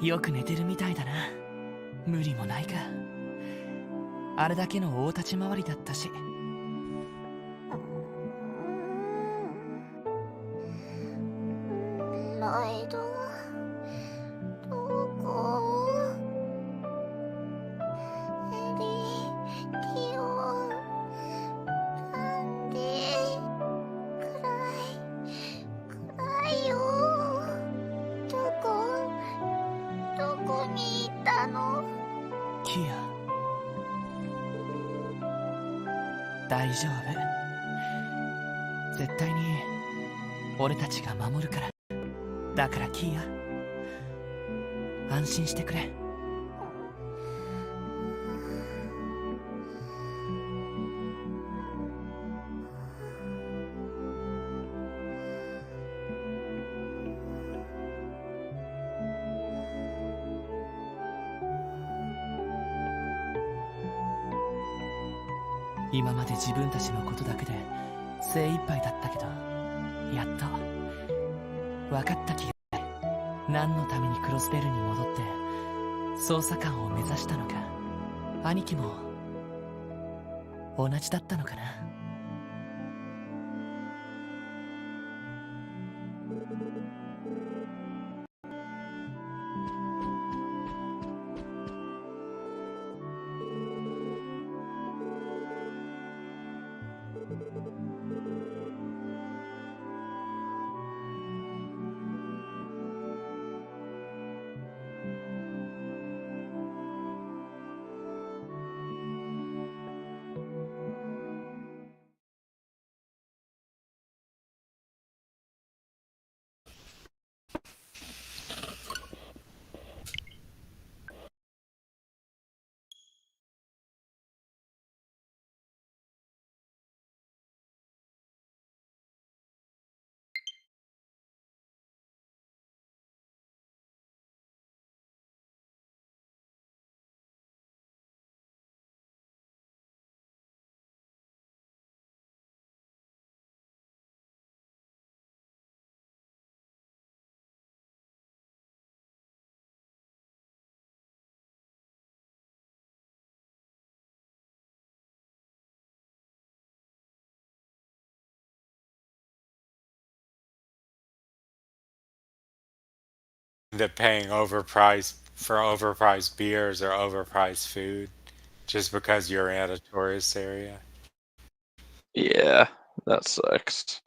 よく寝てるみたいだな。無理もないか。あれだけの大立ち回りだったし。ライド、どこ？エリ、キヨン、なんで暗いよ。どこにいたの？キア、大丈夫。絶対に俺たちが守るから。だからキア、安心してくれ。今まで自分たちのことだけで精一杯だったけど、やっと分かった気がする。何のためにクロスベルに戻って捜査官を目指したのか。兄貴も同じだったのかな。End up paying overpriced beers or overpriced food just because you're in a tourist area. Yeah, that sucks.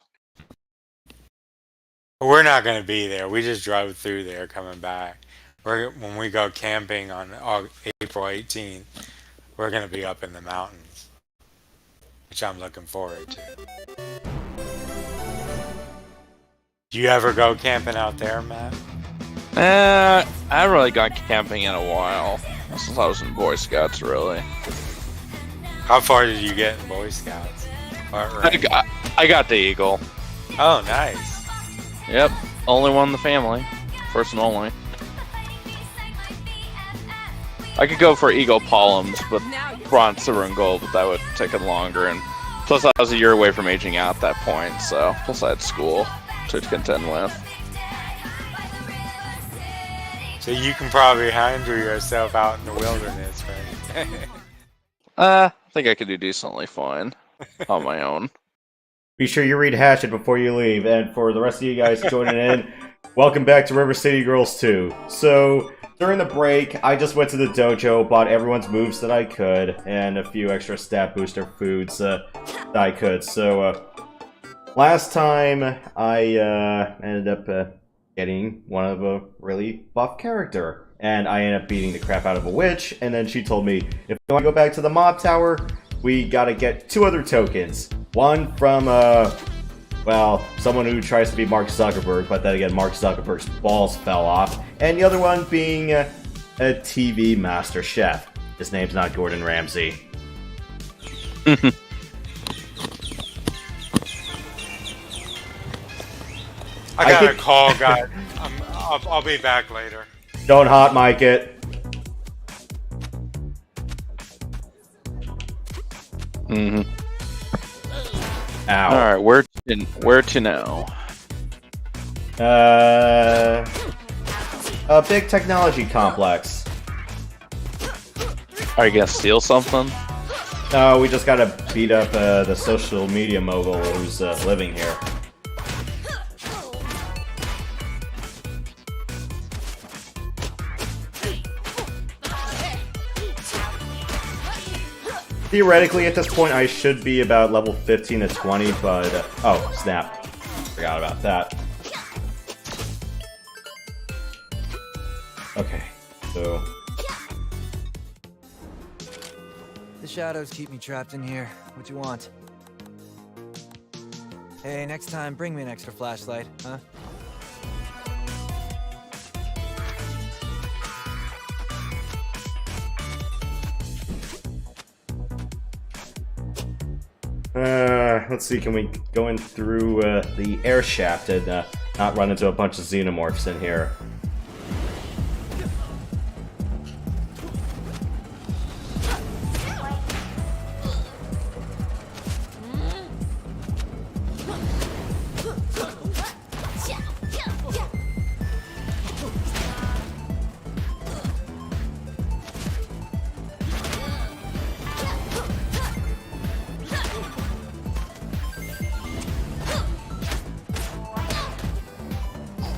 We're not going to be there. We just drove through there coming back. When we go camping on April 18th, we're going to be up in the mountains, which I'm looking forward to. Do you ever go camping out there, Matt? I haven't really gone camping in a while. Since I was in Boy Scouts, really. How far did you get in Boy Scouts? I got the Eagle. Oh, nice. Yep, only one in the family. First and only. I could go for Eagle Palms, but Bronze, Silver, and Gold, but that would take it longer. And plus, I was a year away from aging out at that point, so plus I had school to contend with. So you can probably handle yourself out in the wilderness, right? I think I could do decently fine on my own. Be sure you read Hatchet before you leave, and for the rest of you guys joining in, welcome back to River City Girls 2. So, during the break, I just went to the dojo, bought everyone's moves that I could, and a few extra stat booster foods that I could. So, last time, I ended up getting one of a really buff character, and I ended up beating the crap out of a witch, and then she told me, if we want to go back to the mob tower, we gotta get 2 other tokens. One from, well, someone who tries to be Mark Zuckerberg, but then again, Mark Zuckerberg's balls fell off. And the other one being a TV master chef. His name's not Gordon Ramsay. I got a call, guys. I'll be back later. Don't hot mic it. Mm-hmm. Ow. Alright, where to now? A big technology complex. Are you gonna steal something? No, we just gotta beat up the social media mogul who's living here. Theoretically, at this point, I should be about level 15 to 20, but... oh, snap. Forgot about that. Okay, so... The shadows keep me trapped in here. What you want? Hey, next time, bring me an extra flashlight, huh? Let's see, can we go in through the air shaft and not run into a bunch of xenomorphs in here?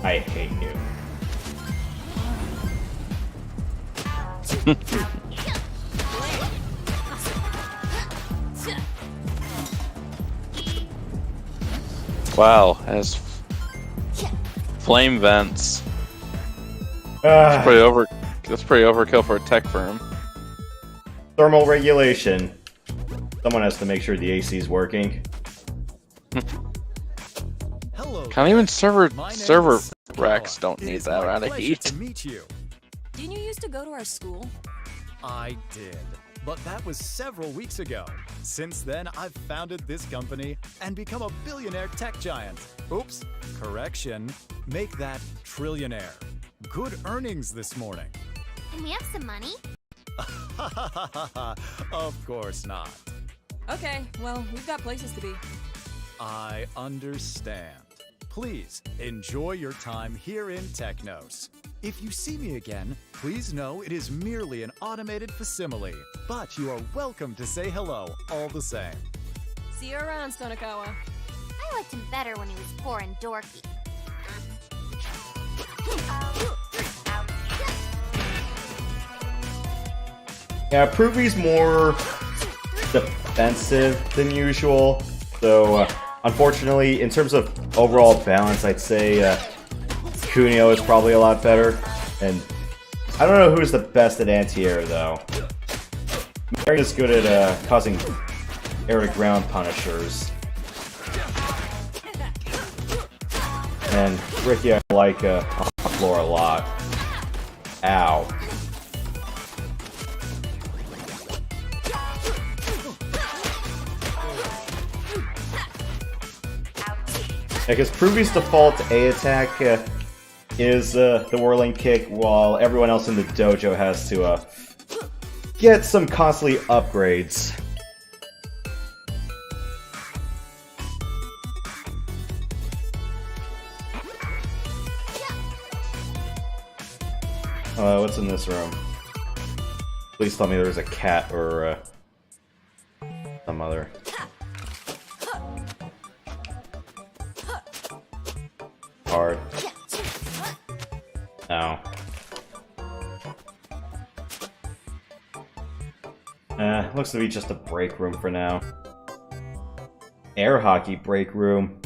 I hate you. Wow, has flame vents. Ah, That's pretty overkill for a tech firm. thermal regulation. Someone has to make sure the AC is working. Hello. Can't even server is racks Sakawa. don't It need is that my amount of pleasure heat. to meet you. Didn't you used to go to our school? I did, but that was several weeks ago. Since then, I've founded this company and become a billionaire tech giant. Oops, correction. Make that trillionaire. Good earnings this morning. Can we have some money? Of course not. Okay, well, we've got places to be. I understand. Please enjoy your time here in Technos. If you see me again, please know it is merely an automated facsimile, but you are welcome to say hello all the same. See you around, Sonakawa. I liked him better when he was poor and dorky. Yeah, Pruvy's more defensive than usual, so unfortunately, in terms of overall balance, I'd say Kunio is probably a lot better, and I don't know who's the best at anti-air, though. Mary is good at causing air-to-ground punishers. And Ricky I like on the floor a lot. Ow. Because Pruvy's default A attack is the whirling kick, while everyone else in the dojo has to get some costly upgrades. What's in this room? Please tell me there's a cat or some other. Hard. No. Looks to be just a break room for now. Air hockey break room.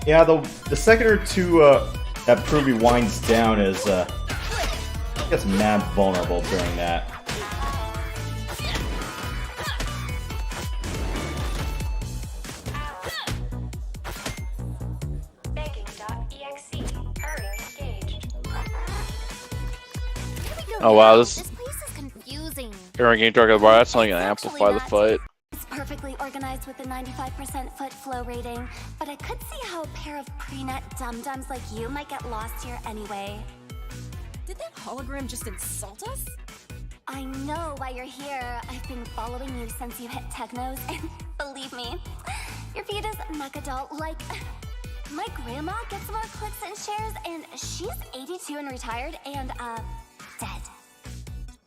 Yeah, the second or two that Pruby winds down is gets mad vulnerable during that. Oh wow, this This place is confusing. Aaron Game Dark at the bar, that's only gonna amplify the fight. It's perfectly organized with a 95% foot flow rating, but I could see how a pair of pre-net dum-dums like you might get lost here anyway. Did that hologram just insult us? I know why you're here. I've been following you since you hit Technos, and believe me, your feed is mecha-doll. Like, my grandma gets more clicks and shares, and she's 82 and retired, and, dead.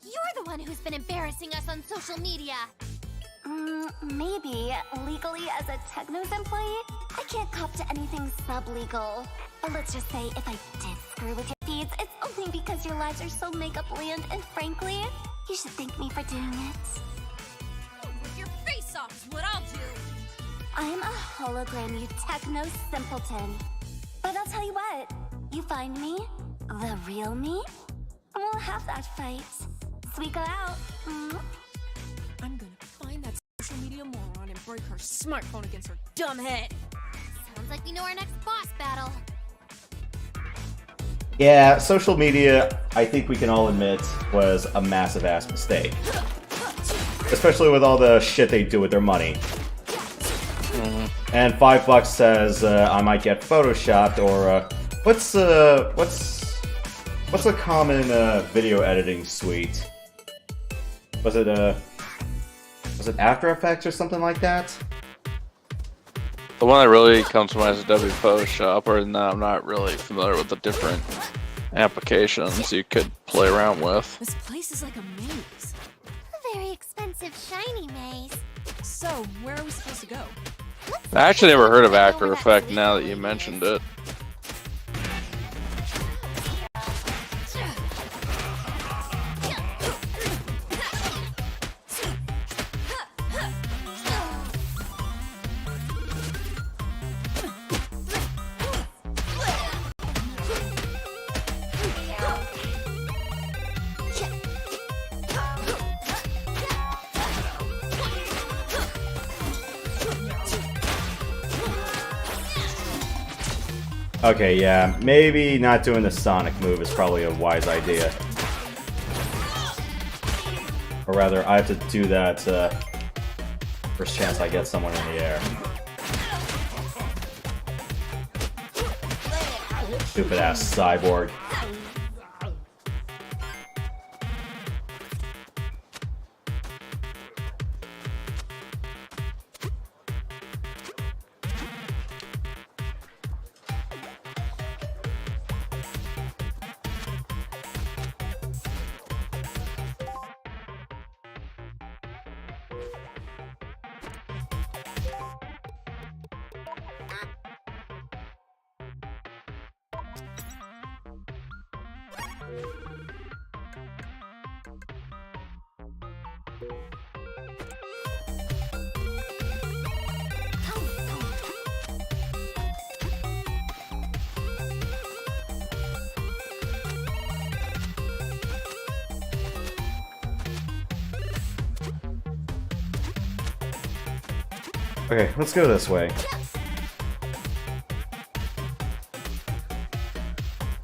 You're the one who's been embarrassing us on social media. Maybe. Legally, as a Technos employee, I can't cop to anything sub-legal. But let's just say if I did screw with your feeds, it's only because your lives are so makeup bland, and frankly, you should thank me for doing it. With your face off is what I'll do. I'm a hologram, you Techno simpleton. But I'll tell you what, you find me, the real me, and we'll have that fight. So we go out. I'm gonna find that social media moron and break her smartphone against her dumb head. Sounds like we know our next boss battle. Yeah, social media, I think we can all admit, was a massive ass mistake. Especially with all the shit they do with their money. And $5 says I might get photoshopped, or what's a common video editing suite? Was it After Effects or something like that? The one that really comes to mind is Adobe Photoshop, or than that, I'm not really familiar with the different applications you could play around with. This place is like a maze. A very expensive shiny maze. So, where are we supposed to go? I actually never heard of After Effects now that you mentioned it. Okay, yeah, maybe not doing the Sonic move is probably a wise idea. Or rather, I have to do that first chance I get someone in the air. Stupid ass cyborg. Okay, let's go this way.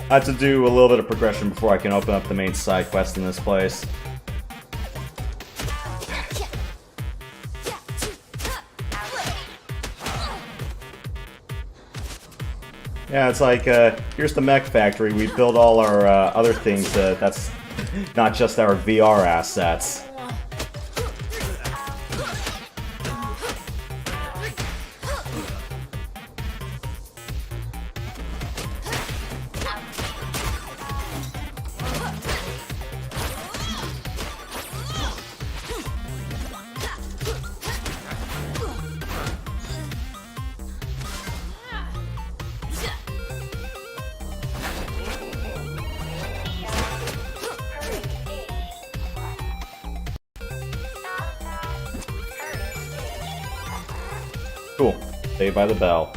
I have to do a little bit of progression before I can open up the main side quest in this place. Yeah, it's like, here's the mech factory. We build all our other things that's not just our VR assets. Cool. Saved by the bell.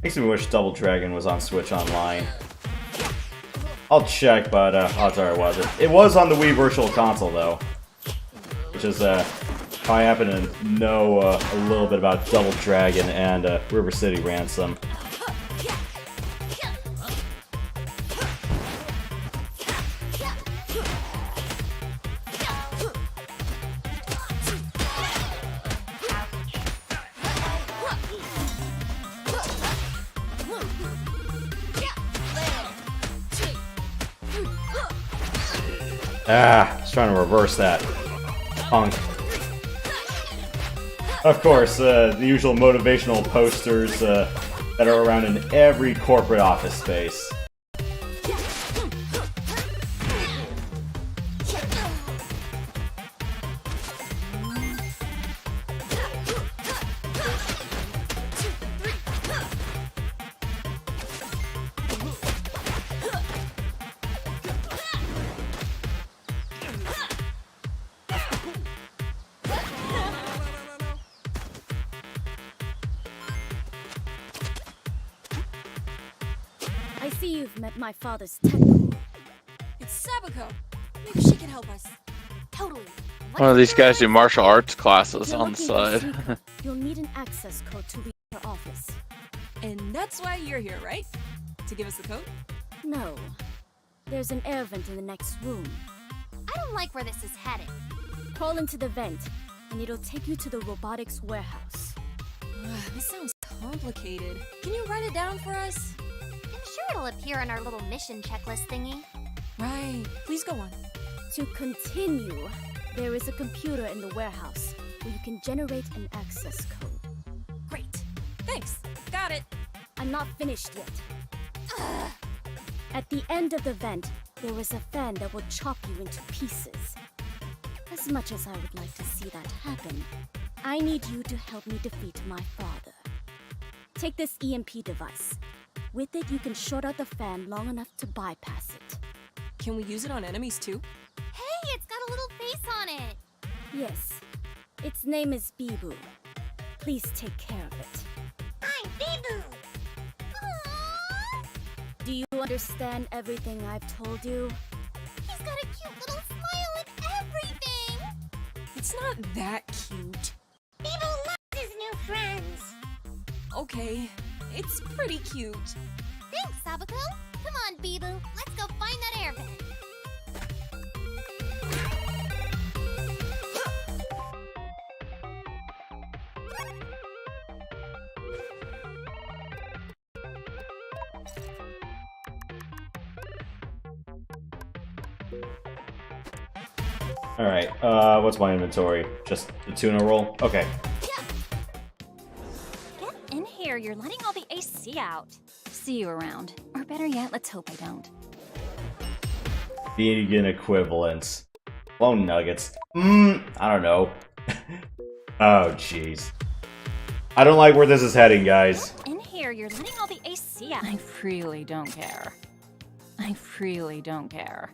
Makes me wish Double Dragon was on Switch Online. I'll check, but odds are it wasn't. It was on the Wii Virtual Console, though. Which is, how I happen to know a little bit about Double Dragon and River City Ransom. Ah, I was trying to reverse that. Punk. Of course, the usual motivational posters that are around in every corporate office space. I see you've met my father's tech crew. It's Sabuko. Maybe she can help us. Totally. One of these guys do martial arts classes If you're on the looking for side. Suika, you'll need an access code to reach her office. And that's why you're here, right? To give us the code? No. There's an air vent in the next room. I don't like where this is headed. Crawl into the vent, and it'll take you to the robotics warehouse. This sounds complicated. Can you write it down for us? I'm sure it'll appear on our little mission checklist thingy. Right. Please go on. To continue, there is a computer in the warehouse where you can generate an access code. Great. Thanks. Got it. I'm not finished yet. At the end of the vent, there is a fan that will chop you into pieces. As much as I would like to see that happen, I need you to help me defeat my father. Take this EMP device. With it, you can short out the fan long enough to bypass it. Can we use it on enemies too? Hey, it's got a little face on it. Yes. Its name is Bibu. Please take care of it. I'm Bibu. Aww. Do you understand everything I've told you? He's got a cute little smile and everything. It's not that cute. Bibu loves his new friends. Okay. It's pretty cute. Thanks, Sabuko. Come on, Bibu. Let's go find that air vent. Alright, what's my inventory? Just the tuna roll? Okay. Get in here, you're letting all the AC out. See you around. Or better yet, let's hope I don't. Vegan equivalents. Bone nuggets. I don't know. Oh, jeez. I don't like where this is heading, guys. In here, you're letting all the AC out. I really don't care. I really don't care.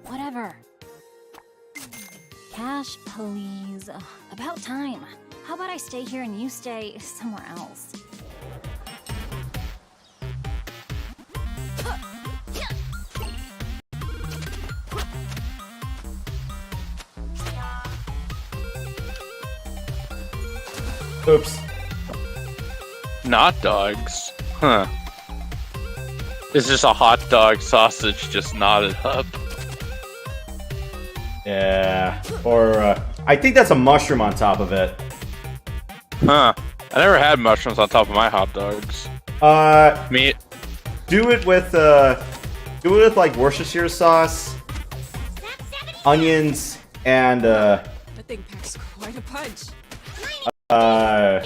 Whatever. Cash, please. Ugh, about time. How about I stay here and you stay somewhere else? Oops. Not dogs. Huh. It's just a hot dog sausage just knotted up. Yeah. Or, I think that's a mushroom on top of it. Huh. I never had mushrooms on top of my hot dogs. Meat. Do it with like Worcestershire sauce, onions, and That thing packs quite a punch. yeah,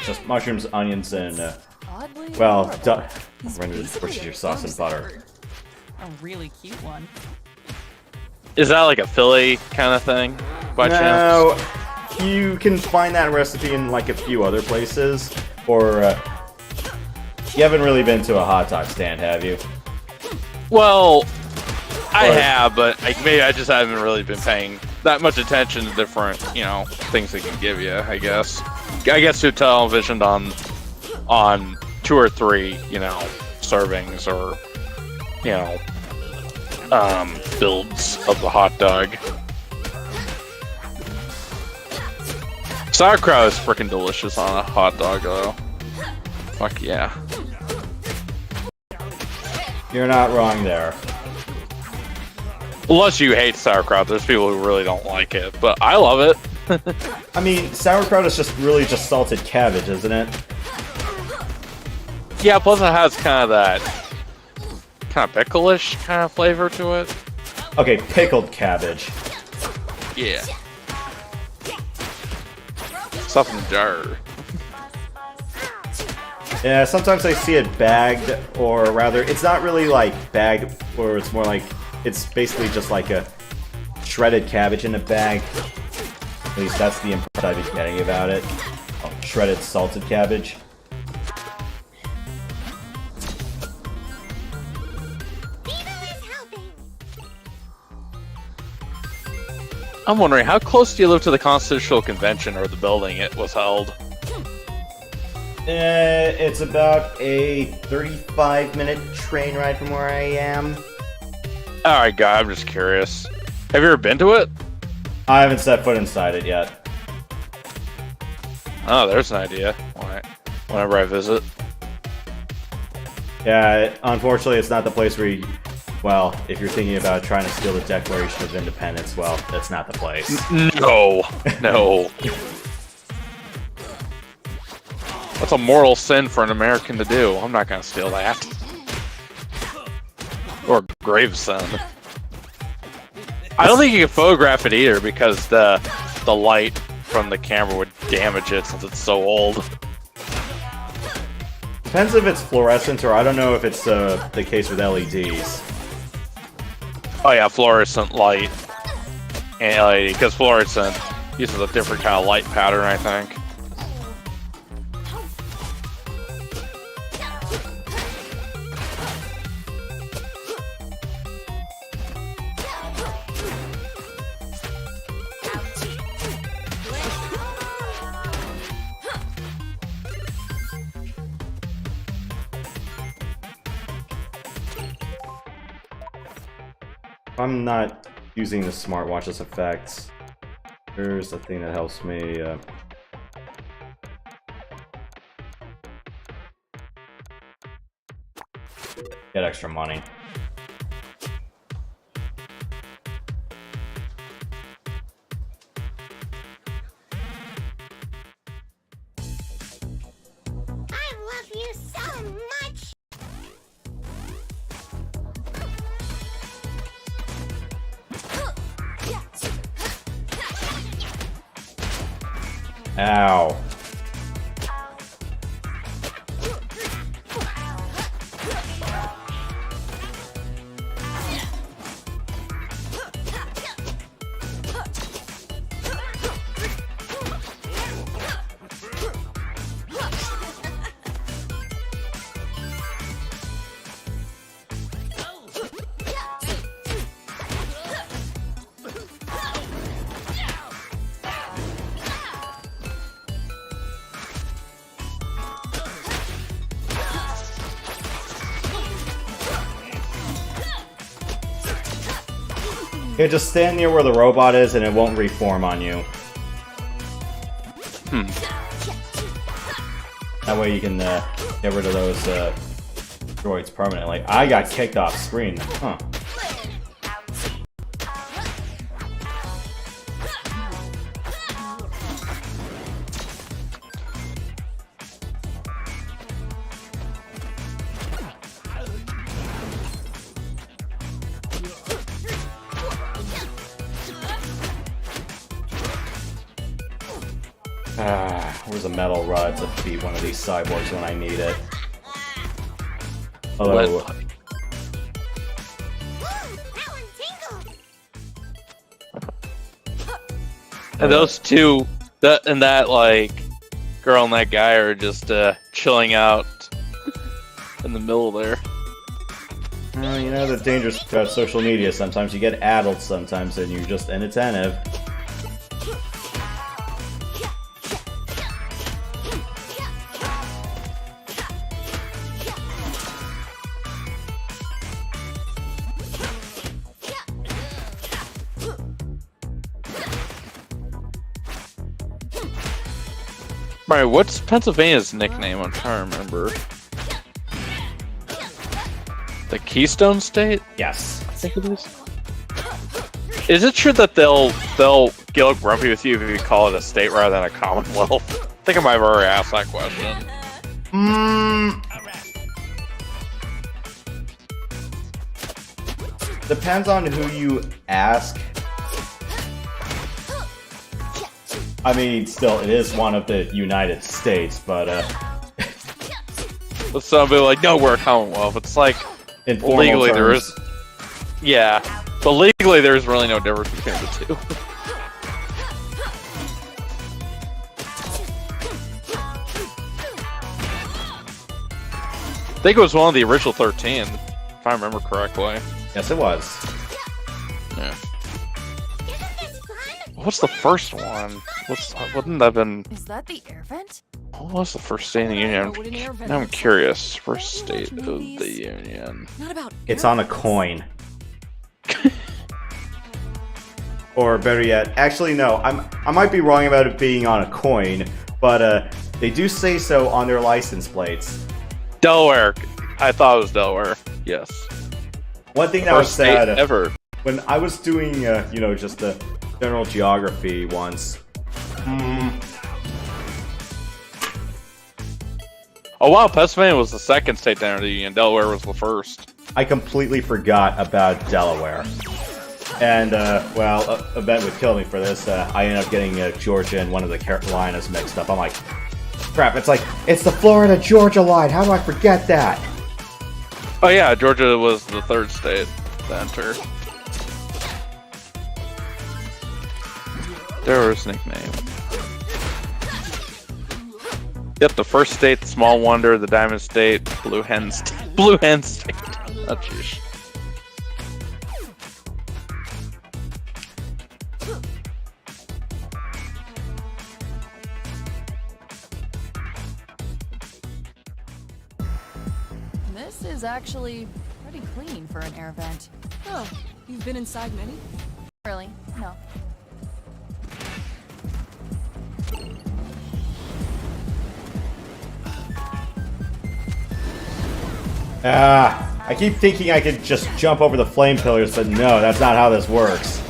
just mushrooms, onions, and Oddly well, adorable. rendered Basically Worcestershire a sauce dog and butter. supper. A really cute one. Is that like a Philly kind of thing, by chance? No, you can find that recipe in like a few other places, or you haven't really been to a hot dog stand, have you? Well, I have, but maybe I just haven't really been paying that much attention to different, you know, things they can give you. I guess to television on 2 or 3, you know, servings or, you know, builds of the hot dog. Sauerkraut is freaking delicious on a hot dog, though. Fuck yeah. You're not wrong there. Unless you hate sauerkraut, there's people who really don't like it, but I love it. I mean, sauerkraut is just really just salted cabbage, isn't it? Yeah, plus it has kind of that kind of pickle-ish kind of flavor to it. Okay, pickled cabbage. Yeah. Stuff in the jar. Yeah, sometimes I see it bagged, or rather, it's not really like bagged, or it's more like, it's basically just like a shredded cabbage in a bag. At least that's the impression I've been getting about it. Oh, shredded salted cabbage. I'm wondering, how close do you live to the Constitutional Convention or the building it was held? It's about a 35-minute train ride from where I am. Alright, God, I'm just curious. Have you ever been to it? I haven't set foot inside it yet. Oh, there's an idea. Whenever I visit. Yeah, unfortunately, it's not the place where you... Well, if you're thinking about trying to steal the Declaration of Independence, well, that's not the place. No. No. That's a moral sin for an American to do. I'm not gonna steal that. Or grave sin. I don't think you can photograph it either because the light from the camera would damage it since it's so old. Depends if it's fluorescent or I don't know if it's the case with LEDs. Oh yeah, fluorescent light and LED, because fluorescent uses a different kind of light pattern, I think. I'm not using the smartwatch's effects. There's a thing that helps me get extra money. I love you so much! Ow. Okay, just stand near where the robot is and it won't reform on you. That way you can get rid of those droids permanently. I got kicked off screen. Huh. Where's a metal rod to beat one of these cyborgs when I need it? Hello. And those two, that like girl and that guy are just chilling out in the middle there. You know the dangerous about social media. Sometimes you get addled sometimes and you're just inattentive. Right, what's Pennsylvania's nickname? I'm trying to remember. The Keystone State? Yes. I think it is. Is it true that they'll get all grumpy with you if you call it a state rather than a commonwealth? I think I might have already asked that question. Depends on who you ask. I mean, still, it is one of the United States, but But some people are like, no, we're a commonwealth. It's like, informal legally terms. there is. Yeah, but legally there's really no difference between the two. I think it was one of the original 13, if I remember correctly. Yes, it was. Yeah. What's the first one? Wouldn't that have been? Is that the air vent? What was the first state in the union? I'm curious. First state of the union. Not about. It's on a coin. Or better yet, actually no, I might be wrong about it being on a coin, but they do say so on their license plates. Delaware. I thought it was Delaware. Yes. One thing that was First state sad ever. when I was doing, you know, just the general geography once. Oh wow, Pennsylvania was the second state to enter the union. Delaware was the first. I completely forgot about Delaware. And, well, Event would kill me for this. I ended up getting Georgia and one of the Carolinas mixed up. I'm like, crap, it's the Florida-Georgia line. How do I forget that? Oh yeah, Georgia was the third state to enter. There's nickname. Yep, the first state, the Small Wonder, the Diamond State, Blue Hen State. Blue Hen State. Oh jeez. This is actually pretty clean for an air vent. Oh, you've been inside many? Really? No. I keep thinking I could just jump over the flame pillars, but no, that's not how this works.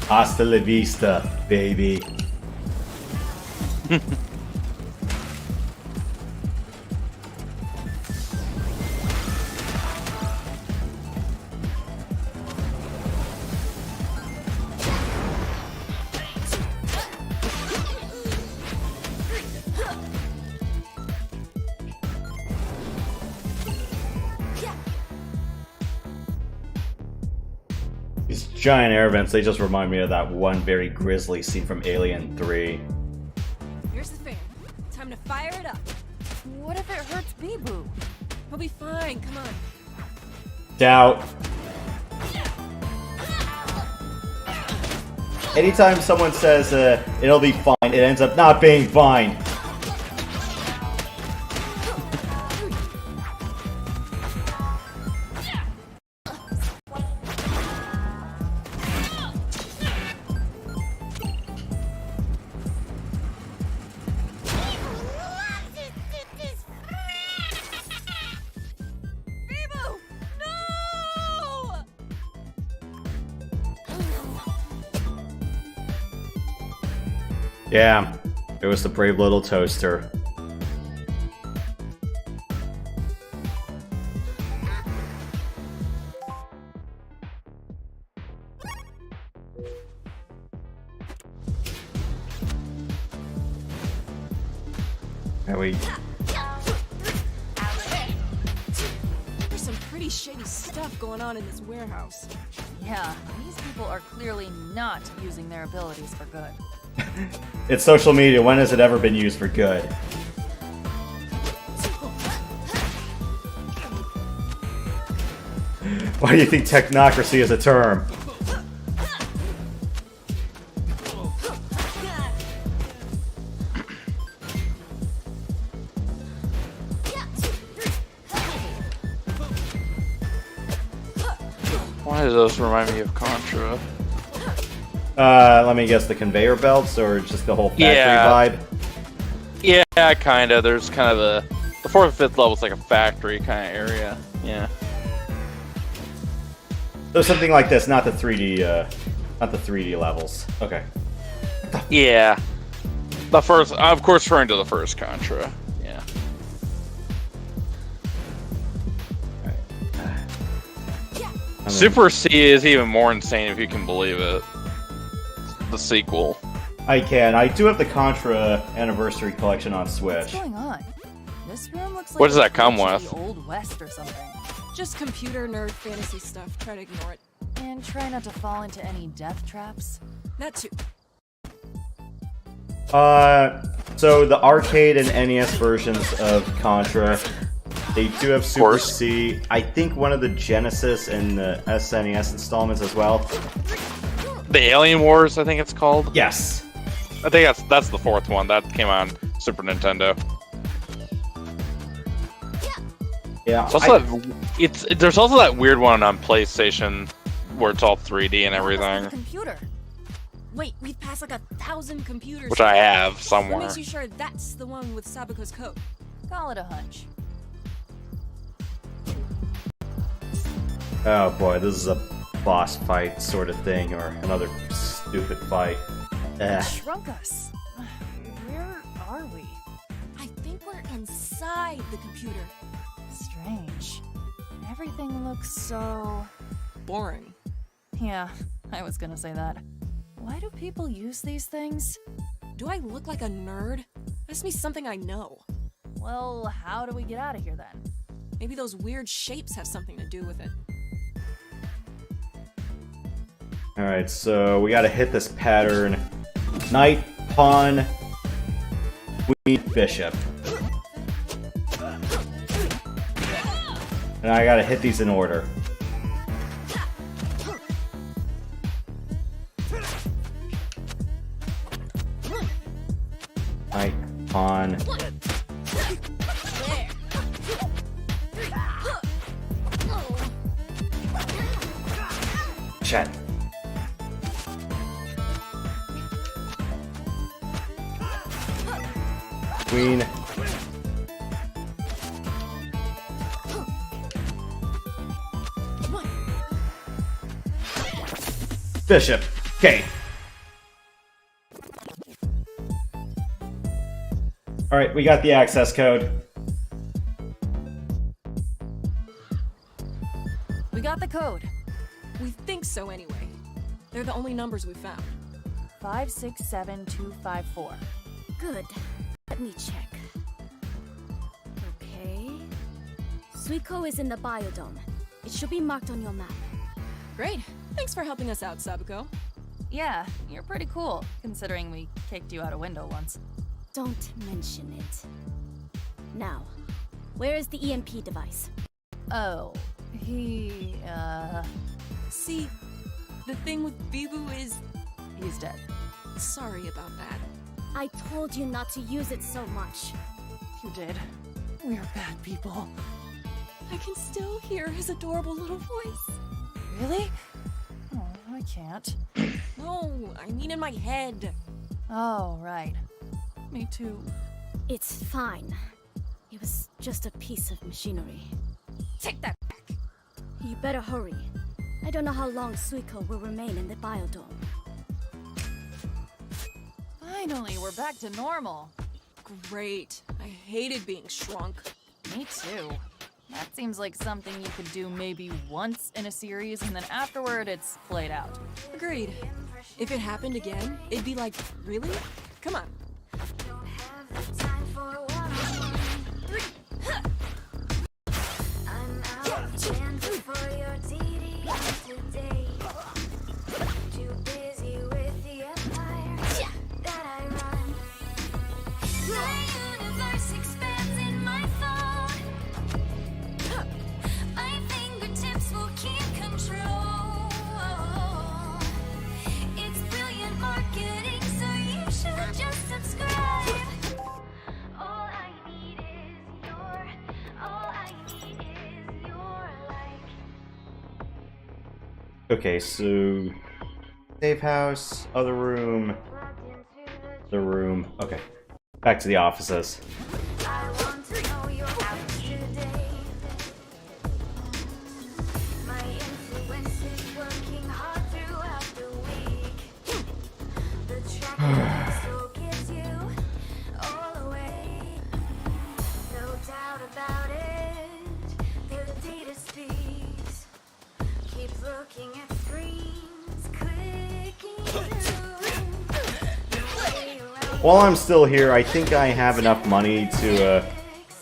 Hasta la vista, baby. These giant air vents, they just remind me of that one very grisly scene from Alien 3. Here's the fan. Time to fire it up. What if it hurts Bee-Boo? He'll be fine, come on. Doubt. Anytime someone says it'll be fine, it ends up not being fine. Bee-Boo! No! Yeah, it was the brave little toaster. And we... There's some pretty shady stuff going on in this warehouse. Yeah, these people are clearly not using their abilities for good. It's social media. When has it ever been used for good? Why do you think technocracy is a term? Why does those remind me of Contra? Let me guess, the conveyor belts or just the whole factory vibe? Yeah, kinda. There's kind of the 4th and 5th level is like a factory kind of area. Yeah. So something like this, not the 3D levels. Okay. Yeah. The first, of course, referring to the first Contra. Yeah. Super C is even more insane if you can believe it. The sequel. I can. I do have the Contra Anniversary Collection on Switch. What's going on? This room looks like What does that it's come from with? the Old West or something. Just computer nerd fantasy stuff. Try to ignore it. And try not to fall into any death traps. That too. So the arcade and NES versions of Contra, they do have Super C. I think one of the Genesis and the SNES installments as well. The Alien Wars, I think it's called. Yes. I think that's the 4th one. That came on Super Nintendo. Yeah. There's also that weird one on PlayStation where it's all 3D and everything. Computer. Wait, we've passed like 1,000 computers. Which I have What somewhere. makes you sure that's the one with Sabako's code? Call it a hunch. Oh boy, this is a boss fight sort of thing, or another stupid fight. Shrunk us. Where are we? I think we're inside the computer. Strange. Everything looks so... Boring. Yeah, I was gonna say that. Why do people use these things? Do I look like a nerd? Ask me something I know. Well, how do we get out of here then? Maybe those weird shapes have something to do with it. Alright, so we gotta hit this pattern. Knight, pawn, queen, bishop. And I gotta hit these in order. Knight, pawn. Chat. Queen. Bishop. Okay. Alright, we got the access code. We got the code. We think so anyway. They're the only numbers we found. 567254. Good. Let me check. Okay. Suiko is in the biodome. It should be marked on your map. Great. Thanks for helping us out, Sabako. Yeah, you're pretty cool, considering we kicked you out a window once. Don't mention it. Now, where is the EMP device? Oh, he, See, the thing with Bibu is... he's dead. Sorry about that. I told you not to use it so much. You did. We're bad people. I can still hear his adorable little voice. Really? Oh, I can't. No, I mean in my head. Oh, right. Me too. It's fine. It was just a piece of machinery. Take that back. You better hurry. I don't know how long Suiko will remain in the biodome. Finally, we're back to normal. Great. I hated being shrunk. Me too. That seems like something you could do maybe once in a series, and then afterward it's played out. Agreed. If it happened again, it'd be like, really? Come on. Okay, so safe house, other room, the room. Okay, back to the offices. While I'm still here, I think I have enough money to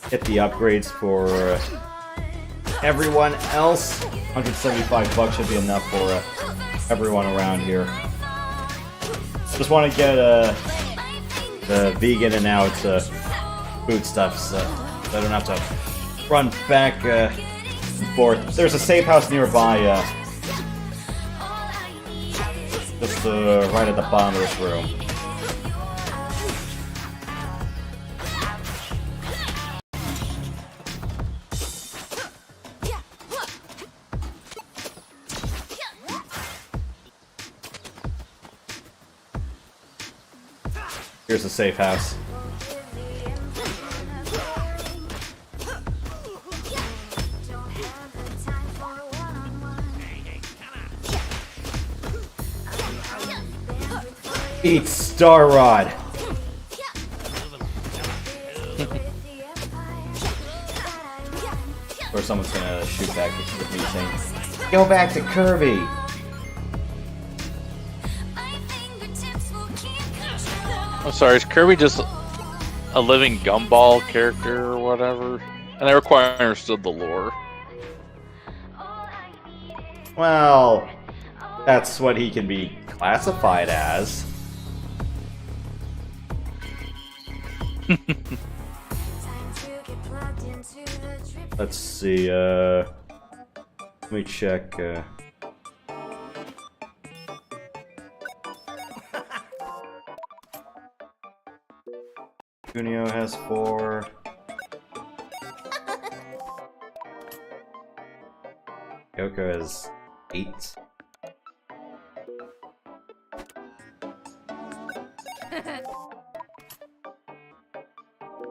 get the upgrades for everyone else. 175 bucks should be enough for everyone around here. Just want to get the vegan and out food stuff so I don't have to run back and forth. There's a safe house nearby, just right at the bottom of this room. Here's the safe house. Eat Star Rod. Or someone's gonna shoot back with me saying, "Go back to Kirby." I'm sorry, is Kirby just a living gumball character or whatever? And I require understood the lore. Well, that's what he can be classified as. Let's see, let me check, Kunio has 4. Yoko has 8.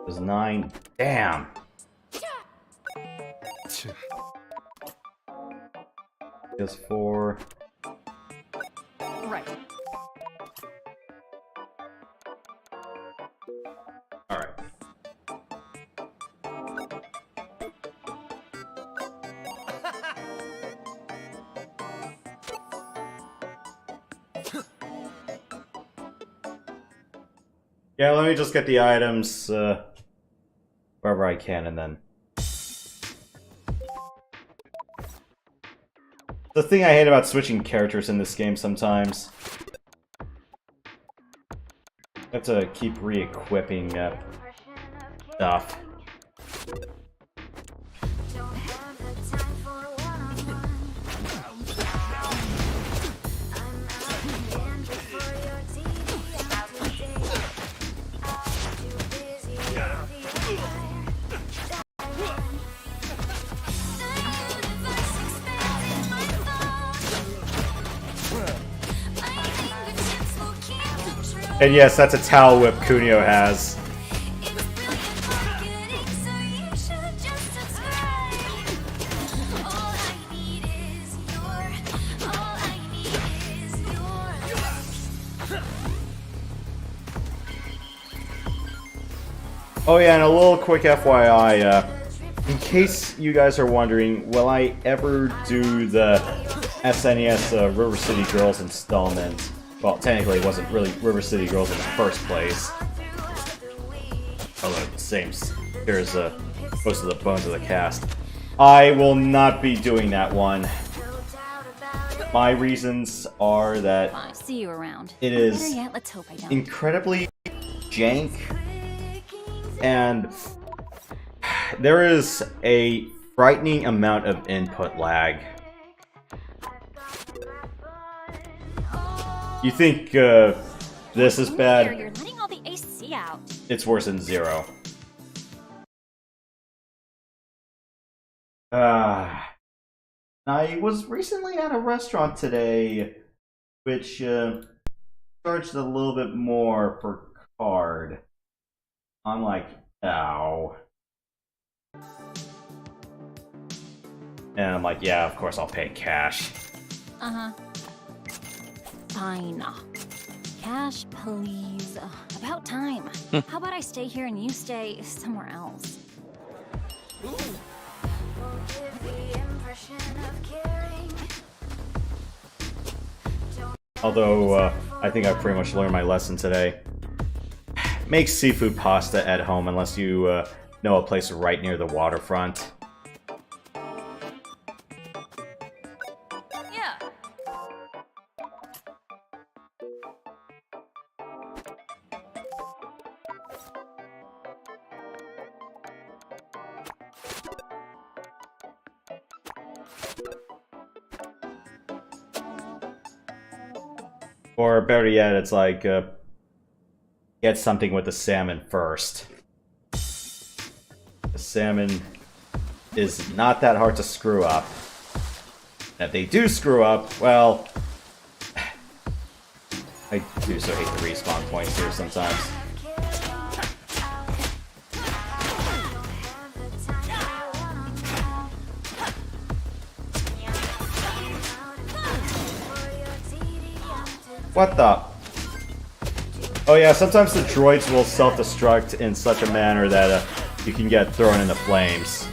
There's 9. Damn! Just 4. Right. Alright. Yeah, let me just get the items wherever I can, and then... The thing I hate about switching characters in this game sometimes... I have to keep re-equipping stuff. And yes, that's a towel whip Kunio has. Oh yeah, and a little quick FYI, in case you guys are wondering, will I ever do the SNES River City Girls installment? Well, technically it wasn't really River City Girls in the first place. Although, same, here's most of the bones of the cast. I will not be doing that one. My reasons are that See you around. it is Better yet, let's hope I don't. incredibly jank, and there is a frightening amount of input lag. You think this is bad? You're letting all the AC out. It's worse than Zero. I was recently at a restaurant today, which charged a little bit more per card. I'm like, ow. And I'm like, yeah, of course I'll pay cash. Uh-huh. Fine. Cash, please. About time. How about I stay here and you stay somewhere else? Although, I think I pretty much learned my lesson today. Make seafood pasta at home unless you know a place right near the waterfront. Yeah. Or better yet, it's like, get something with the salmon first. The salmon is not that hard to screw up. And if they do screw up, well... I do so hate the respawn points here sometimes. What the? Oh yeah, sometimes the droids will self-destruct in such a manner that you can get thrown into flames.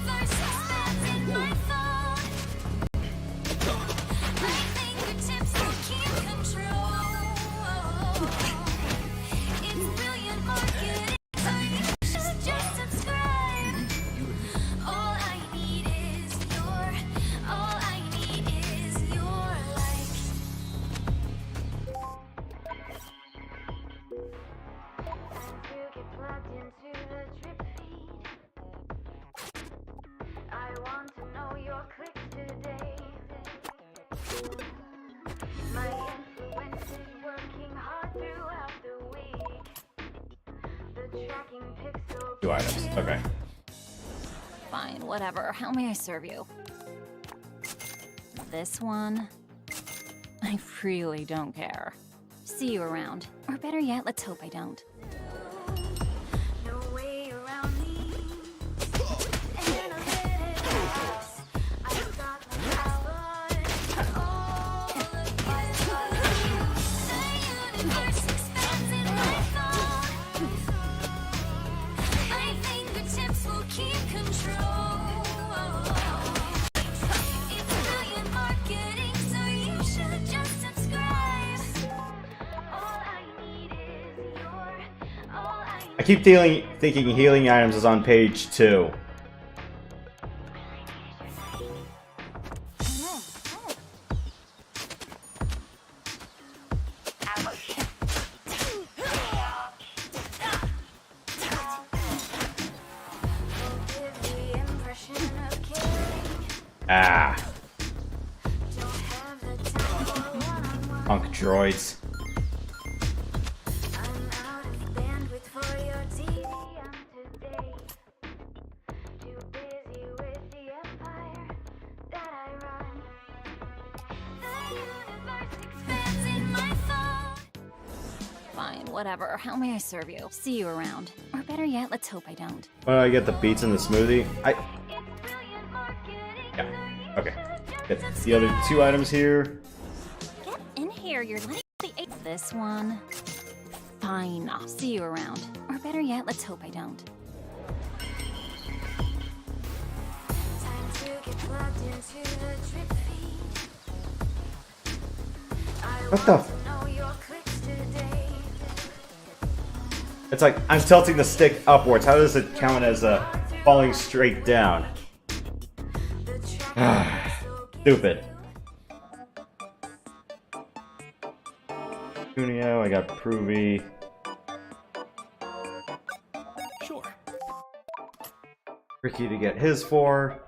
Two items, okay. Fine, whatever. How may I serve you? This one? I really don't care. See you around. Or better yet, let's hope I don't. I keep thinking healing items is on page 2. Ah. Punk droids. Fine, whatever. How may I serve you? See you around. Or better yet, let's hope I don't. Well, I get the beets in the smoothie. Yeah, okay. Get the other 2 items here. Get in here, you're letting the this one. Fine, I'll see you around. Or better yet, let's hope I don't. What the? It's like I'm tilting the stick upwards. How does it count as falling straight down? Stupid. Cuneo, I got Pruvi. Sure. Ricky to get his 4.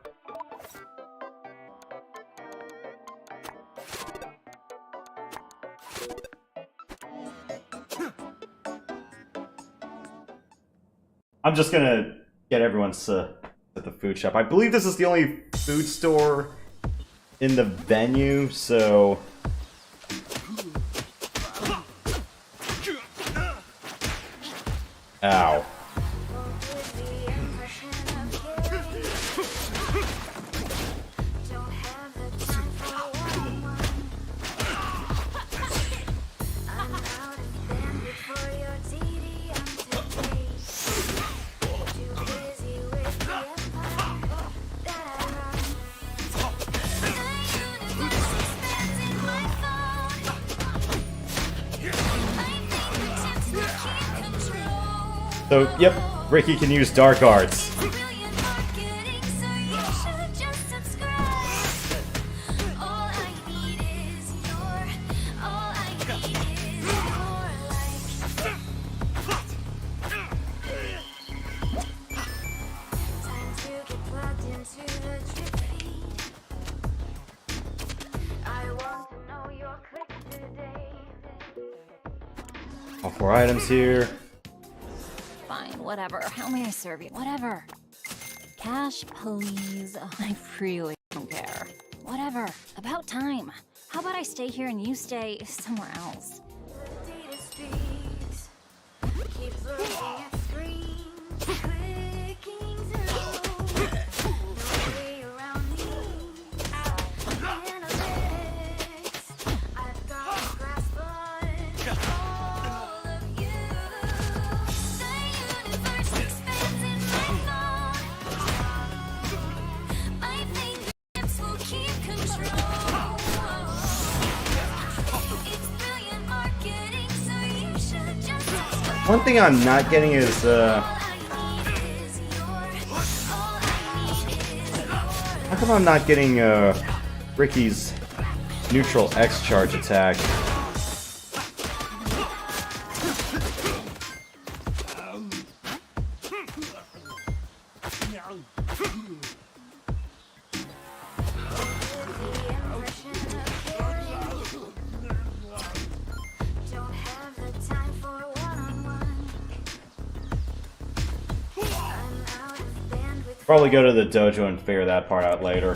I'm just gonna get everyone's at the food shop. I believe this is the only food store in the venue, so... Ow. So, yep, Ricky can use Dark Arts. All 4 items here. Fine, whatever. How may I serve you? Whatever. Cash, please. I really don't care. Whatever. About time. How about I stay here and you stay somewhere else? One thing I'm not getting is, how come I'm not getting, Ricky's neutral X charge attack? Probably go to the dojo and figure that part out later.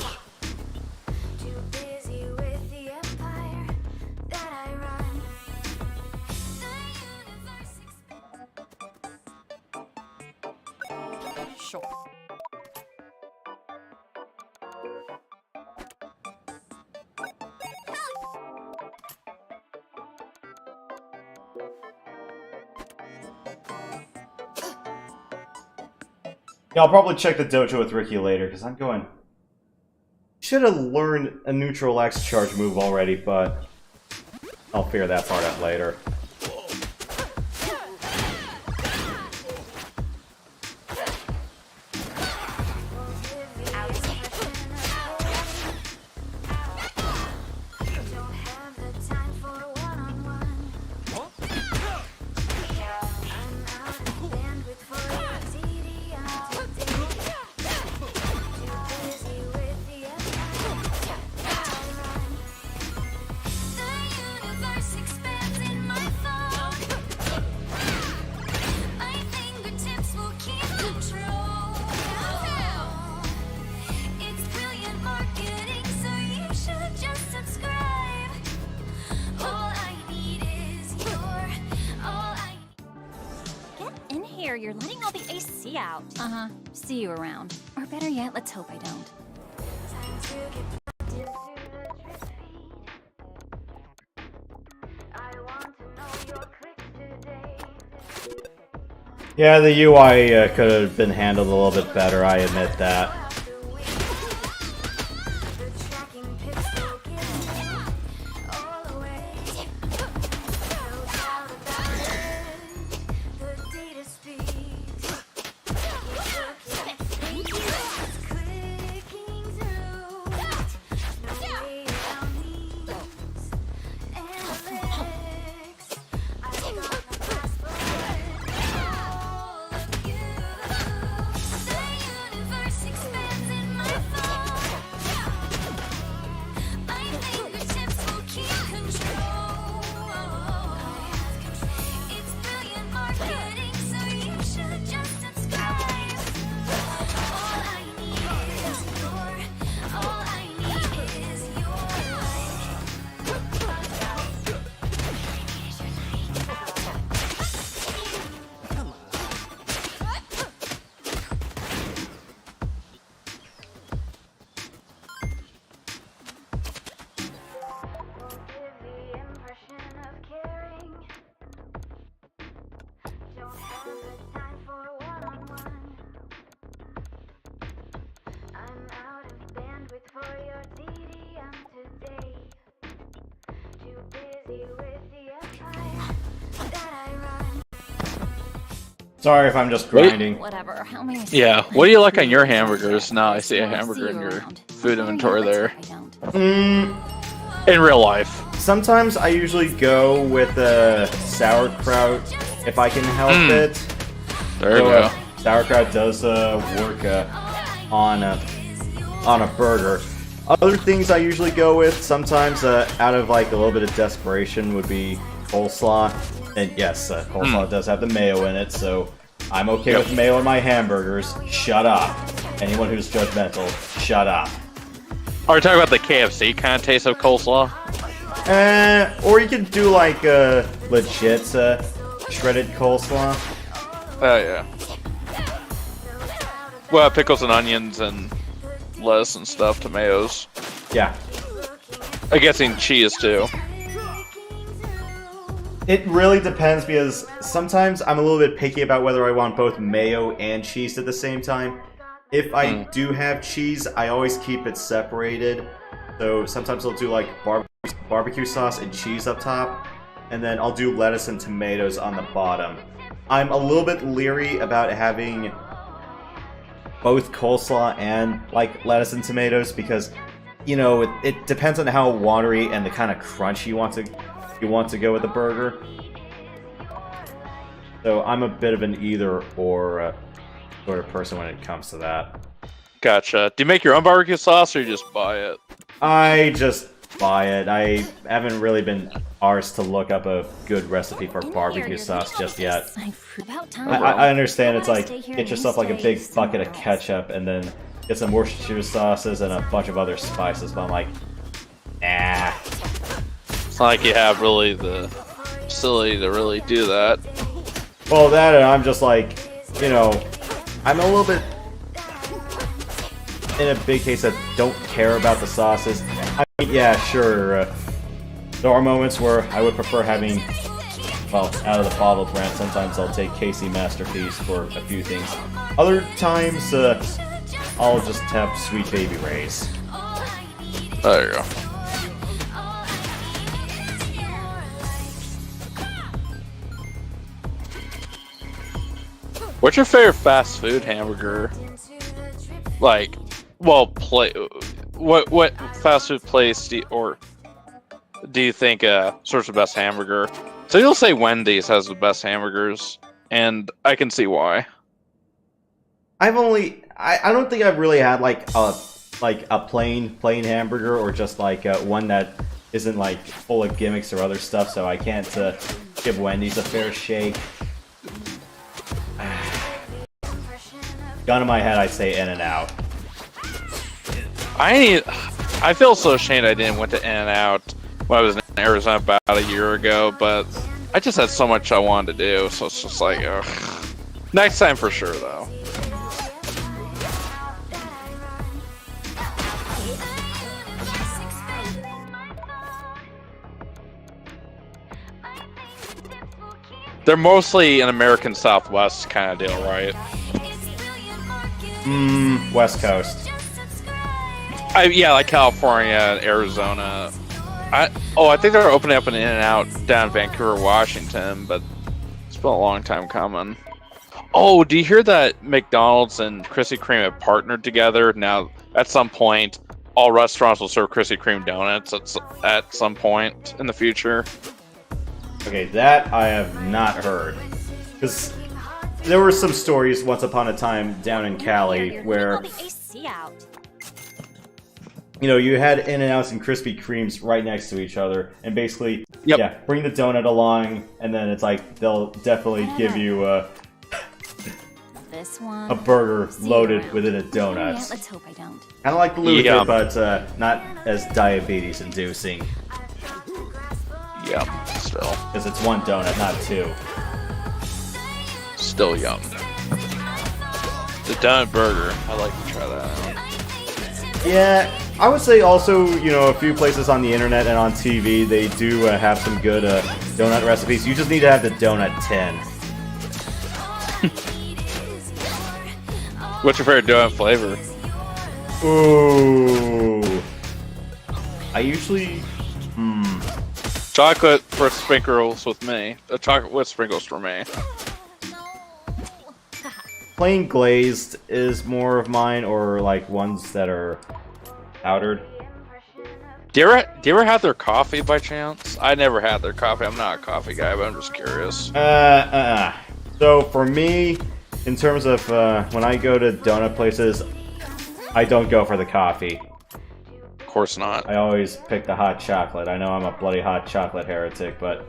Sure. Yeah, I'll probably check the dojo with Ricky later, because I'm going... Should have learned a neutral X charge move already, but... I'll figure that part out later. You're letting all the AC out. Uh-huh. See you around. Or better yet, let's hope I don't. Yeah, the UI could have been handled a little bit better, I admit that. Sorry if I'm just grinding. Whatever. How many? Yeah. What do you like on your hamburgers? Now I see a hamburger in your food inventory there. In real life. Sometimes I usually go with sauerkraut if I can help it. There you go. Sauerkraut does work on a burger. Other things I usually go with, sometimes out of like a little bit of desperation, would be coleslaw. And yes, coleslaw does have the mayo in it, so I'm okay with mayo in my hamburgers. Shut up. Anyone who's judgmental, shut up. Are you talking about the KFC kind of taste of coleslaw? Or you can do like legit shredded coleslaw. Oh yeah. Well, pickles and onions and lettuce and stuff, tomatoes. Yeah. I'm guessing cheese too. It really depends because sometimes I'm a little bit picky about whether I want both mayo and cheese at the same time. If I do have cheese, I always keep it separated. So sometimes I'll do like barbecue sauce and cheese up top, and then I'll do lettuce and tomatoes on the bottom. I'm a little bit leery about having both coleslaw and like lettuce and tomatoes because, you know, it depends on how watery and the kind of crunch you want to go with the burger. So I'm a bit of an either or sort of person when it comes to that. Gotcha. Do you make your own barbecue sauce or you just buy it? I just buy it. I haven't really been arsed to look up a good recipe for barbecue sauce just yet. I understand it's like, get yourself like a big bucket of ketchup and then get some Worcestershire sauces and a bunch of other spices, but I'm like, nah. It's not like you have really the facility to really do that. Well, that and I'm just like, you know, I'm a little bit in a big case that don't care about the sauces. I mean, yeah, sure, there are moments where I would prefer having, well, out of the bottle brand. Sometimes I'll take Casey Masterpiece for a few things. Other times, I'll just have Sweet Baby Ray's. There you go. What's your favorite fast food hamburger? Like, well, what fast food place do you think sorts of best hamburger? So you'll say Wendy's has the best hamburgers, and I can see why. I don't think I've really had like a plain hamburger or just like one that isn't like full of gimmicks or other stuff. So I can't give Wendy's a fair shake. Gun in my head, I'd say In-N-Out. I feel so ashamed I didn't went to In-N-Out when I was in Arizona about a year ago, but I just had so much I wanted to do, so it's just like, ugh. Next time for sure, though. They're mostly an American Southwest kind of deal, right? West Coast. Yeah, like California, Arizona. I think they're opening up an In-N-Out down in Vancouver, Washington, but it's been a long time coming. Oh, do you hear that McDonald's and Krispy Kreme have partnered together? Now, at some point, all restaurants will serve Krispy Kreme donuts at some point in the future. Okay, that I have not heard. Because there were some stories once upon a time down in Cali where, you know, you had In-N-Outs and Krispy Kremes right next to each other, and basically, yeah, bring the donut along, and then it's like, they'll definitely give you a burger loaded within a donut. Yeah, let's hope I don't. Kind of like the Luther, but not as diabetes-inducing. Yum, still. Because it's one donut, not two. Still yum. The donut burger, I'd like to try that out. Yeah, I would say also, you know, a few places on the internet and on TV, they do have some good donut recipes. You just need to have the donut tin. What's your favorite donut flavor? Ooh. I usually... Chocolate for sprinkles with me. Chocolate with sprinkles for me. plain glazed is more of mine, or like ones that are powdered. Do you ever have their coffee by chance? I never had their coffee. I'm not a coffee guy, but I'm just curious. So for me, in terms of when I go to donut places, I don't go for the coffee. Of course not. I always pick the hot chocolate. I know I'm a bloody hot chocolate heretic, but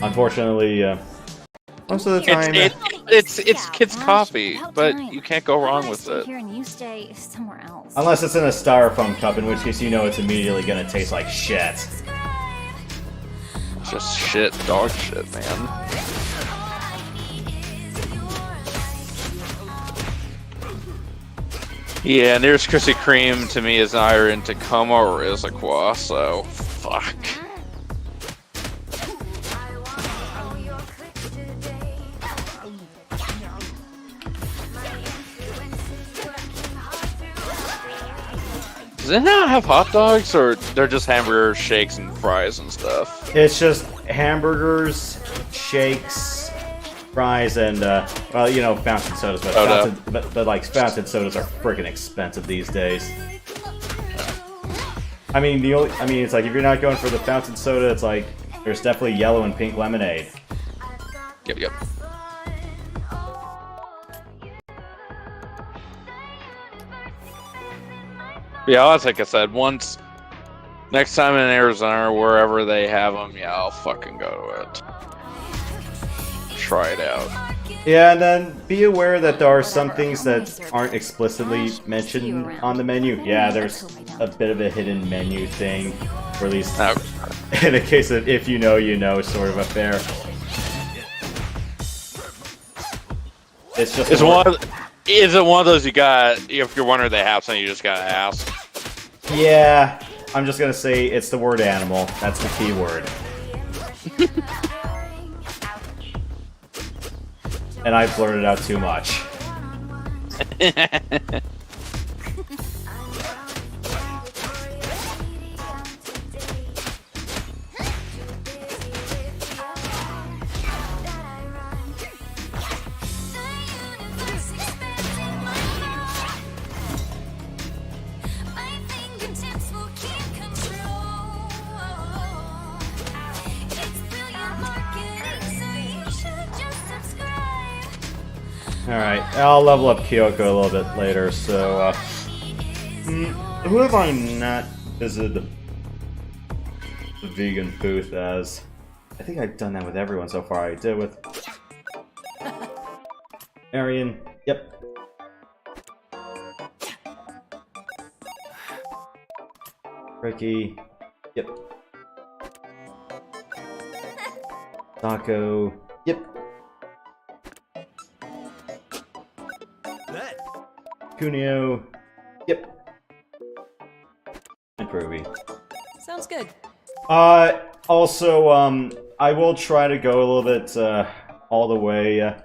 unfortunately, most of the time, it's kids' coffee, but you can't go wrong with it. Here and you stay somewhere else. unless it's in a styrofoam cup, in which case you know it's immediately gonna taste like shit. Just shit, dog shit, man. Yeah, nearest Krispy Kreme to me is either in Tacoma or Issaquah, so fuck. Does it not have hot dogs, or they're just hamburgers, shakes, and fries and stuff? It's just hamburgers, shakes, fries, and well, you know, fountain sodas. But like fountain sodas are freaking expensive these days. I mean, it's like if you're not going for the fountain soda, it's like there's definitely yellow and pink lemonade. Yep. Yeah, that's like I said. Next time in Arizona or wherever they have them, yeah, I'll fucking go to it. Try it out. Yeah, and then be aware that there are some things that aren't explicitly mentioned on the menu. Yeah, there's a bit of a hidden menu thing, or at least in a case of if you know, you know sort of affair. It's just Is it one of those you got, if you're wondering they have something, you just gotta ask? Yeah, I'm just gonna say it's the word animal. That's the key word. And I blurted out too much. Alright, I'll level up Kyoko a little bit later, so, who have I not visited the vegan booth as? I think I've done that with everyone so far. I did with Arian, yep. Ricky, yep. Taco, yep. Kunio, yep. And Ruby. Sounds good. Also, I will try to go a little bit, all the way,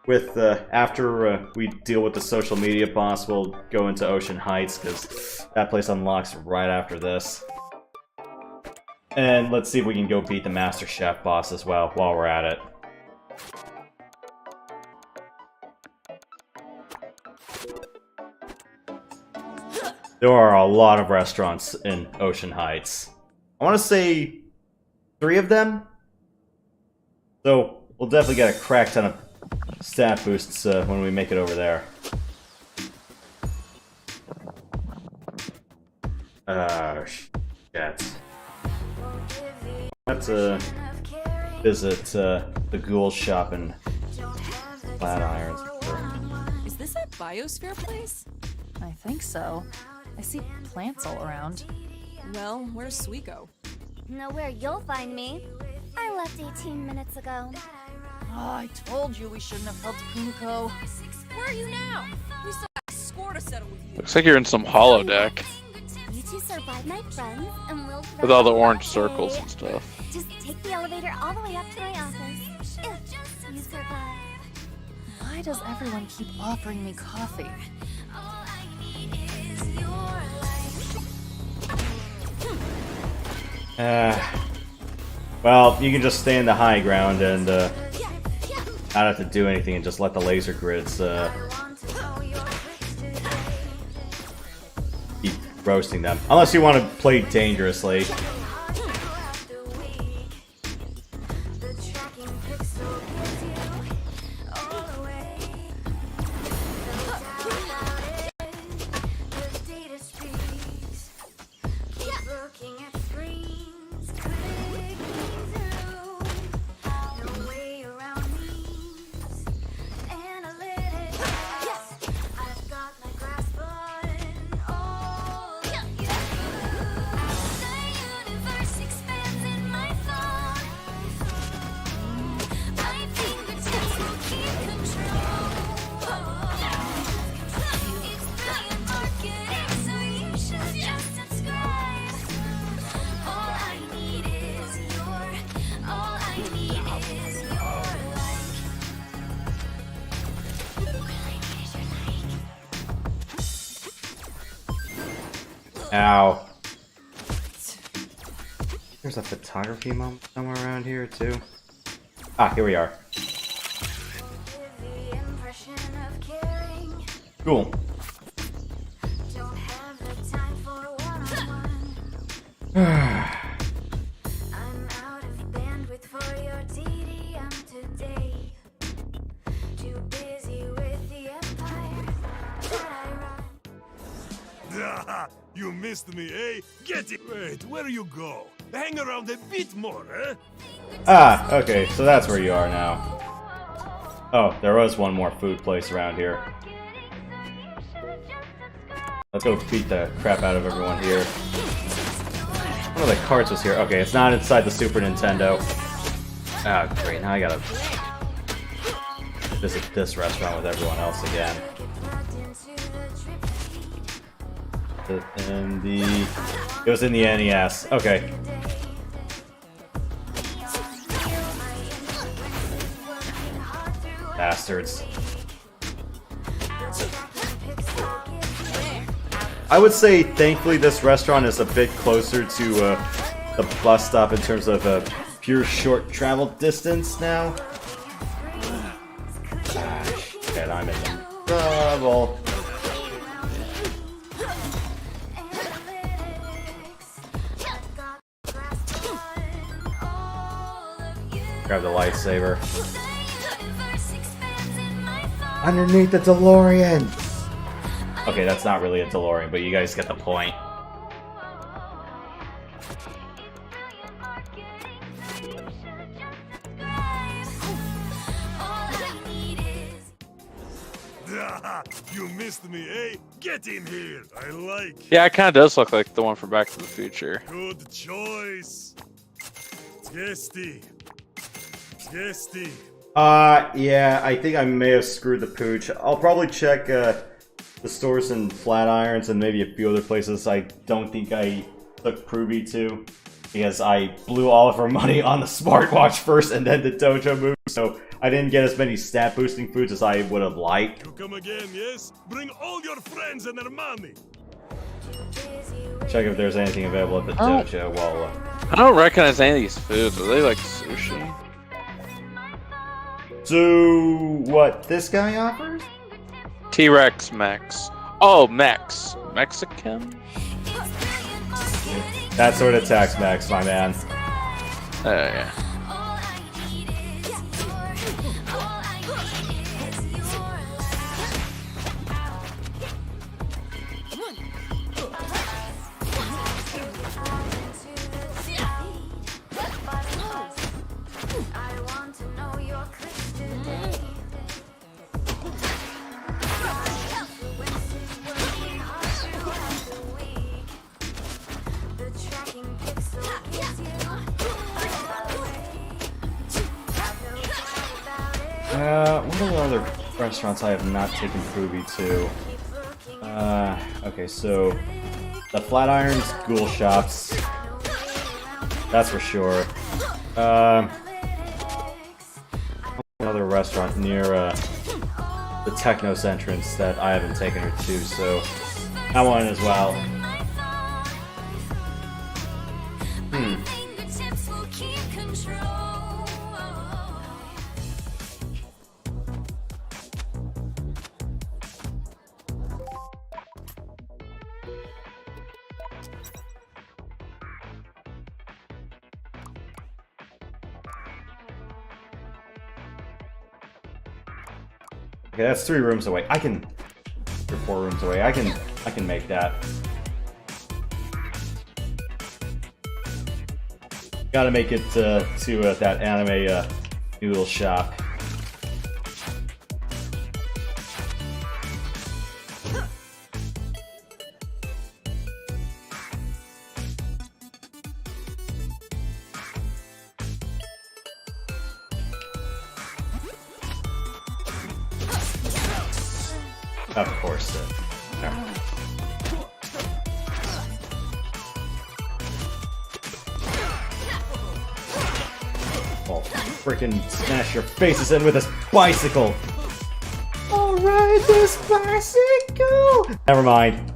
with, after, we deal with the social media boss, we'll go into Ocean Heights, because that place unlocks right after this. And let's see if we can go beat the Master Chef boss as well, while we're at it. There are a lot of restaurants in Ocean Heights. I want to say 3 of them. So we'll definitely get a crack ton of stat boosts when we make it over there. Shit. Let's visit the Ghoul Shop in Flatirons. Is this that Biosphere place? I think so. I see plants all around. Well, where's Suiko? Know where you'll find me. I left 18 minutes ago. Oh, I told you we shouldn't have helped Kumiko. Where are you now? We still got a score to settle with you. Looks like you're in some holodeck. You two survive my friends, and we'll... With all the orange circles and stuff. Just take the elevator all the way up to my office. If you survive. Why does everyone keep offering me coffee? Well, you can just stay in the high ground and, not have to do anything and just let the laser grids keep roasting them. Unless you want to play dangerously. Ow. There's a photography moment somewhere around here, too. Ah, here we are. Cool. You missed me, eh? Get it! Wait, where you go? Hang around a bit more, eh? Ah, okay, so that's where you are now. Oh, there was one more food place around here. Let's go beat the crap out of everyone here. One of the carts was here. Okay, it's not inside the Super Nintendo. Ah, great, now I gotta visit this restaurant with everyone else again. And it was in the NES. Okay. Bastards. I would say, thankfully, this restaurant is a bit closer to the bus stop in terms of pure short travel distance now. Gosh, shit, I'm in trouble. Grab the lightsaber. Underneath the DeLorean! Okay, that's not really a DeLorean, but you guys get the point. You missed me, eh? Get in here! I like. Yeah, it kind of does look like the one from Back to the Future. Good choice. Tasty. Tasty. Yeah, I think I may have screwed the pooch. I'll probably check the stores in Flatirons and maybe a few other places I don't think I took Pruby to. Because I blew all of her money on the smartwatch first and then the dojo move, so I didn't get as many stat boosting foods as I would have liked. You come again, yes? Bring all your friends and their money. Check if there's anything available at the dojo while... I don't recognize any of these foods. Are they like sushi? So, what this guy offers? T-Rex Mex. Oh, Mex. Mexican? That's what attacks Max, my man. Oh, yeah. What are the other restaurants I have not taken Pruby to? Okay, so the Flatirons Ghoul Shops. That's for sure. Another restaurant near the Technos entrance that I haven't taken her to, so that one as well. Okay, that's 3 rooms away. I can... Or 4 rooms away. I can make that. Gotta make it to that anime noodle shop. Of course. No. Oh, freaking smash your faces in with this bicycle! Alright, this bicycle! Never mind.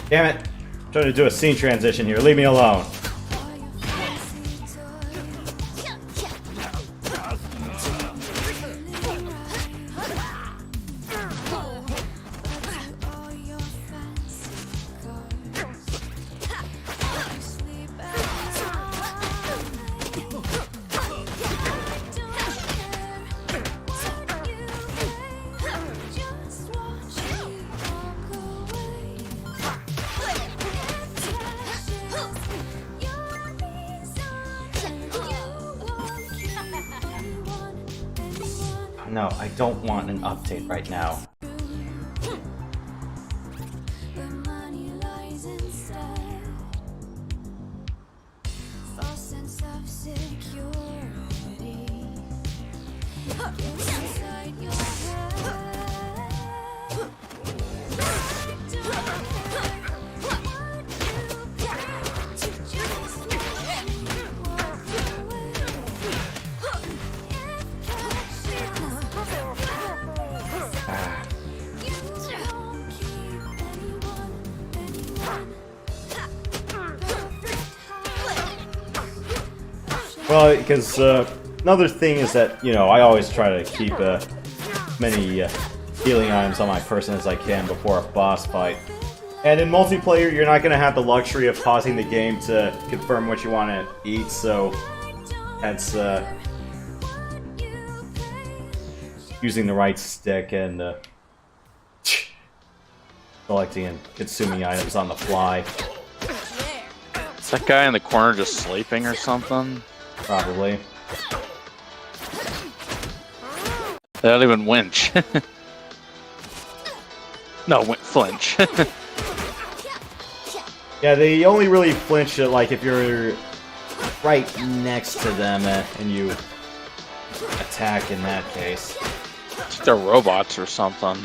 Damn it. I'm trying to do a scene transition here. Leave me alone. No, I don't want an update right now. Well, because another thing is that, you know, I always try to keep many healing items on my person as I can before a boss fight. And in multiplayer, you're not going to have the luxury of pausing the game to confirm what you want to eat, so that's using the right stick and selecting and consuming items on the fly. Is that guy in the corner just sleeping or something? Probably. They don't even winch. No, flinch. Yeah, they only really flinch at, like, if you're right next to them and you attack in that case. They're robots or something.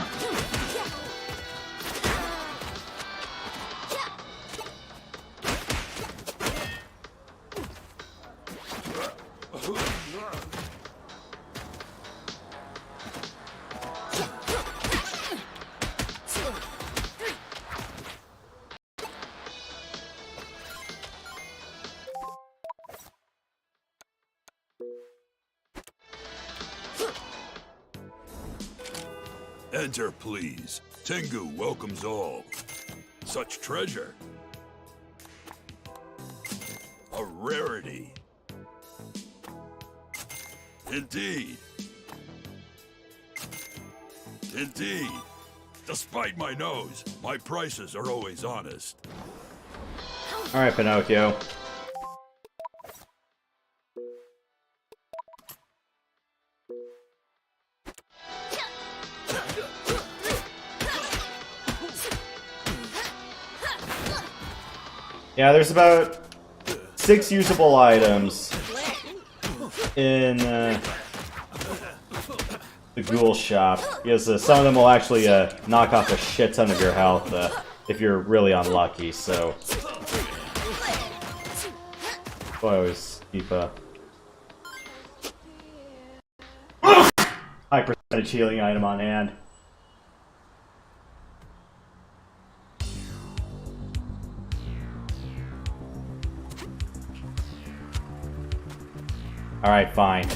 Enter, please. Tengu welcomes all. Such treasure. A rarity. Indeed. Indeed. Despite my nose, my prices are always honest. Alright, Pinocchio. Yeah, there's about 6 usable items. in the ghoul shop, because some of them will actually knock off a shit ton of your health if you're really unlucky, so I always keep a high percentage healing item on hand. Alright, fine.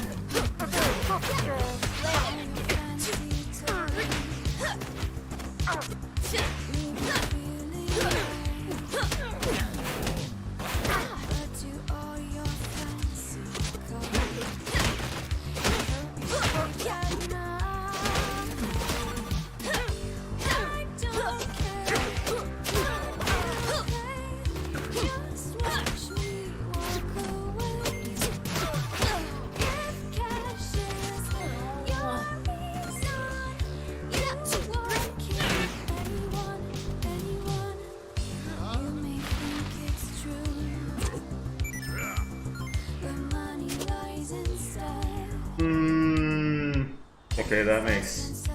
Okay, that makes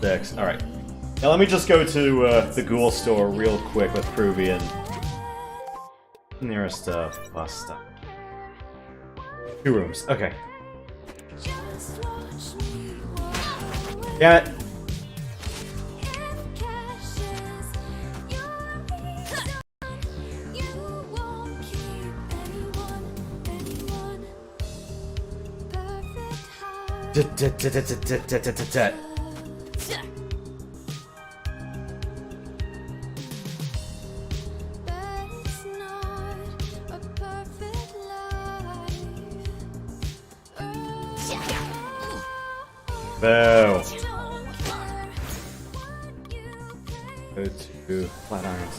6. Alright. Now let me just go to the ghoul store real quick with Pruvian. Nearest bus stop. 2 rooms. Okay. Damn it. Boo. Go to Flatirons.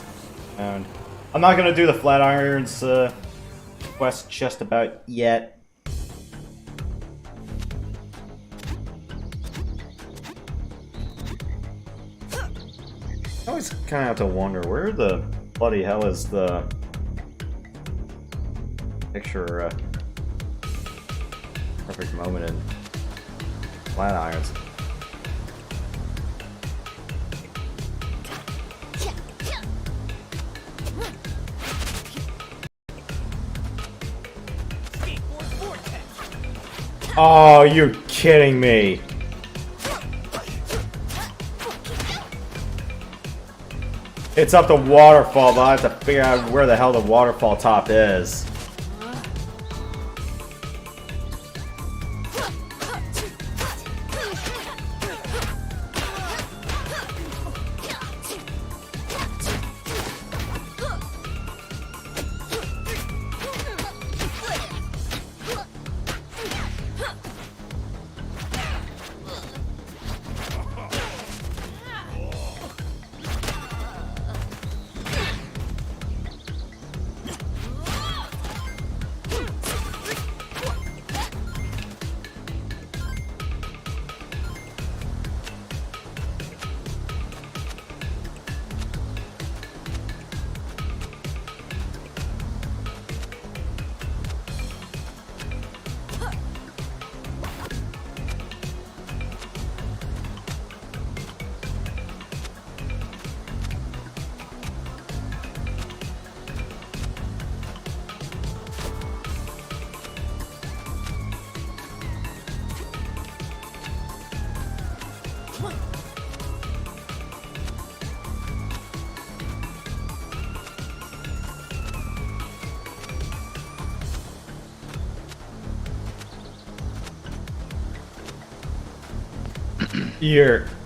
And I'm not gonna do the Flatirons quest just about yet. I always kind of have to wonder where the bloody hell is the picture perfect moment in Flatirons. Oh, you're kidding me. It's up the waterfall, but I have to figure out where the hell the waterfall top is.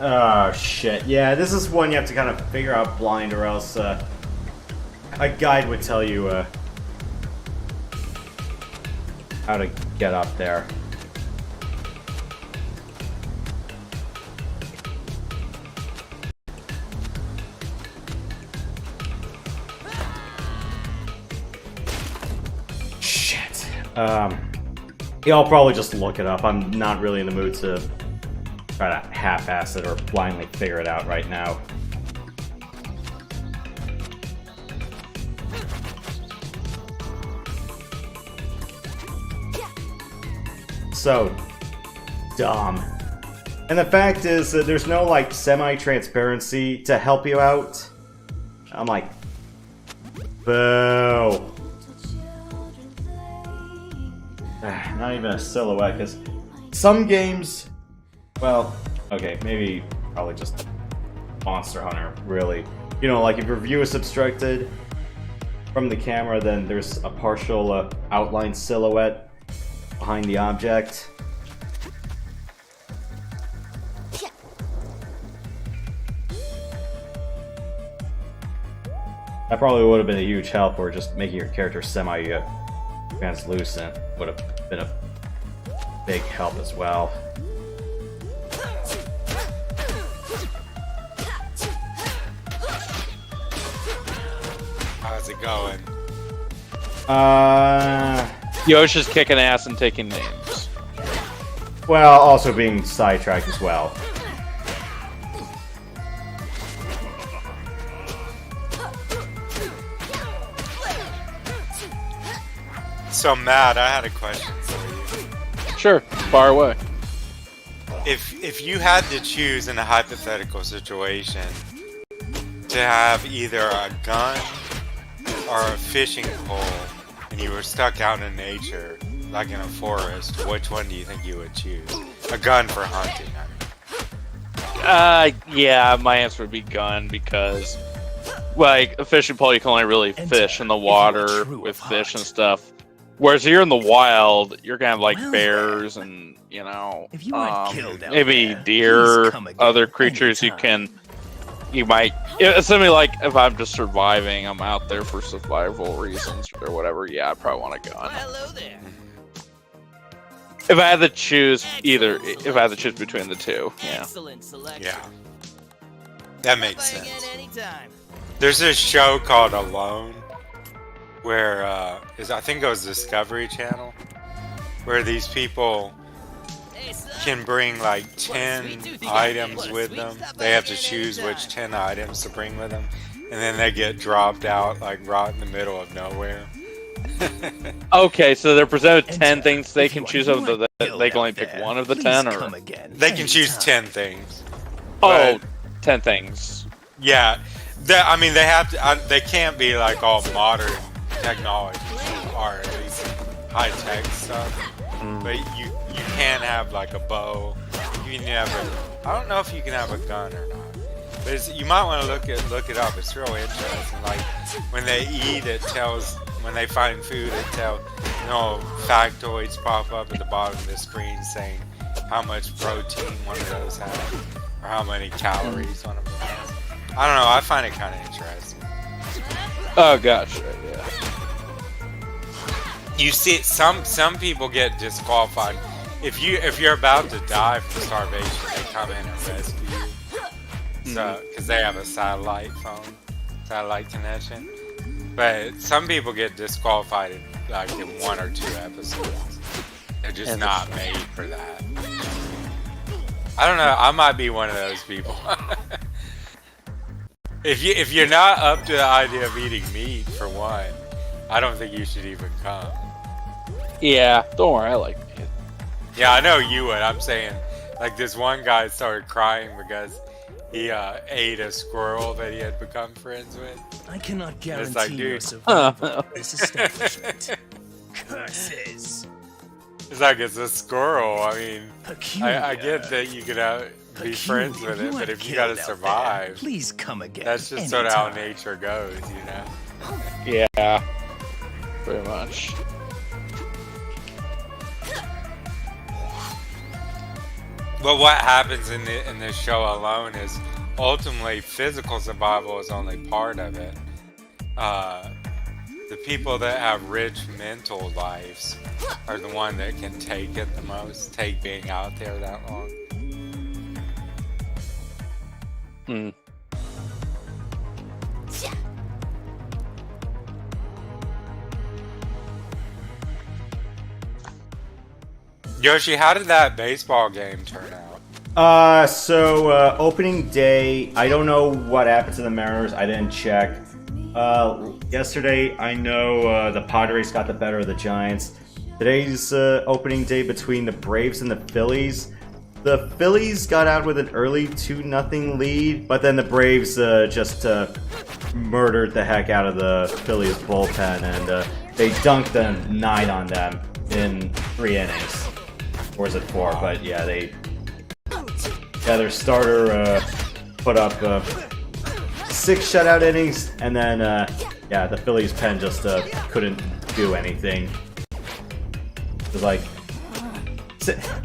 Oh shit. Yeah, this is one you have to kind of figure out blind, or else a guide would tell you how to get up there. Shit. Yeah, I'll probably just look it up. I'm not really in the mood to try to half-ass it or blindly figure it out right now. So dumb. And the fact is that there's no like semi-transparency to help you out. I'm like, boo. Not even a silhouette, because some games, well, okay, maybe probably just Monster Hunter, really. You know, like if your view is obstructed from the camera, then there's a partial outline silhouette behind the object. That probably would have been a huge help, or just making your character semi-translucent would have been a big help as well. How's it going? Yoshi's kicking ass and taking names. Well, also being sidetracked as well. So Matt, I had a question for you. Sure, far away. If you had to choose in a hypothetical situation to have either a gun or a fishing pole, and you were stuck out in nature, like in a forest, which one do you think you would choose? A gun for hunting, I mean. Yeah, my answer would be gun, because, like, a fishing pole, you can only really fish in the water with fish and stuff. Whereas here in the wild, you're gonna have like bears and, you know, maybe deer, other creatures you might, it's something like if I'm just surviving, I'm out there for survival reasons or whatever, yeah, I probably want a gun. Hello there. If I had to choose between the two, yeah. Yeah. That makes sense. There's this show called Alone, where I think it was Discovery Channel, where these people can bring like 10 items with them. They have to choose which 10 items to bring with them, and then they get dropped out like right in the middle of nowhere. Okay, so they're presented 10 things they can choose of they can only pick one of the 10, or they can choose 10 things. Oh, 10 things. Yeah, I mean they have to. They can't be like all modern technology or at least high tech stuff. But you can have like a bow. You can have I don't know if you can have a gun or not. But you might want to look it up. It's real interesting. Like when they eat, it tells. When they find food, it tells. You know, factoids pop up at the bottom of the screen saying how much protein one of those has, or how many calories one of them has. I don't know. I find it kind of interesting. Oh, gotcha. Yeah. You see, some people get disqualified if you're about to die from starvation. They come in and rescue you, so because they have a satellite connection. But some people get disqualified in 1 or 2 episodes. They're just not made for that. I don't know. I might be one of those people. If you're not up to the idea of eating meat, for one, I don't think you should even come. Yeah, don't worry, I like meat. Yeah, I know you would. I'm saying, like, this one guy started crying because he ate a squirrel that he had become friends with. I cannot guarantee it's like, your dude, survival of this establishment. Curses. It's like, it's a squirrel. I mean, I get that you could be friends with it, but if you gotta survive, please come again. That's just sort of how nature goes, you know? Yeah, pretty much. But what happens in this show Alone is ultimately physical survival is only part of it. The people that have rich mental lives are the one that can take it the most, take being out there that long. Yoshi, how did that baseball game turn out? Opening day, I don't know what happened to the Mariners. I didn't check. Yesterday, I know the Padres got the better of the Giants. today's opening day between the Braves and the Phillies. The Phillies got out with an early 2-0 lead, but then the Braves just murdered the heck out of the Phillies bullpen, and they dunked them 9 on them in 3 innings. Or is it 4? But yeah, their starter put up 6 shutout innings, and then yeah, the Phillies pen just couldn't do anything. It was like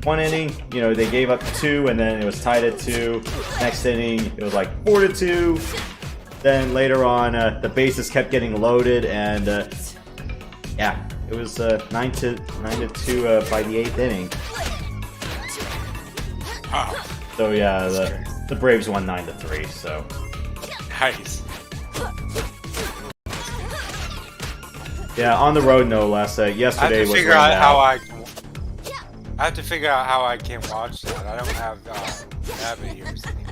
1 inning, you know, they gave up 2, and then it was tied at 2. Next inning, it was like 4-2. Then later on, the bases kept getting loaded, and yeah, it was 9-2 by the 8th inning. So yeah, the Braves won 9-3. So Nice. yeah, on the road no less. Yesterday was figure out how I have to figure out how I can watch that. I don't have rabbit ears anymore.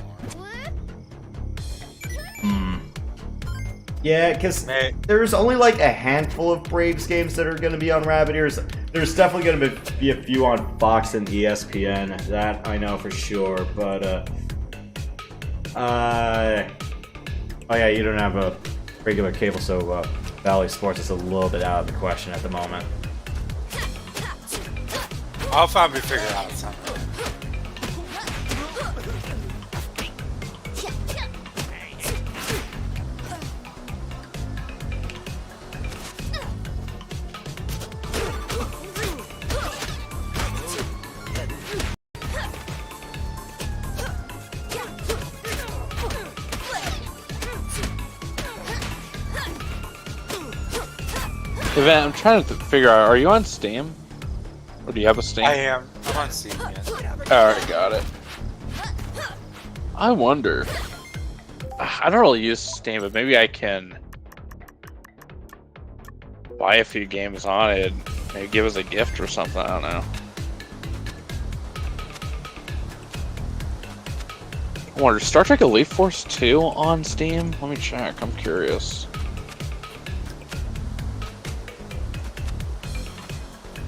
Yeah, because there's only like a handful of Braves games that are going to be on Rabbit Ears. There's definitely going to be a few on Fox and ESPN. That I know for sure. But oh yeah, you don't have a regular cable, so Valley Sports is a little bit out of the question at the moment. I'll probably figure out something. Evan, I'm trying to figure out, are you on Steam? Or do you have a Steam? I am. I'm on Steam, yes. Alright, got it. I wonder. I don't really use Steam, but maybe I can buy a few games on it. Maybe give us a gift or something, I don't know. I wonder, Star Trek Elite Force 2 on Steam? Let me check, I'm curious.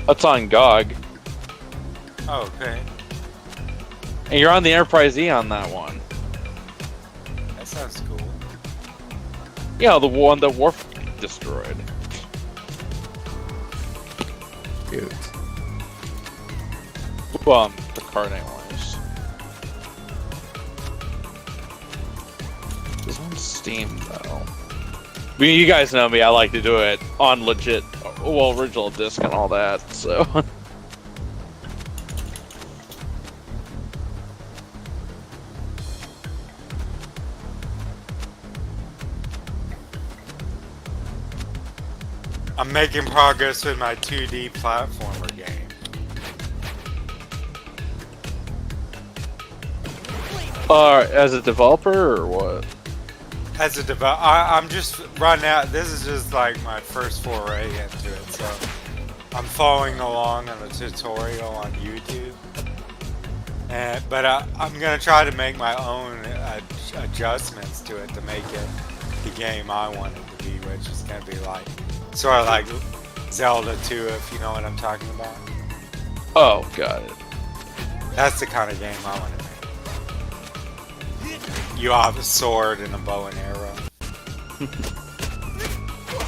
That's on GOG. Oh, okay. And you're on the Enterprise E on that one. That sounds cool. Yeah, the one that Worf destroyed. Cute. Well, the card anyways. It's on Steam though. I mean, you guys know me, I like to do it on legit, well, original disc and all that, so. I'm making progress with my 2D platformer game. As a developer or what? As a developer, I'm just right now. This is just like my first foray into it, so I'm following along on a tutorial on YouTube. But I'm gonna try to make my own adjustments to it to make it the game I want it to be, which is gonna be like sort of like Zelda 2, if you know what I'm talking about. Oh, got it. That's the kind of game I want to make. You have a sword and a bow and arrow.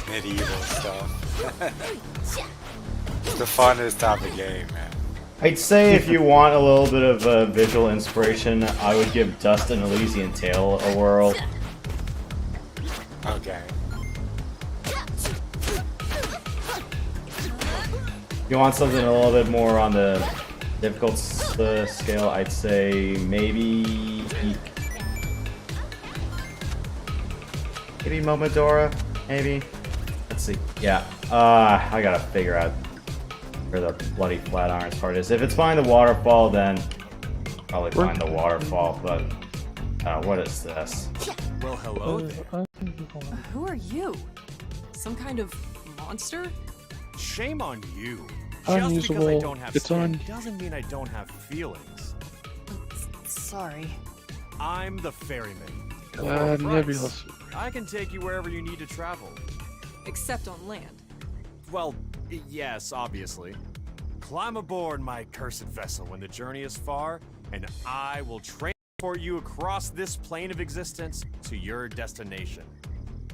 Medieval stuff. It's the funnest type of game, man. I'd say if you want a little bit of visual inspiration, I would give Dust and Elysian Tale a whirl. Okay. If you want something a little bit more on the difficult scale, I'd say maybe Momodora, maybe? Let's see. Yeah. I gotta figure out where the bloody Flatirons part is. If it's find the waterfall, then probably find the waterfall, but what is this? Well, hello there. Who are you? Some kind of monster? Shame on you. Unusable. Just because I don't have It's skin on. doesn't mean I don't have feelings. Sorry. I'm the ferryman. Nebulous. I can take you wherever you need to travel. Except on land. Well, yes, obviously. Climb aboard my cursed vessel when the journey is far, and I will transport you across this plane of existence to your destination.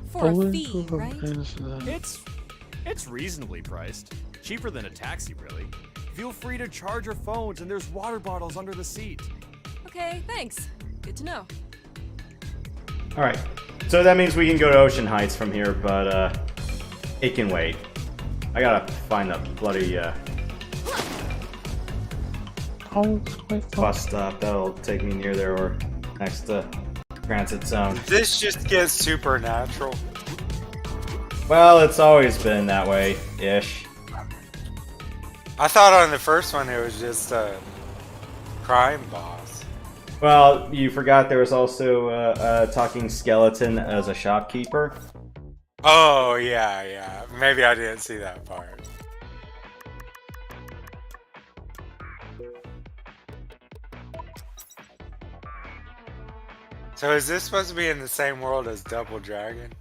For a fee, right? It's reasonably priced. Cheaper than a taxi, really. Feel free to charge your phones, and there's water bottles under the seat. Okay, thanks. Good to know. Alright, so that means we can go to Ocean Heights from here, but it can wait. I gotta find the bloody bus stop that'll take me near there or next to transit zone. This just gets supernatural. Well, it's always been that way-ish. I thought on the first one it was just a crime boss. Well, you forgot there was also a talking skeleton as a shopkeeper. Oh, yeah. Maybe I didn't see that part. So is this supposed to be in the same world as Double Dragon?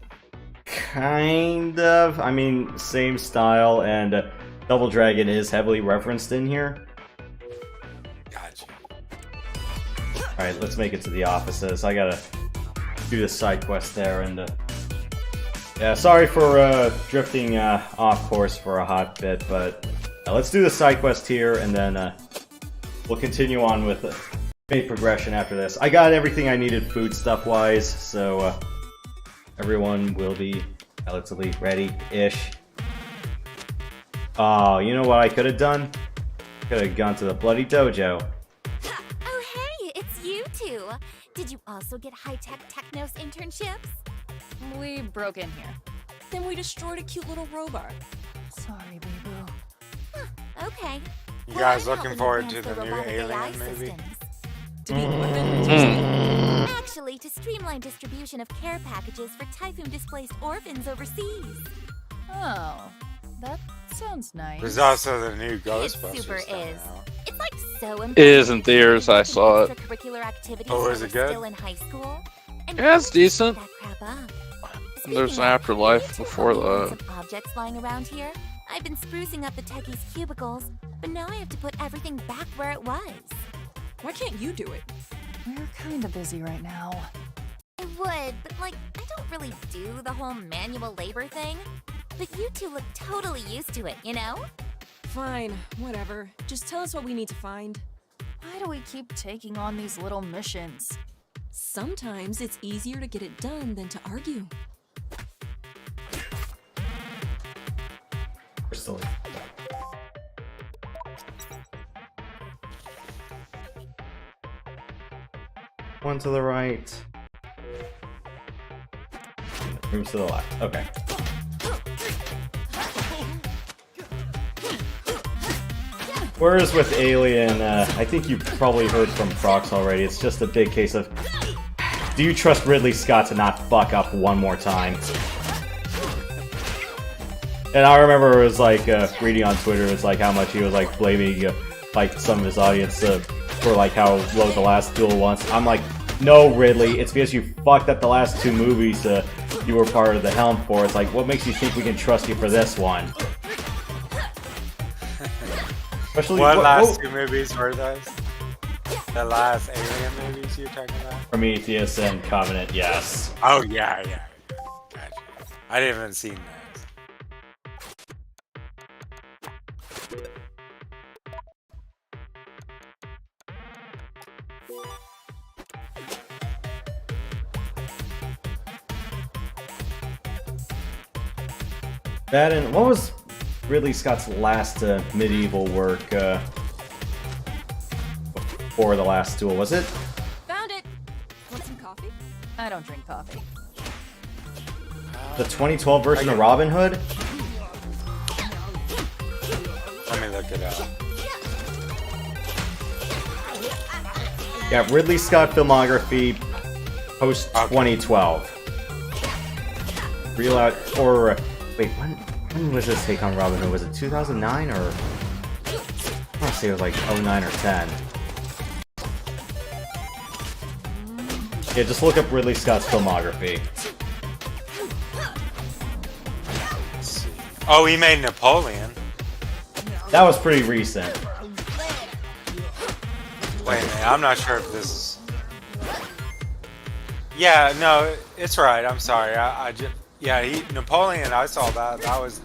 Kind of. I mean, same style, and Double Dragon is heavily referenced in here. Gotcha. Alright, let's make it to the offices. I gotta do the side quest there, and yeah, sorry for drifting off course for a hot bit, but let's do the side quest here, and then we'll continue on with main progression after this. I got everything I needed food stuff-wise, so everyone will be relatively ready-ish. Oh, you know what I could have done? Could have gone to the bloody dojo. Oh, hey, it's you two. Did you also get high-tech Technos internships? We broke in here. Then we destroyed a cute little robot. Sorry, boo-boo. Okay. You guys looking forward to the new Alien movie? To be weapons. Actually, to streamline distribution of care packages for typhoon-displaced orphans overseas. Oh, that sounds nice. There's also the new It Ghostbusters. super coming is. out. It's like so important. It is in theaters. I saw it. Extracurricular activities Oh, while is it we're good? Still in high school. And Yeah, it's decent. that crap up. There's Speaking an of, afterlife you two before help me find that. some objects lying around here. I've been sprucing up the techies' cubicles, but now I have to put everything back where it was. Why can't you do it? We're kinda busy right now. I would, but like, I don't really do the whole manual labor thing. But you two look totally used to it, you know? Fine, whatever. Just tell us what we need to find. Why do we keep taking on these little missions? Sometimes it's easier to get it done than to argue. Crystal. One to the right. Rooms to the left. Okay. Whereas with Alien, I think you probably heard from Prox already, it's just a big case of, do you trust Ridley Scott to not fuck up one more time? And I remember it was like, reading on Twitter, it was like how much he was like blaming like some of his audience for like how low the last duel was. I'm like, no, Ridley, it's because you fucked up the last two movies you were part of the helm for. It's like, what makes you think we can trust you for this one? Especially What last two movies were those? The last Alien movies you're talking about? Prometheus and Covenant, yes. Oh, yeah. Gotcha. I didn't even seen those. That and what was Ridley Scott's last medieval work before the last duel? Was it? Found it! Want some coffee? I don't drink coffee. The 2012 version of Robin Hood? Let me look it up. Yeah, Ridley Scott filmography post 2012. Real out or wait, when was his take on Robin Hood? Was it 2009 or I want to say it was like 09 or 10. Yeah, just look up Ridley Scott's filmography. Oh, he made Napoleon. That was pretty recent. Wait a minute, I'm not sure if this is... Yeah, no, it's right, I'm sorry. I just... Yeah, Napoleon, I saw that. That was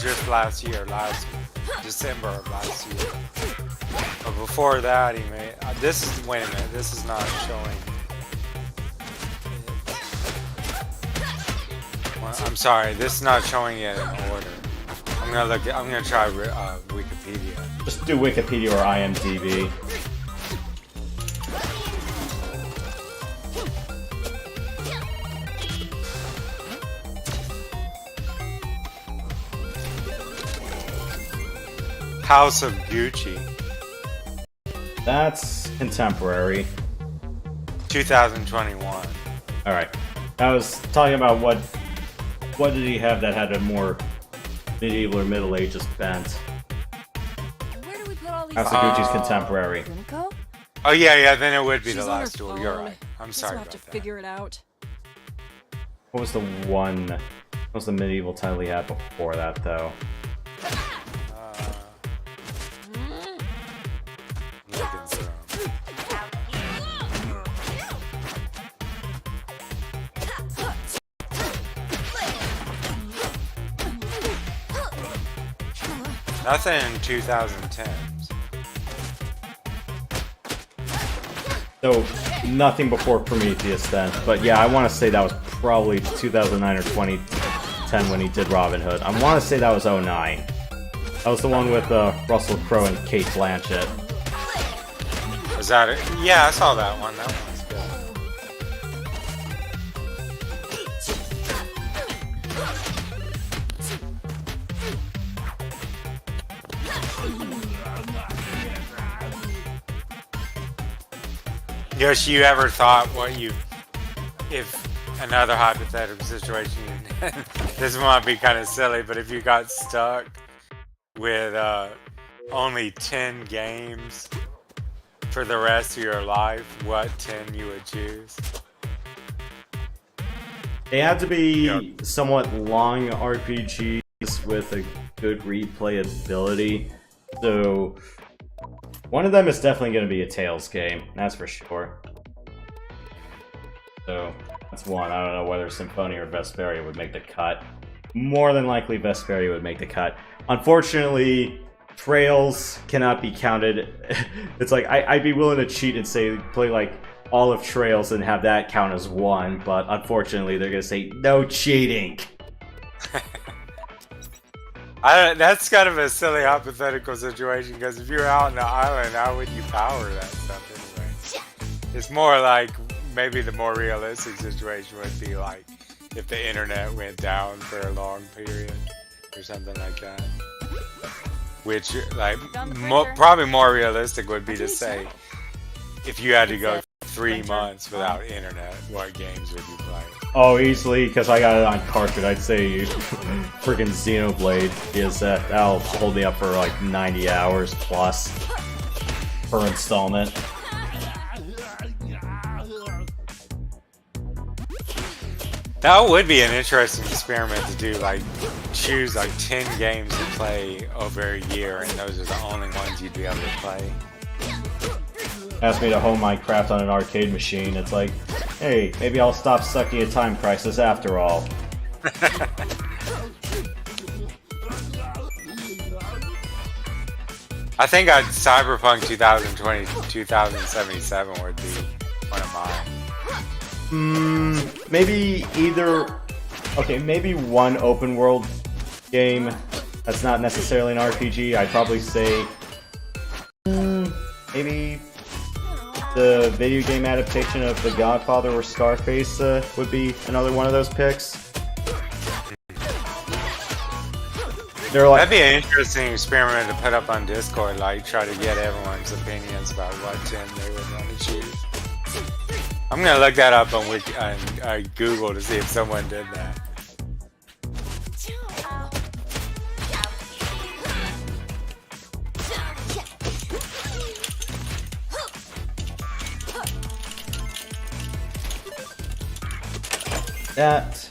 just last year, last December of last year. But before that, he made... this is... Wait a minute, this is not showing... Well, I'm sorry, this is not showing it in order. I'm gonna try Wikipedia. Just do Wikipedia or IMDb. House of Gucci. That's contemporary. 2021. Alright. I was talking about what did he have that had a more medieval or Middle Ages bent. Where do we put all these? House of Gucci's contemporary. Unico? Oh yeah, then it would be She's the on her last duel. You're phone. right. I'm Guess sorry we'll have about to that. figure it out. What was the one? What was the medieval title he had before that, though? Looking through 'em. Nothing in 2010s. So, nothing before Prometheus then. But yeah, I want to say that was probably 2009 or 2010 when he did Robin Hood. I want to say that was 09. That was the one with Russell Crowe and Kate Blanchett. Was that it? Yeah, I saw that one. That one was good. Yoshi, you ever thought if another hypothetical situation, this might be kind of silly, but if you got stuck with only 10 games for the rest of your life, what 10 you would choose? They had to be somewhat long RPGs with a good replayability. So, one of them is definitely going to be a Tales game, that's for sure. So, that's one. I don't know whether Symphonia or Vesperia would make the cut. More than likely, Vesperia would make the cut. Unfortunately, Trails cannot be counted. It's like, I'd be willing to cheat and say play like all of Trails and have that count as one, but unfortunately they're gonna say no cheating. That's kind of a silly hypothetical situation, because if you're out on the island, how would you power that stuff anyway? It's more like, maybe the more realistic situation would be like if the internet went down for a long period or something like that. Which, like, probably more realistic would be to say, if you had to go 3 months without internet, what games would you play? Oh, easily, because I got it on cartridge. I'd say freaking Xenoblade, because that'll hold me up for like 90 hours plus per installment. That would be an interesting experiment to do, like, choose like 10 games to play over a year, and those are the only ones you'd be able to play. Asked me to hone my craft on an arcade machine. It's like, hey, maybe I'll stop stucky at Time Crisis after all. I think Cyberpunk 2077 would be one of mine. Maybe either... Okay, maybe one open world game that's not necessarily an RPG. I'd probably say... maybe the video game adaptation of The Godfather or Scarface would be another one of those picks. They're like... That'd be an interesting experiment to put up on Discord, like try to get everyone's opinions about what 10 they would want to choose. I'm gonna look that up on Google to see if someone did that. That...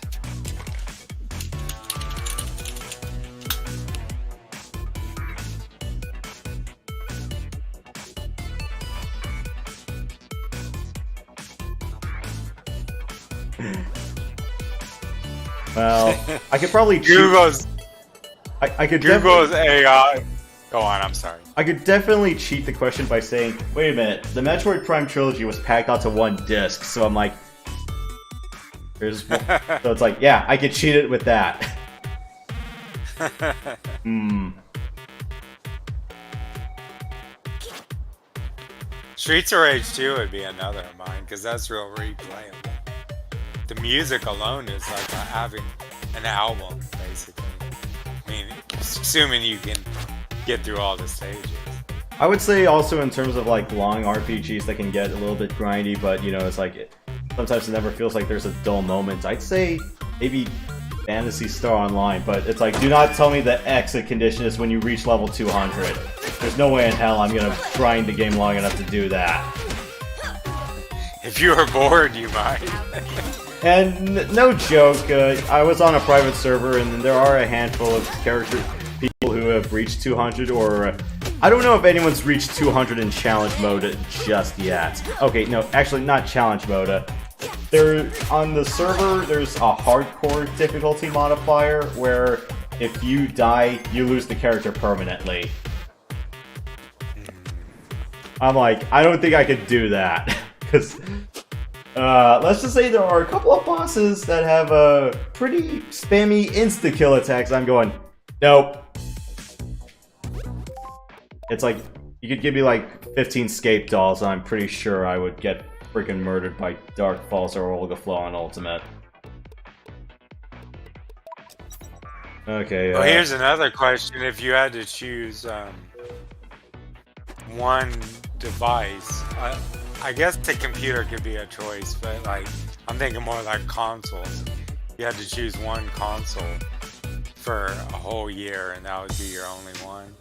Well, I could probably Google's I could Google's AI. Go on. I'm sorry. I could definitely cheat the question by saying, wait a minute, the Metroid Prime trilogy was packed onto one disc, so I'm like, there's so it's like, yeah, I could cheat it with that. Streets of Rage 2 would be another of mine because that's real replayable. The music alone is like having an album, basically. I mean, assuming you can get through all the stages. I would say also in terms of like long RPGs that can get a little bit grindy, but you know, it's like sometimes it never feels like there's a dull moment. I'd say maybe Phantasy Star Online, but it's like, do not tell me the exit condition is when you reach level 200. There's no way in hell I'm gonna grind the game long enough to do that. If you were bored, you might. And no joke, I was on a private server, and there are a handful of people who have reached 200, or I don't know if anyone's reached 200 in challenge mode just yet. Okay, no, actually not challenge mode. There on the server, there's a hardcore difficulty modifier where if you die, you lose the character permanently. I'm like, I don't think I could do that because. Let's just say there are a couple of bosses that have pretty spammy insta-kill attacks. I'm going, nope. It's like, you could give me like 15 Scape dolls and I'm pretty sure I would get freaking murdered by Dark Falls or Olga Flow on Ultimate. Okay, well, here's another question. If you had to choose one device, I guess the computer could be a choice, but like I'm thinking more like consoles. You had to choose one console for a whole year, and that would be your only one.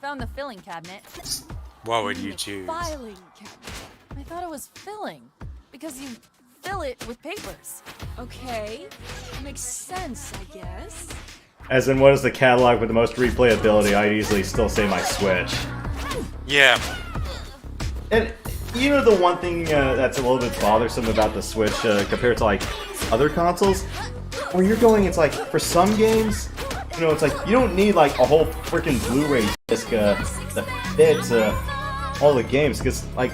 Found the filling cabinet. What would you choose? Filing cabinet. I thought it was filling because you fill it with papers. Okay, makes sense, I guess. As in, what is the catalog with the most replayability? I'd easily still say my Switch. Yeah. And you know the one thing that's a little bit bothersome about the Switch compared to like other consoles? When you're going, it's like, for some games, you know, it's like, you don't need like a whole freaking Blu-ray disc that fits all the games, because like,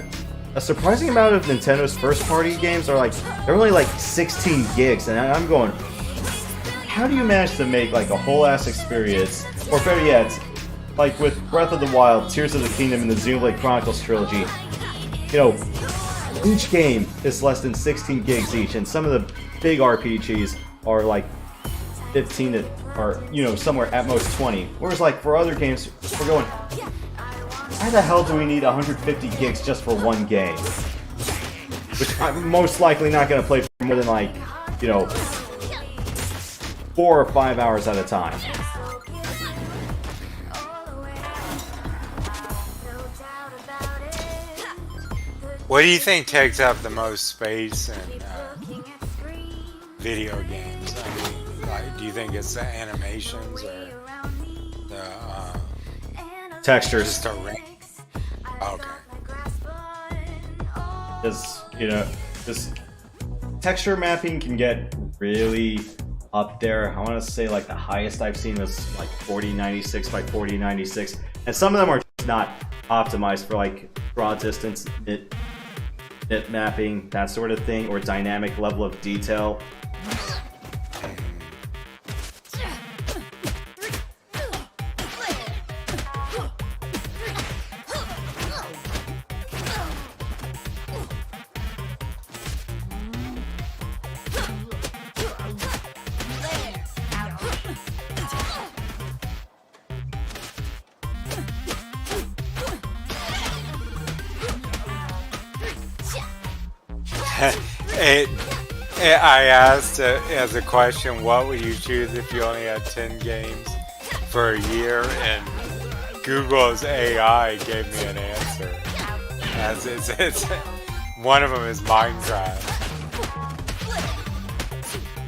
a surprising amount of Nintendo's first-party games are like, they're only like 16 gigs, and I'm going, how do you manage to make like a whole-ass experience, or better yet, like with Breath of the Wild, Tears of the Kingdom, and the Xenoblade Chronicles trilogy, you know, each game is less than 16 gigs each, and some of the big RPGs are like 15 to, or, you know, somewhere at most 20. Whereas like for other games, we're going, why the hell do we need 150 gigs just for one game? Which I'm most likely not going to play for more than like, you know, 4 or 5 hours at a time. What do you think takes up the most space in video games? I mean, like, do you think it's the animations or the textures? Just the ring? Okay. Because, you know, this texture mapping can get really up there. I want to say like the highest I've seen was like 4096 by 4096, and some of them are just not optimized for like draw distance, nit mapping, that sort of thing, or dynamic level of detail. I asked as a question, what would you choose if you only had 10 games for a year? And Google's AI gave me an answer. As it's one of them is Minecraft.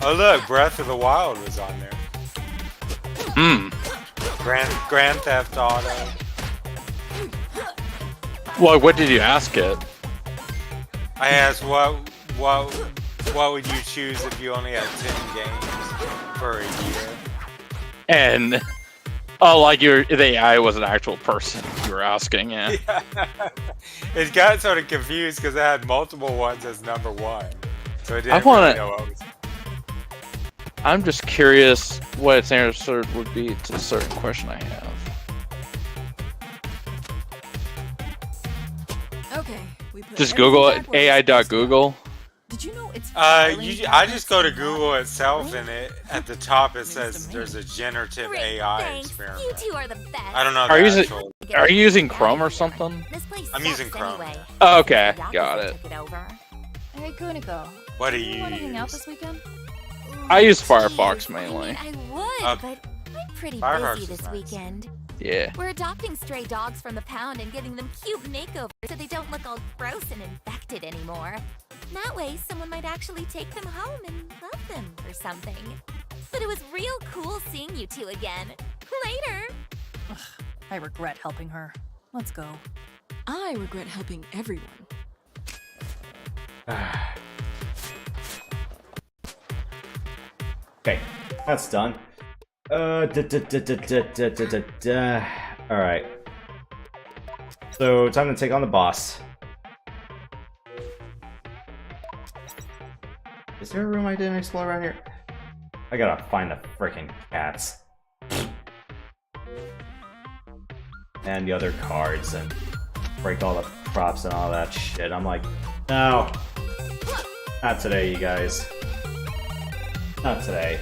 Oh look, Breath of the Wild was on there. Grand Theft Auto. Well, what did you ask it? I asked what what would you choose if you only had 10 games for a year? And oh, like the AI was an actual person you were asking, yeah. It got sort of confused because it had multiple ones as number one, so it didn't wanna- really know what was. I'm just curious what its answer would be to a certain question I have. Okay, we put Just everything Google back it, where it's supposed to be. AI.google. Did you know it's I just go to Google itself, and it at the top it says there's a generative AI Thanks. experiment. You two are the best. I don't know. Are the you actual- are you using Chrome or something? This place I'm sucks using Chrome. Anyway. Oh, okay, Yakuza got it. took over. Hey, Kuniko. What do You you want to hang out use? this weekend? I use Geez, Firefox mainly. I would, but I'm pretty Firefox busy is this nice. weekend. Yeah. We're adopting stray dogs from the pound and giving them cute makeovers so they don't look all gross and infected anymore. That way, someone might actually take them home and love them or something. But it was real cool seeing you two again. Later! I regret helping her. Let's go. I regret helping everyone. Okay, that's done. Alright. So, time to take on the boss. Is there a room I didn't explore around here? I gotta find the frickin' cats. And the other cards and break all the props and all that shit. I'm like, no. Not today, you guys. Not today.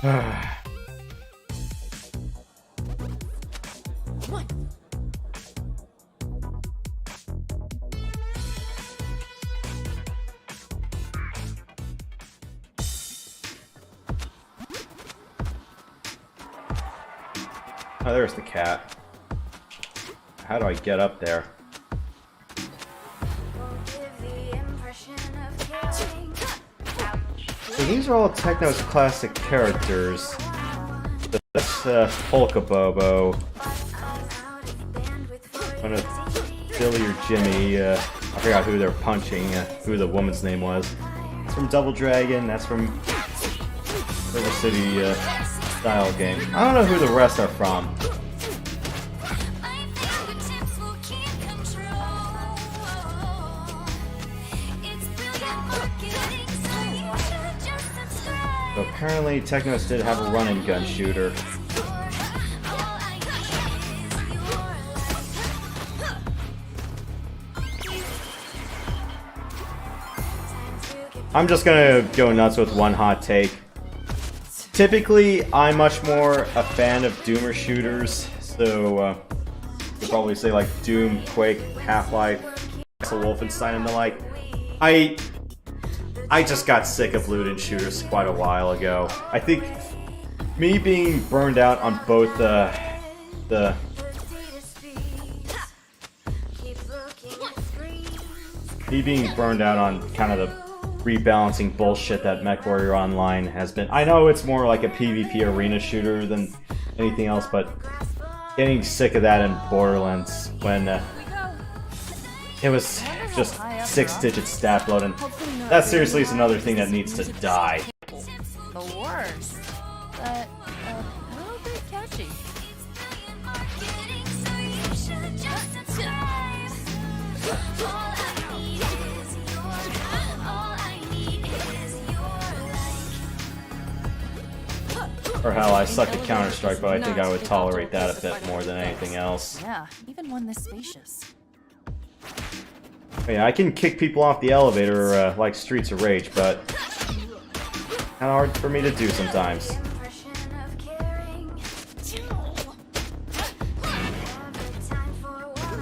Come on. Oh, there's the cat. How do I get up there? So these are all Techno's classic characters. So that's Polka Bobo. One of Billy or Jimmy. I forgot who they're punching, who the woman's name was. It's from Double Dragon, that's from River City style game. I don't know who the rest are from. So apparently Technos did have a run and gun shooter. I'm just gonna go nuts with one hot take. Typically, I'm much more a fan of Doomer shooters, so you'll probably say like Doom, Quake, Half-Life, Wolfenstein, and the like. I just got sick of loot-in shooters quite a while ago. I think me being burned out on both me being burned out on kind of the rebalancing bullshit that MechWarrior Online has been. I know it's more like a PvP arena shooter than anything else, but getting sick of that in Borderlands when it was just 6-digit stat load, and that seriously is another thing that needs to die. The worst. But a little bit catchy. Or hell, I suck at Counter-Strike, but I think I would tolerate that a bit more than anything else. Yeah, even one this spacious. Yeah, I can kick people off the elevator like Streets of Rage, but kind of hard for me to do sometimes.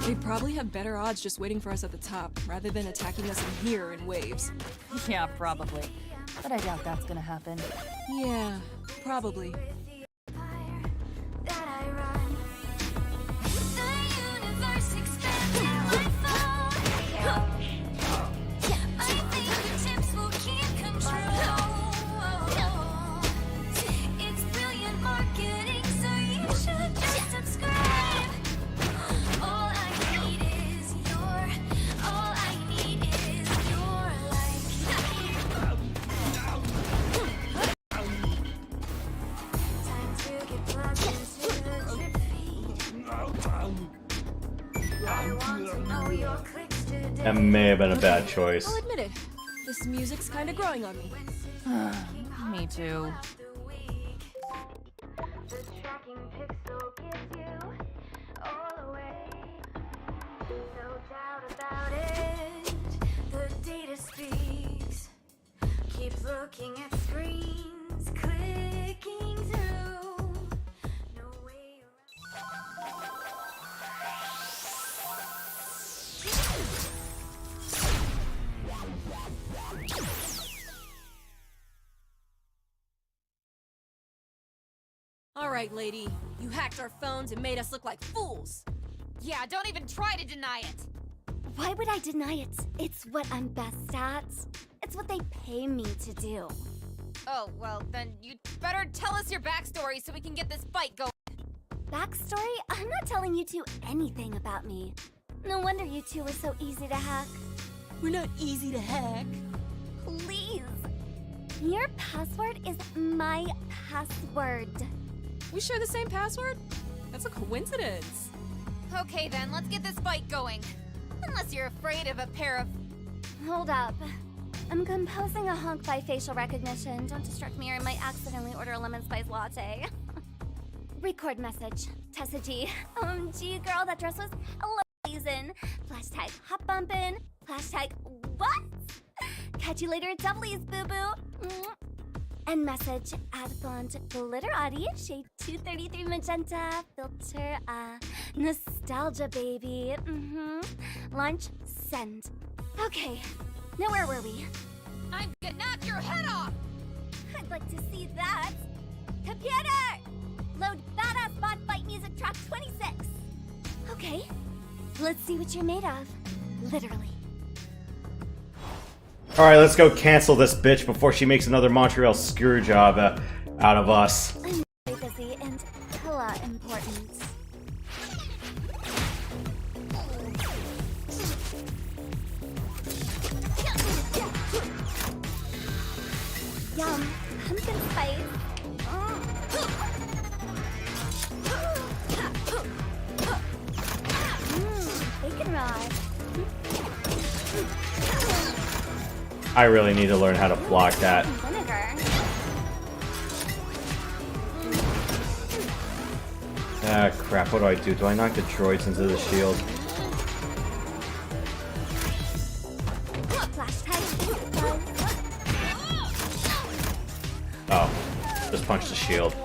They probably have better odds just waiting for us at the top, rather than attacking us in here in waves. Yeah, probably. But I doubt that's gonna happen. Yeah, probably. That may have been a bad choice. I'll admit it. This music's kind of growing on me. Me too. Keep looking at screens, clicking through. No way All right, lady. You hacked our phones and made us look like fools. Yeah, don't even try to deny it. Why would I deny it? It's what I'm best at. It's what they pay me to do. Oh, well, then you'd better tell us your backstory so we can get this fight going. Backstory? I'm not telling you two anything about me. No wonder you two were so easy to hack. We're not easy to hack. Please. Your password is my password. We share the same password? That's a coincidence. Okay then, let's get this fight going. Unless you're afraid of a pair of... Hold up. I'm composing a honk by facial recognition. Don't distract me or I might accidentally order a lemon spice latte. Record message. Tessa G. OMG, girl, that dress was amazing. Hashtag hot bumpin'. Hashtag what? Catch you later at W's, boo-boo. And message, add blonde glitter Audi, shade 233 magenta, filter, nostalgia baby. Launch, send. Okay, now where were we? I'm gonna knock your head off! I'd like to see that. Computer! Load badass mod fight music track 26. Okay, let's see what you're made of. Literally. Alright, let's go cancel this bitch before she makes another Montreal screw job out of us. I'm very busy and hella important. Yum, pumpkin spice. Bacon rod. I really need to learn how to block that. Vinegar. Ah, crap, what do I do? Do I knock the droids into the shield? Oh, just punch the shield.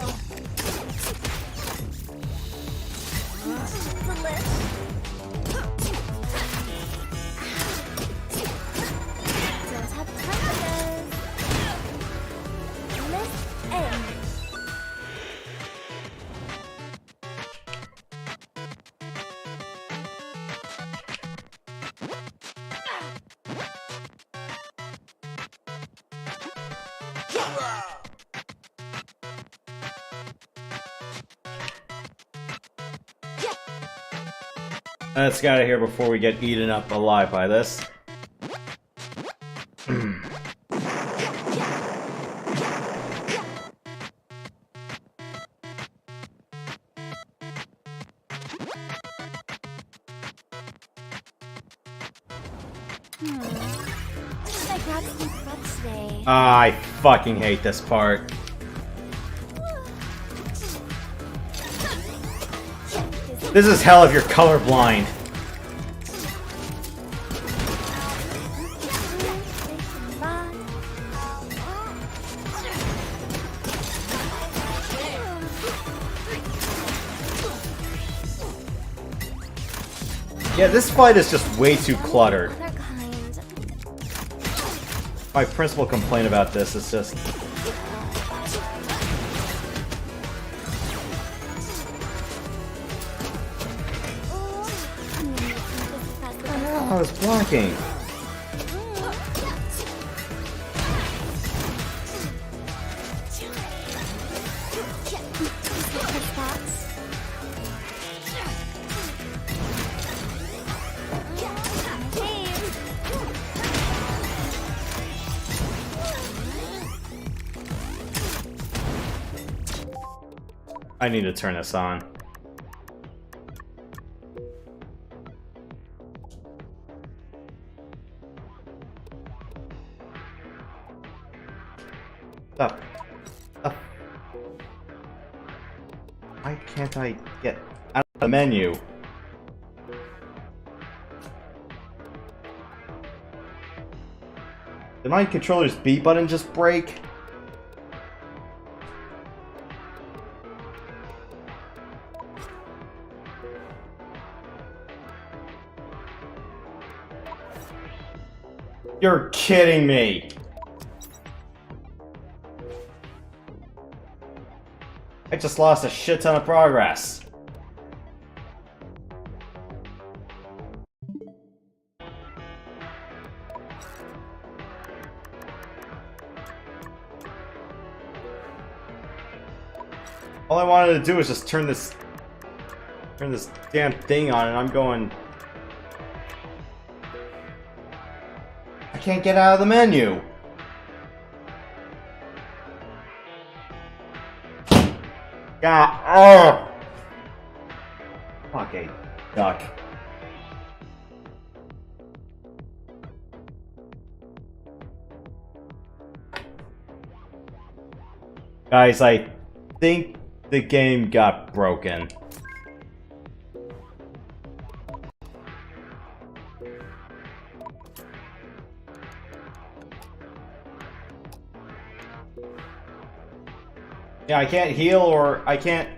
Let's get out of here before we get eaten up alive by this. I fucking hate this part. This is hell if you're colorblind. Yeah, this fight is just way too cluttered. My principal complaint about this is just... I was blocking. I need to turn this on. do I get out of the menu? Did my controller's B button just break? You're kidding me! I just lost a shit ton of progress. All I wanted to do was just turn this damn thing on, and I'm going... I can't get out of the menu. God, oh! Fuck a duck. Guys, I think the game got broken. Yeah, I can't heal or I can't...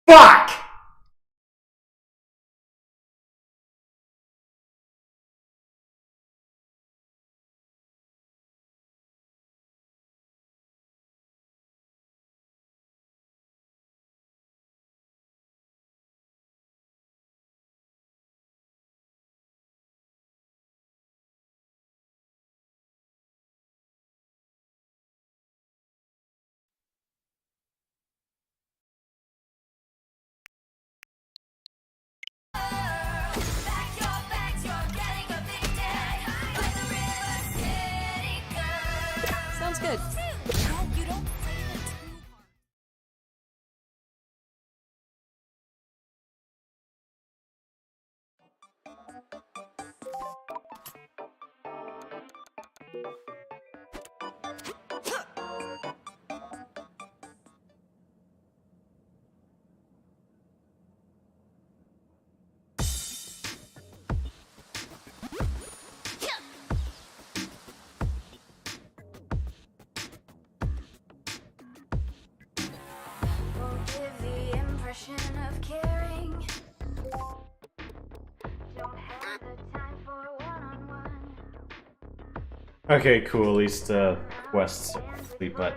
Fuck! Sounds good. Of caring. Don't have the time for one-on-one. Okay, cool, at least, quests are complete, but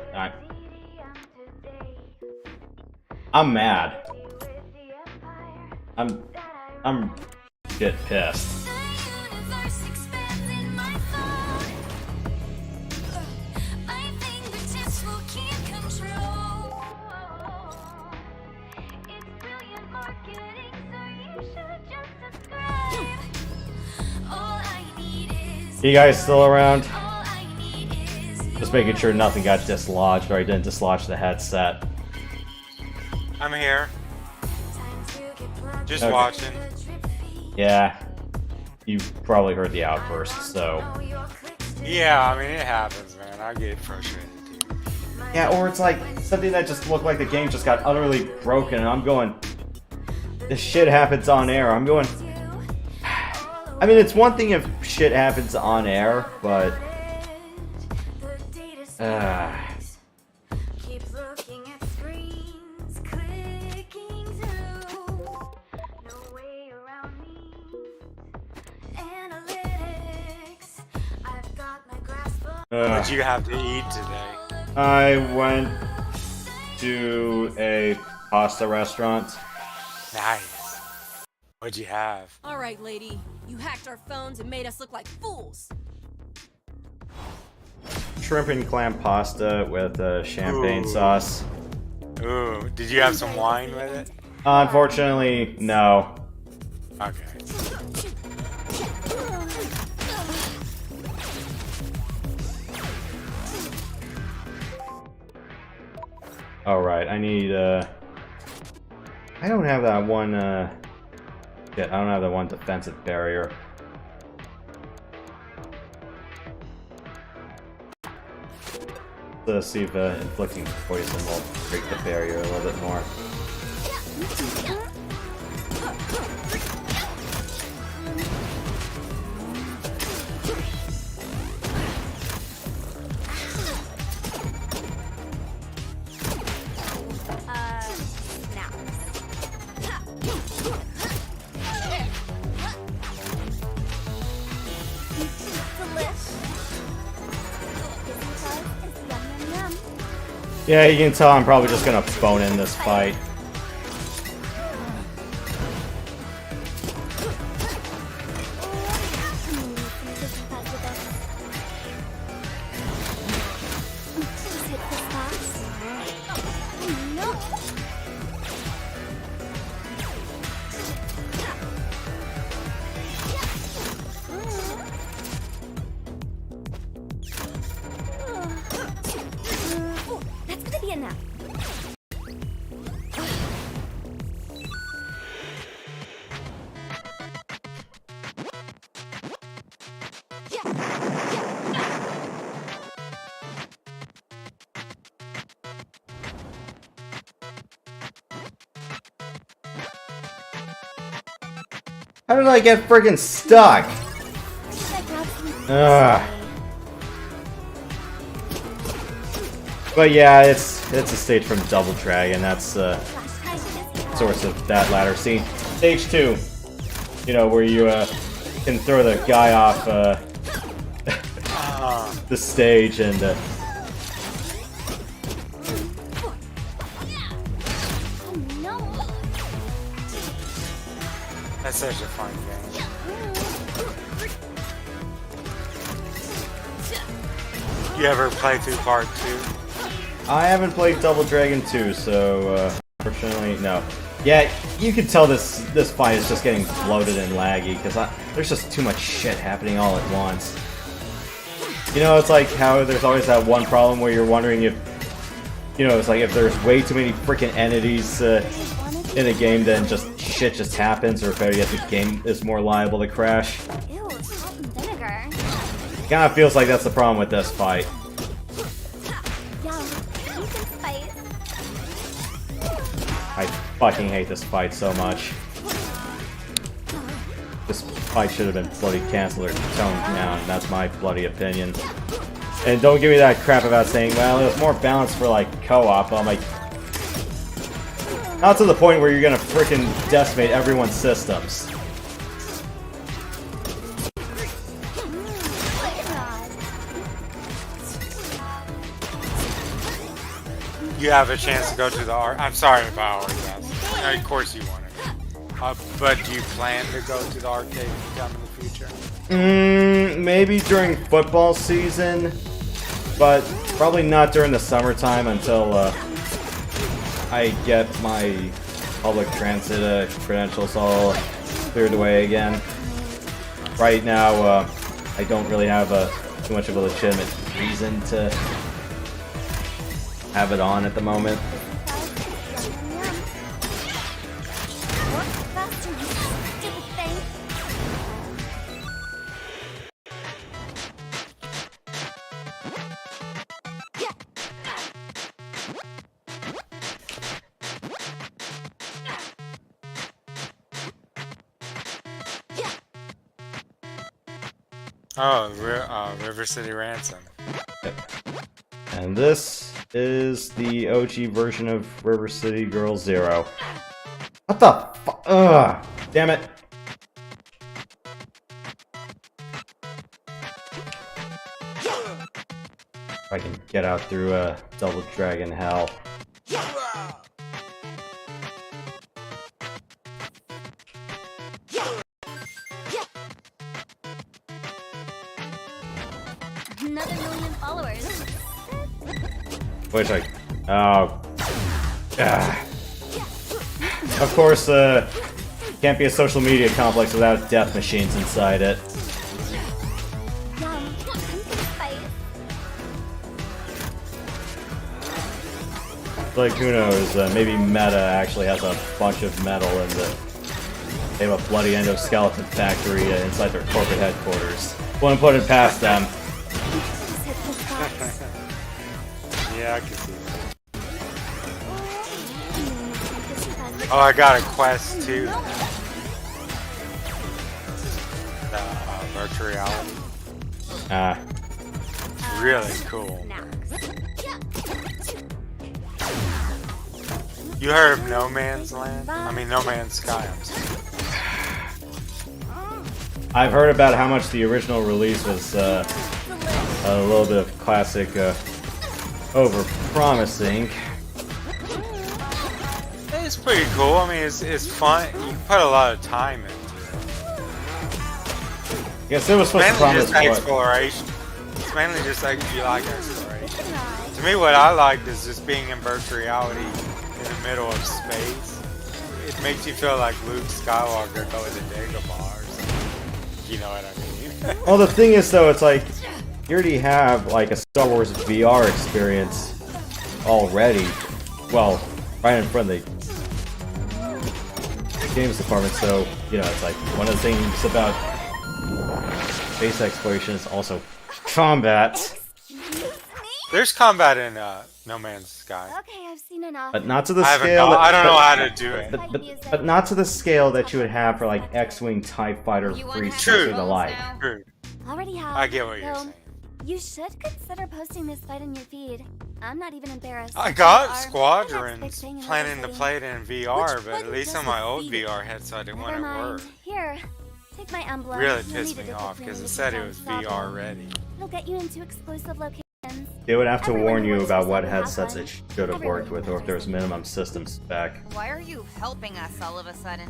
I'm mad. I'm shit pissed. You guys still around? Just making sure nothing got dislodged or I didn't dislodge the headset. I'm here. Just Okay. watching. Yeah. You probably heard the outburst, so... Yeah, I mean, it happens, man. I get frustrated too. Yeah, or it's like something that just looked like the game just got utterly broken and I'm going... This shit happens on air. I'm going... I mean, it's one thing if shit happens on air, but... Keep looking at screens, clicking through. No way around me. Analytics. I've got my grasp of. What'd you have to eat today? I went to a pasta restaurant. Nice. What'd you have? All right, lady. You hacked our phones and made us look like fools. Shrimp and clam pasta with champagne Ooh. sauce. Ooh, did you have some wine with it? Unfortunately, no. Okay. Alright, I need, I don't have that one, shit, I don't have that one defensive barrier. Let's see if inflicting poison will break the barrier a little bit more. Yeah, you can tell I'm probably just gonna phone in this fight. That's gonna be enough. How did I get friggin' stuck? Ugh. But yeah, it's a stage from Double Dragon. That's source of that latter scene. Stage 2, you know, where you can throw the guy off the stage and. That's such a fun game. You ever play through part 2? I haven't played Double Dragon 2, so unfortunately, no. Yeah, you can tell this fight is just getting bloated and laggy because there's just too much shit happening all at once. You know, it's like how there's always that one problem where you're wondering if, you know, it's like if there's way too many freaking entities in a game, then just shit just happens, or better yet, the game is more liable to crash. Ew, salt and vinegar. Kind of feels like that's the problem with this fight. Yum. You can spice. I fucking hate this fight so much. This fight should have been bloody canceled or toned down, that's my bloody opinion. And don't give me that crap about saying, well, it was more balanced for like co-op. I'm like, not to the point where you're gonna frickin' decimate everyone's systems. You have a chance to go to the arcade. I'm sorry if I always ask. Of course you want to. But do you plan to go to the arcade anytime in the future? Maybe during football season, but probably not during the summertime until I get my public transit credentials all cleared away again. Right now, I don't really have too much of a legitimate reason to have it on at the moment. Oh, River City Ransom. Yep. And this is the OG version of River City Girl Zero. What the fu- Ugh! Damn it! If I can get out through Double Dragon Hell. Another 1 million followers. Which oh. Of course, can't be a social media complex without death machines inside it. Yum. Like, who knows, maybe Meta actually has a bunch of metal and they have a bloody endoskeleton factory inside their corporate headquarters. Wouldn't put it past them. Yeah, I can see that. Oh, I got a quest too. The virtual reality. Really cool. You heard of No Man's Land? I mean, No Man's Sky. I'm sorry. I've heard about how much the original release was a little bit of classic over-promising. It's pretty cool. I mean, it's fun. You can put a lot of time into it. Yes, it was supposed to promise just exploration. It's mainly just like if you like exploration. To me, what I liked is just being in virtual reality in the middle of space. It makes you feel like Luke Skywalker going to Dagobah or something. You know what I mean? Well, the thing is, though, it's like you already have like a Star Wars VR experience already. Well, right in front of the games department. So you know, it's like one of the things about space exploration is also combat. There's combat in No Man's Sky. Okay, I've seen enough. But not to the scale. I don't know how to do it. But not to the scale that you would have for like X-wing, TIE Fighter, 360 or the like. True. Already have. I get what you're saying. You should consider posting this fight in your feed. I'm not even embarrassed. I got Squadrons planning to play it in VR, but at least on my old VR headset, I didn't want it to work. Here, take my emblem. Really pissed me off because it said it was VR ready. It'll get you into exclusive locations. They would have to warn you about what headsets it should have worked with, or if there's minimum system spec. Why are you helping us all of a sudden?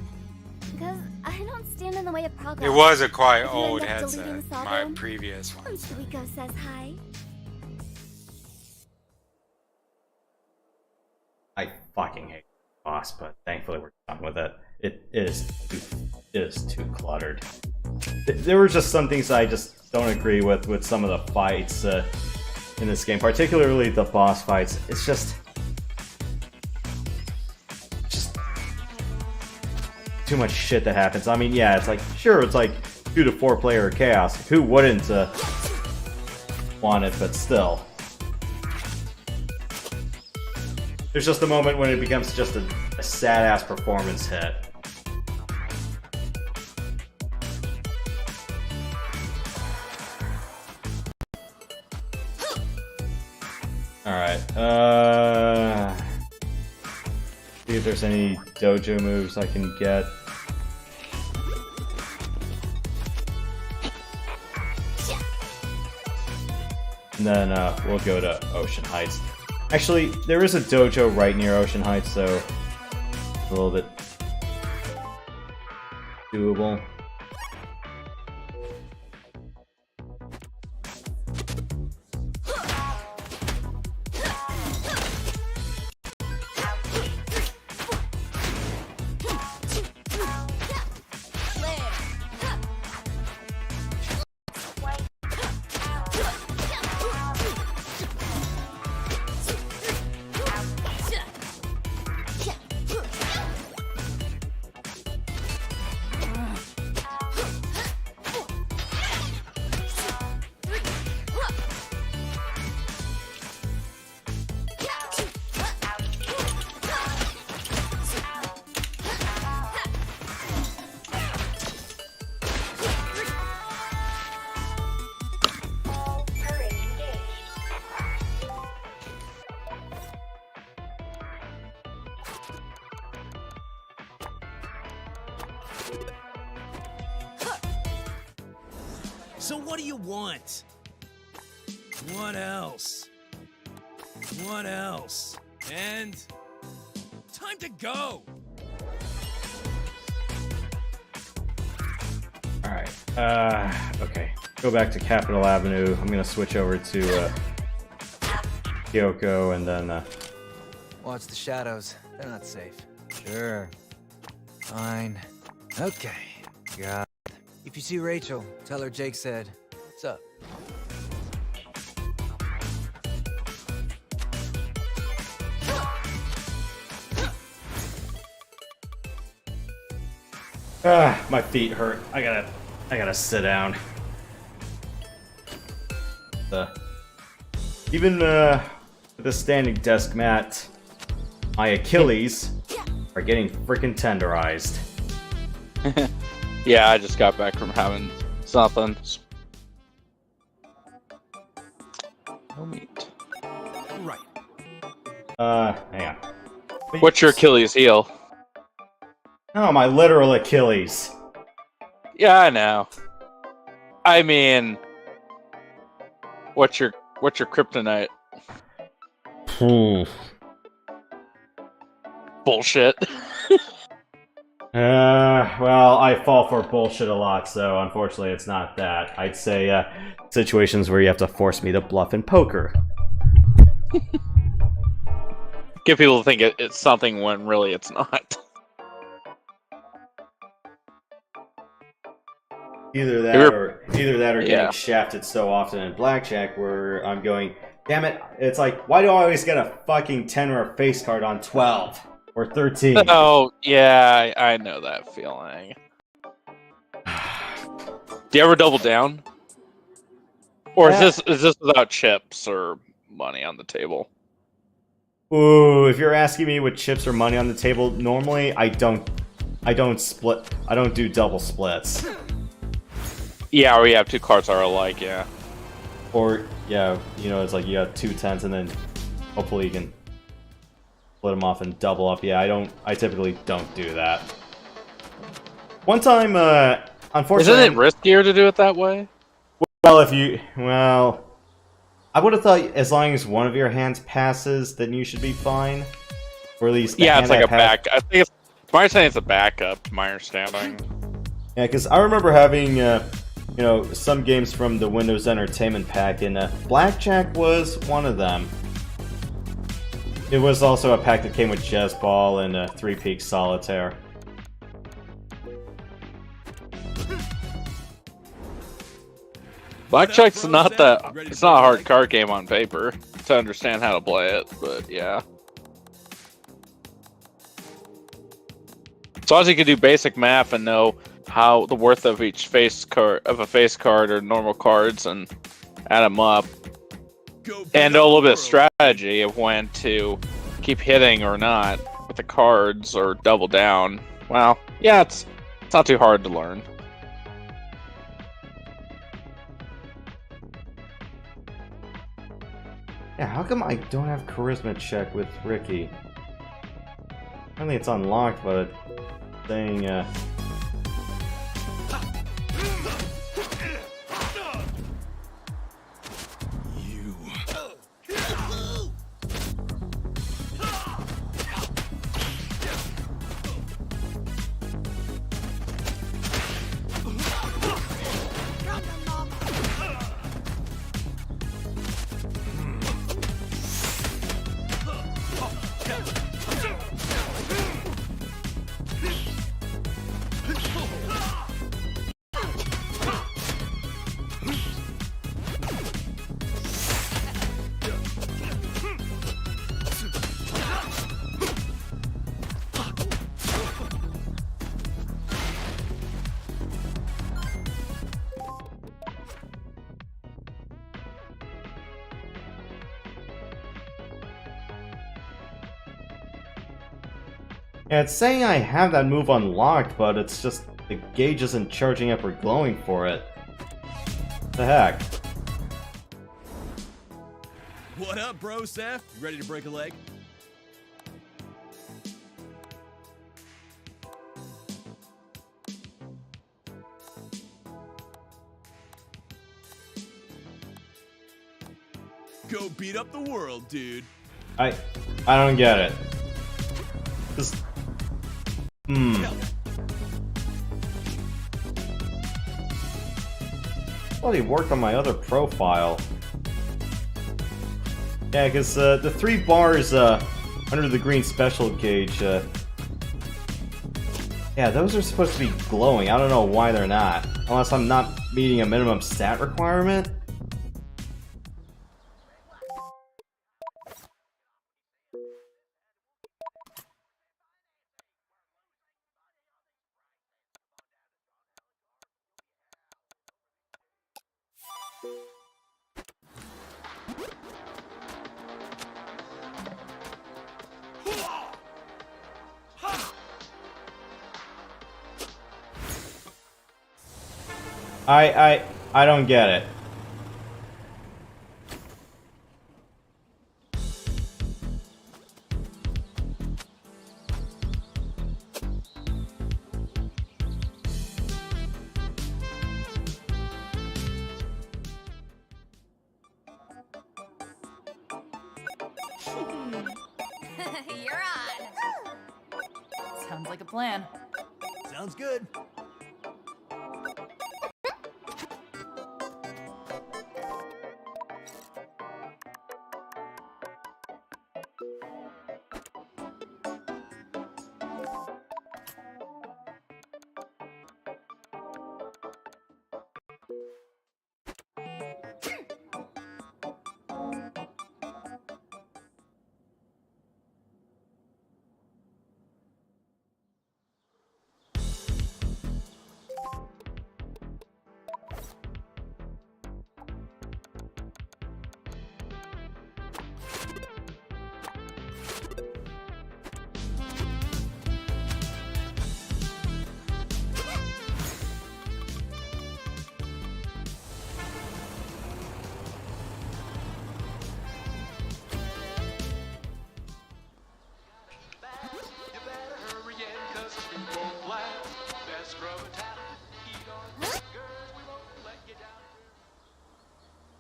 Because I don't stand in the way of progress. It was a quite If you old end up deleting headset, this my album, previous one. Suiko says hi. I fucking hate boss, but thankfully we're done with it. It is too cluttered. There were just some things I just don't agree with some of the fights in this game, particularly the boss fights. It's just too much shit that happens. I mean, yeah, it's like, sure, it's like 2 to 4 player chaos. Who wouldn't want it, but still. There's just a moment when it becomes just a sad-ass performance hit. Alright, see if there's any dojo moves I can get. And then we'll go to Ocean Heights. Actually, there is a dojo right near Ocean Heights, so a little bit doable. So what do you want? What else? What else? And time to go. Alright, okay. Go back to Capitol Avenue. I'm gonna switch over to Kyoko and then Watch the shadows. They're not safe. Sure. Fine. Okay. Got it. If you see Rachel, tell her Jake said, "What's up?" my feet hurt. I gotta sit down. Even this standing desk mat, my Achilles are getting freaking tenderized. Yeah, I just got back from having something. No meat. Right. Hang on. What's your Achilles heel? Oh, my literal Achilles. Yeah, I know. I mean, what's your kryptonite? Bullshit. Well, I fall for bullshit a lot, so unfortunately it's not that. I'd say, situations where you have to force me to bluff in poker. Get people to think it's something when really it's not. Either that or getting shafted so often in blackjack where I'm going, damn it, it's like, why do I always get a fucking 10 or a face card on 12 or 13? Oh, yeah, I know that feeling. Do you ever double down? Or is this without chips or money on the table? Ooh, if you're asking me with chips or money on the table, normally I don't do double splits. Yeah, or you have two cards that are alike, yeah. Or, yeah, you know, it's like you got 2 10s and then hopefully you can split them off and double up. Yeah, I typically don't do that. One time, unfortunately... Isn't it riskier to do it that way? Well, I would have thought as long as one of your hands passes, then you should be fine. Or at least yeah, it's like a back. I think my understanding it's a backup, to my understanding. Yeah, because I remember having, you know, some games from the Windows Entertainment Pack, and Blackjack was one of them. It was also a pack that came with Jazz Ball and Three Peaks Solitaire. Blackjack's not that. It's not a hard card game on paper to understand how to play it, but yeah. As long as you can do basic math and know how the worth of each face card or normal cards and add them up, and know a little bit of strategy of when to keep hitting or not with the cards or double down. Well, yeah, it's not too hard to learn. Yeah, how come I don't have charisma check with Ricky? Apparently it's unlocked, but it's saying, yeah, it's saying I have that move unlocked, but it's just the gauge isn't charging up or glowing for it. What the heck? What up, bro, Seth? You ready to break a leg? Go beat up the world, dude. I don't get it. Just... Well, he worked on my other profile. Yeah, because the 3 bars under the green special gauge, yeah, those are supposed to be glowing. I don't know why they're not. Unless I'm not meeting a minimum stat requirement. I don't get it. You're on. Sounds like a plan. Sounds good.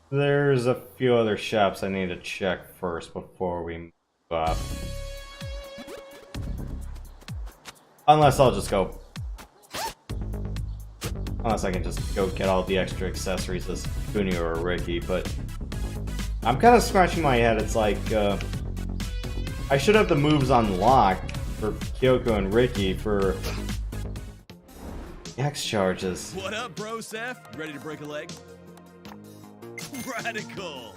There's a few other shops I need to check first before we move up. Unless I'll just go... Unless I can just go get all the extra accessories as Funio or Ricky, but... I'm kind of scratching my head, it's like, I should have the moves unlocked for Kyoko and Ricky for... X charges. What up, bro, Seth? Ready to break a leg? Radical!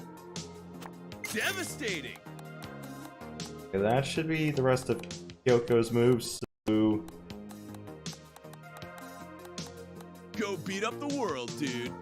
Devastating! Okay, that should be the rest of Kyoko's moves, so... Go beat up the world, dude!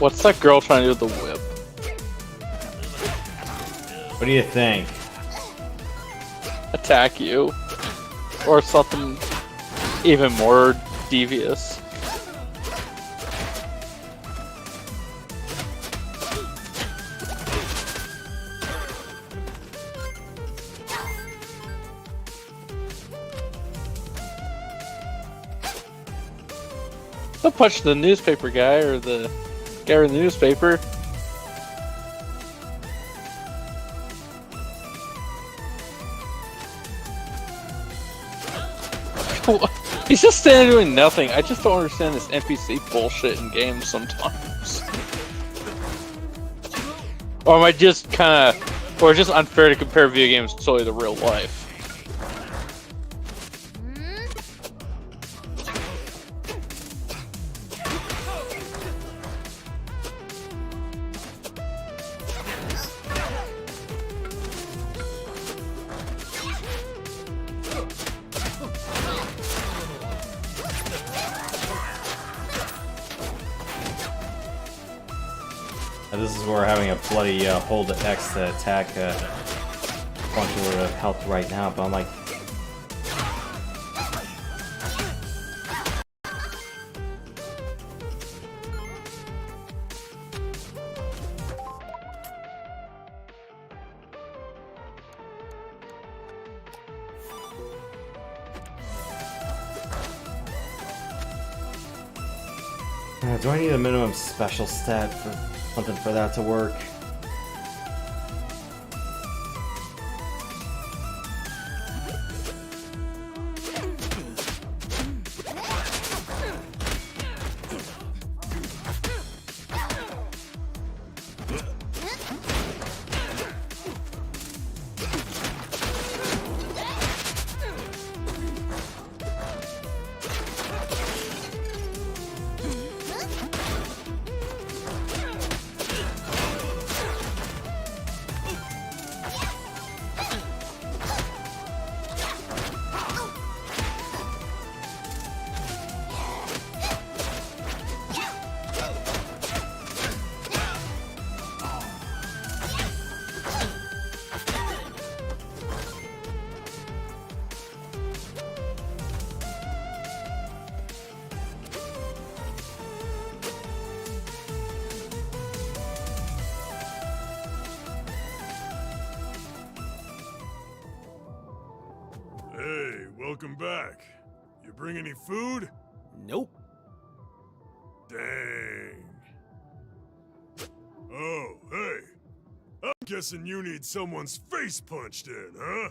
What's that girl trying to do with the whip? What do you think? Attack you. Or something even more devious. I'll punch the newspaper guy or the guy in the newspaper. He's just standing doing nothing. I just don't understand this NPC bullshit in games sometimes. Or am I just kind of, or just unfair to compare video games solely to real life? This is where having a bloody hold X to attack punch would have helped right now, but I'm like... do I need a minimum special stat for something for that to work? Hey, welcome back. You bring any food? Nope. Dang. Oh, hey. I'm guessing you need someone's face punched in, huh?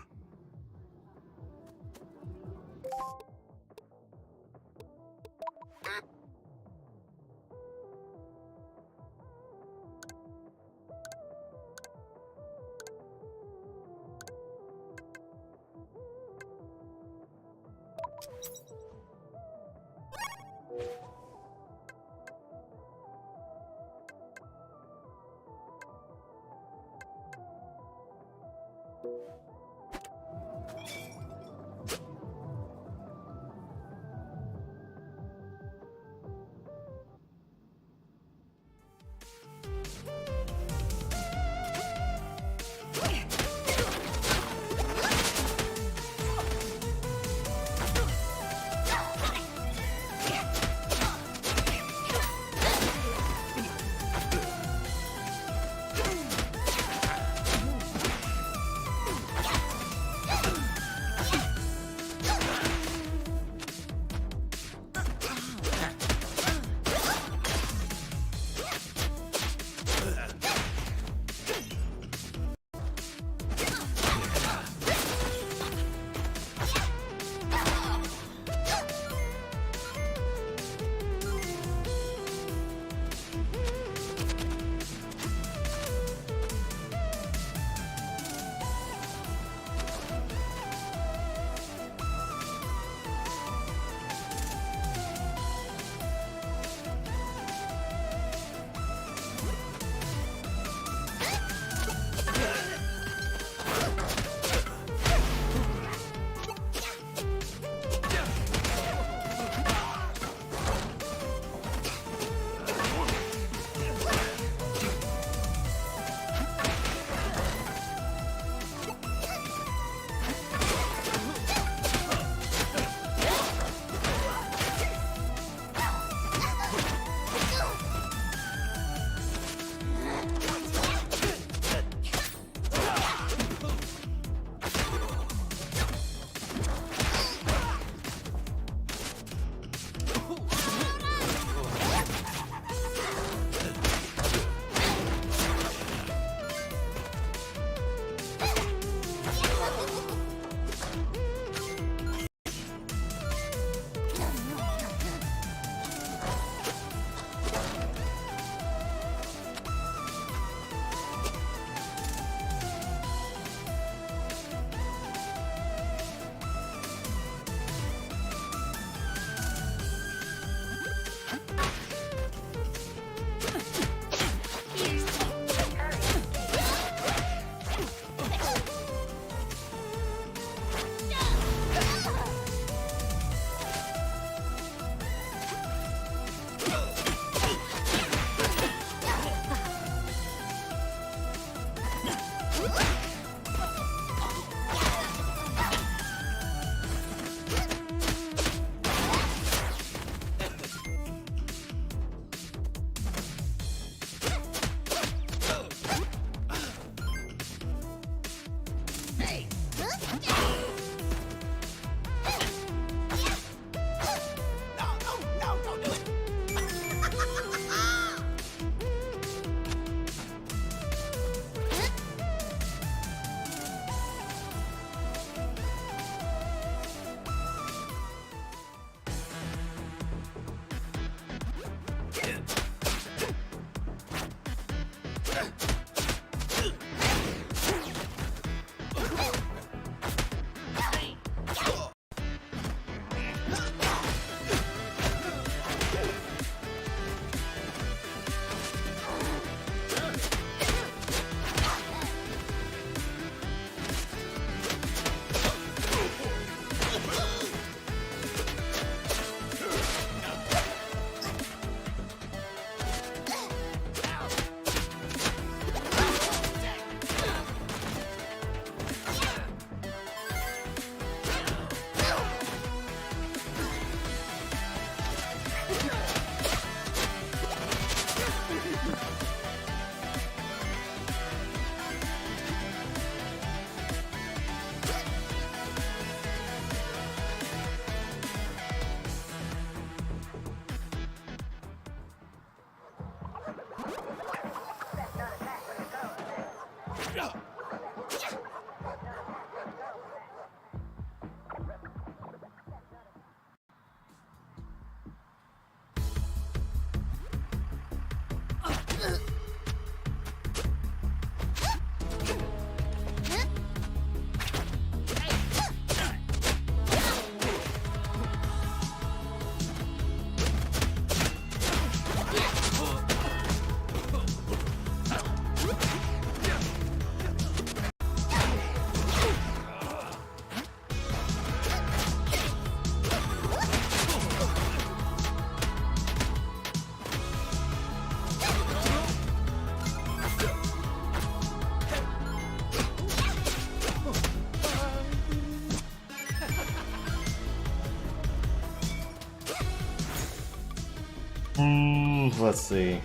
Let's see.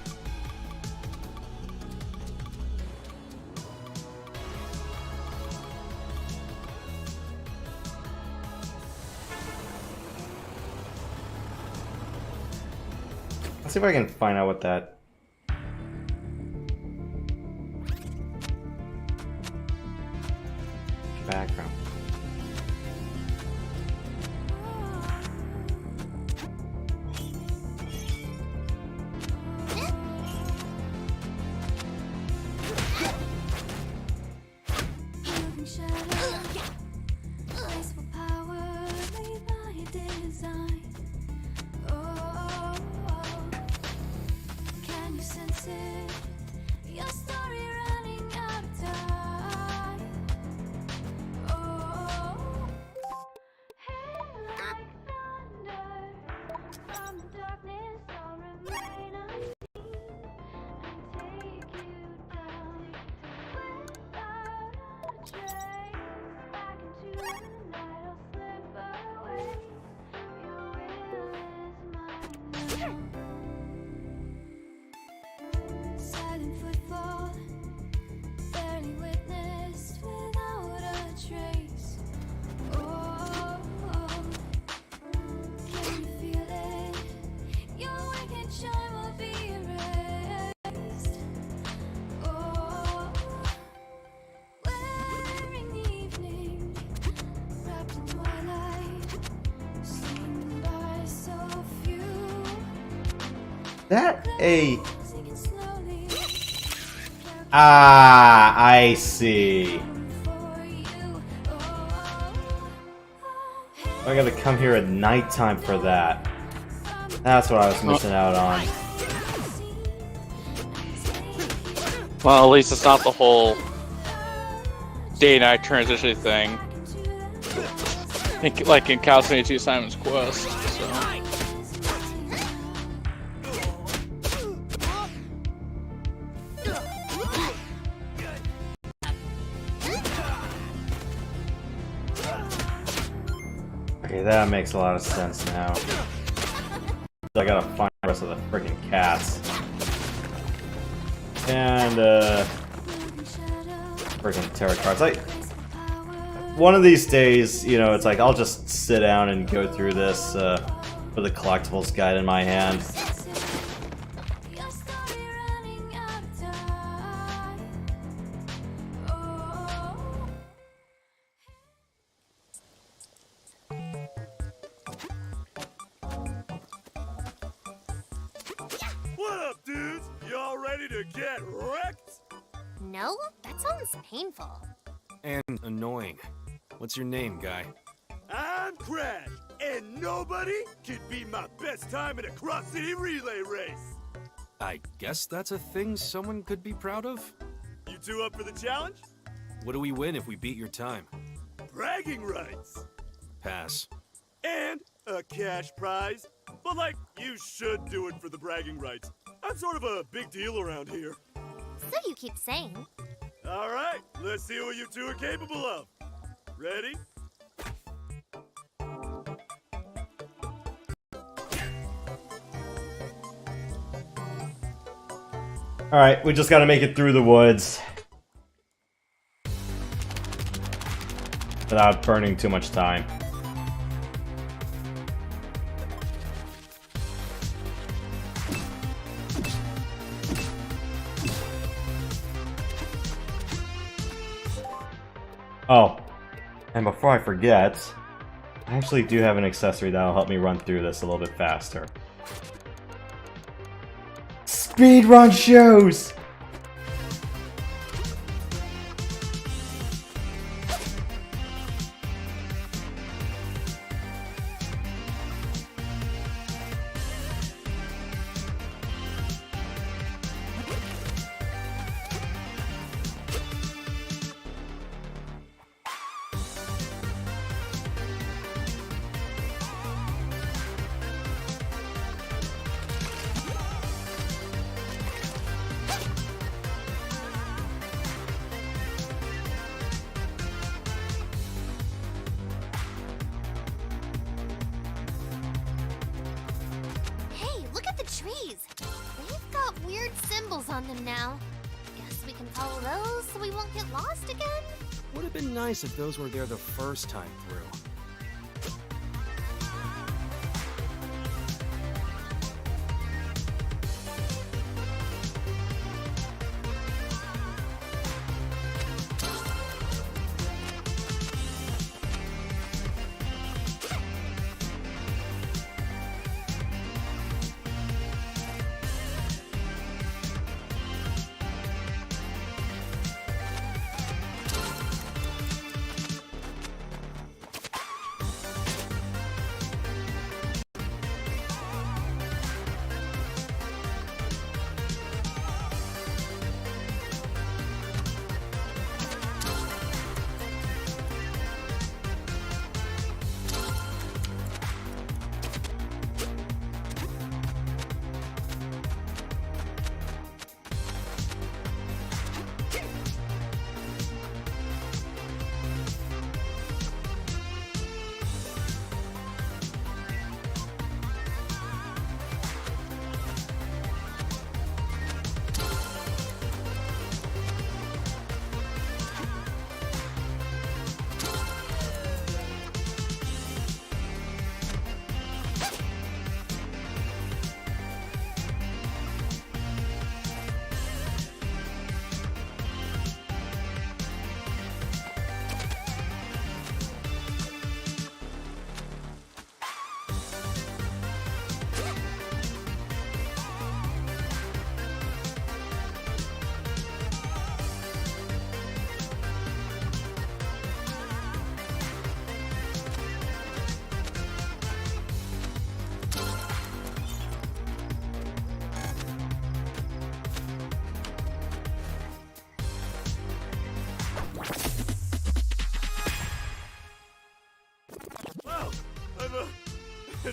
Let's see if I can find out what that background. That a... Ah, I see. I gotta come here at nighttime for that. That's what I was missing out on. Well, at least it's not the whole day-night transition thing. Like in Cal 22 Simon's Quest. So. Okay, that makes a lot of sense now. I gotta find the rest of the freaking cats. And, freaking tarot cards. One of these days, you know, it's like, I'll just sit down and go through this, with a collectibles guide in my hand. What up, dudes? Y'all ready to get wrecked? No, that sounds painful. And annoying. What's your name, guy? I'm Crash, and nobody can beat my best time in a cross-city relay race. I guess that's a thing someone could be proud of? You two up for the challenge? What do we win if we beat your time? Bragging rights. Pass. And a cash prize. But like, you should do it for the bragging rights. I'm sort of a big deal around here. So you keep saying. All right, let's see what you two are capable of. Ready? Alright, we just gotta make it through the woods. Without burning too much time. Oh, and before I forget, I actually do have an accessory that'll help me run through this a little bit faster. Speedrun shows! trees. They've got weird symbols on them now. Guess we can follow those so we won't get lost again. Would have been nice if those were there the first time through.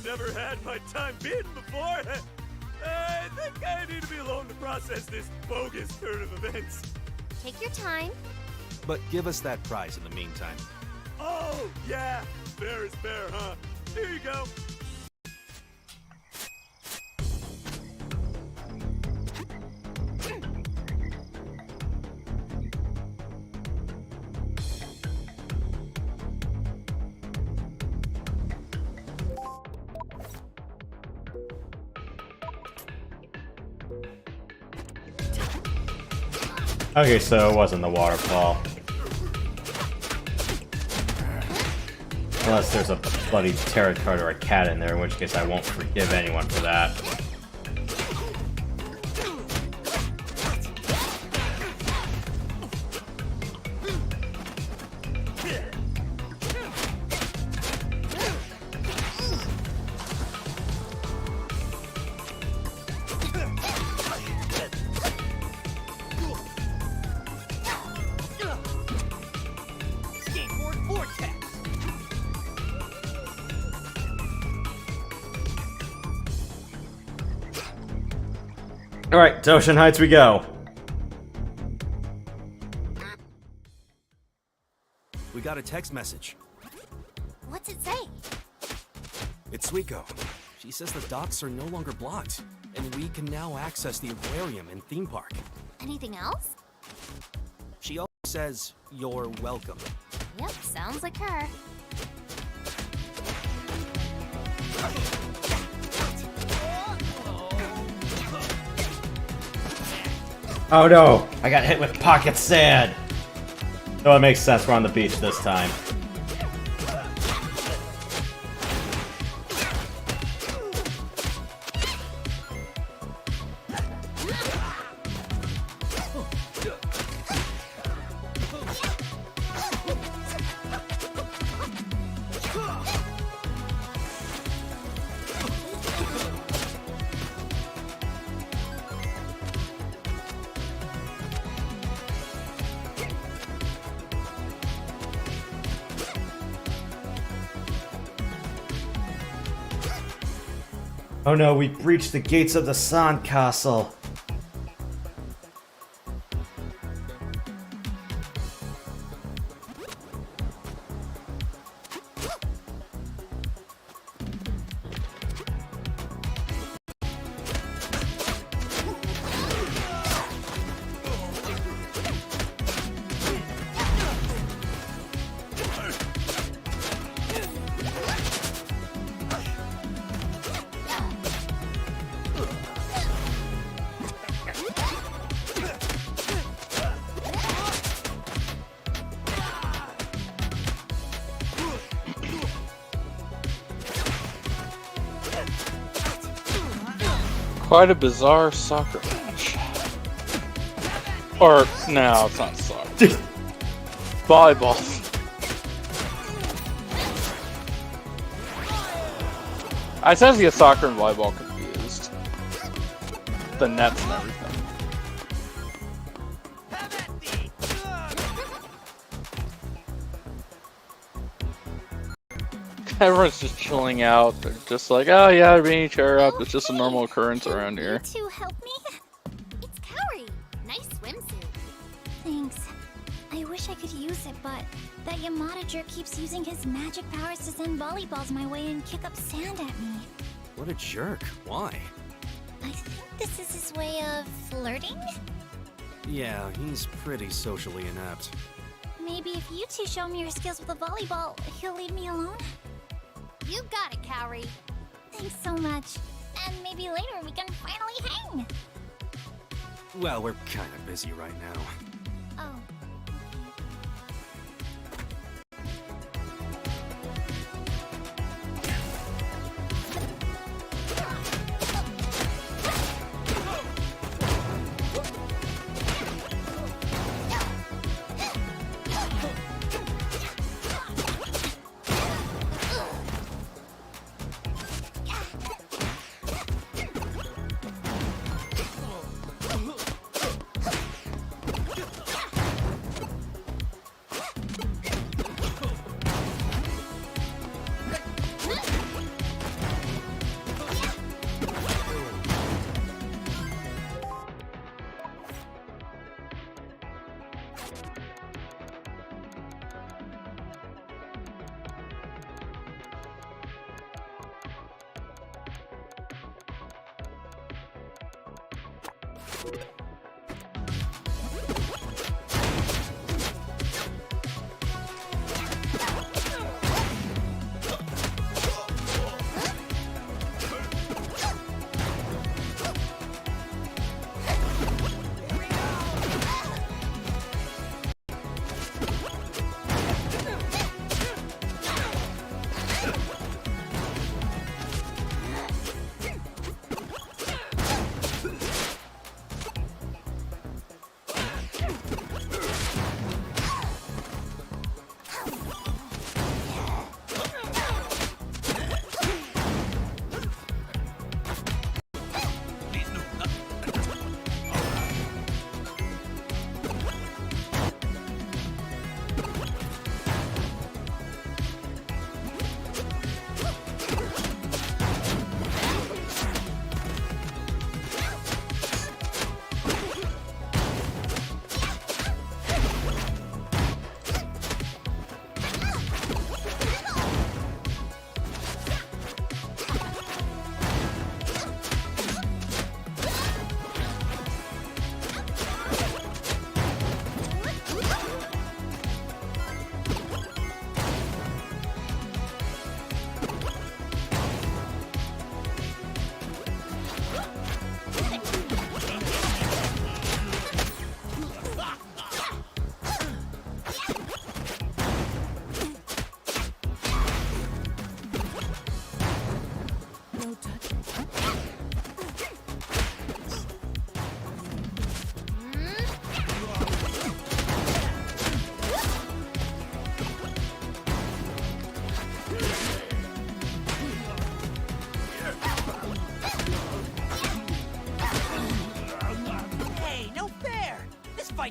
Never had my time beaten before. I think I need to be alone to process this bogus turn of events. Take your time. But give us that prize in the meantime. Oh, yeah. Fair is fair, huh? Here you go. Okay, so it wasn't the waterfall. Unless there's a bloody tarot card or a cat in there, in which case I won't forgive anyone for that. Alright, Doshin Heights we go. We got a text message. What's it say? It's Suiko. She says the docks are no longer blocked, and we can now access the aquarium and theme park. Anything else? She also says, you're welcome. Yep, sounds like her. Oh no! I got hit with pocket sand! No, it makes sense, we're on the beach this time. Oh no, we breached the gates of the Sand Castle. Quite a bizarre soccer match. Or, no, it's not soccer. Volleyball. I sometimes get soccer and volleyball confused. The nets and everything. Everyone's just chilling out. They're just like, oh yeah, they're beating each other up. It's just a normal occurrence around here. To help me? It's Kaori. Nice swimsuit. Thanks. I wish I could use it, but that Yamada jerk keeps using his magic powers to send volleyballs my way and kick up sand at me. What a jerk. Why? I think this is his way of flirting? Yeah, he's pretty socially inept. Maybe if you two show me your skills with a volleyball, he'll leave me alone? You got it, Kaori. Thanks so much. And maybe later we can finally hang. Well, we're kind of busy right now. Oh.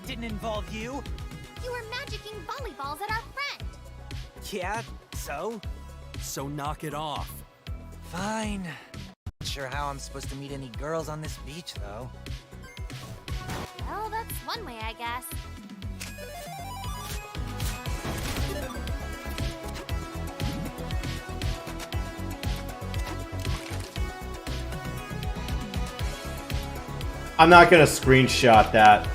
Didn't involve you. You were magicking volleyballs at our friend. Yeah, so? So knock it off. Fine. Not sure how I'm supposed to meet any girls on this beach, though. Well, that's one way, I guess. I'm not gonna screenshot that.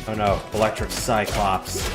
Oh no, Electric Cyclops.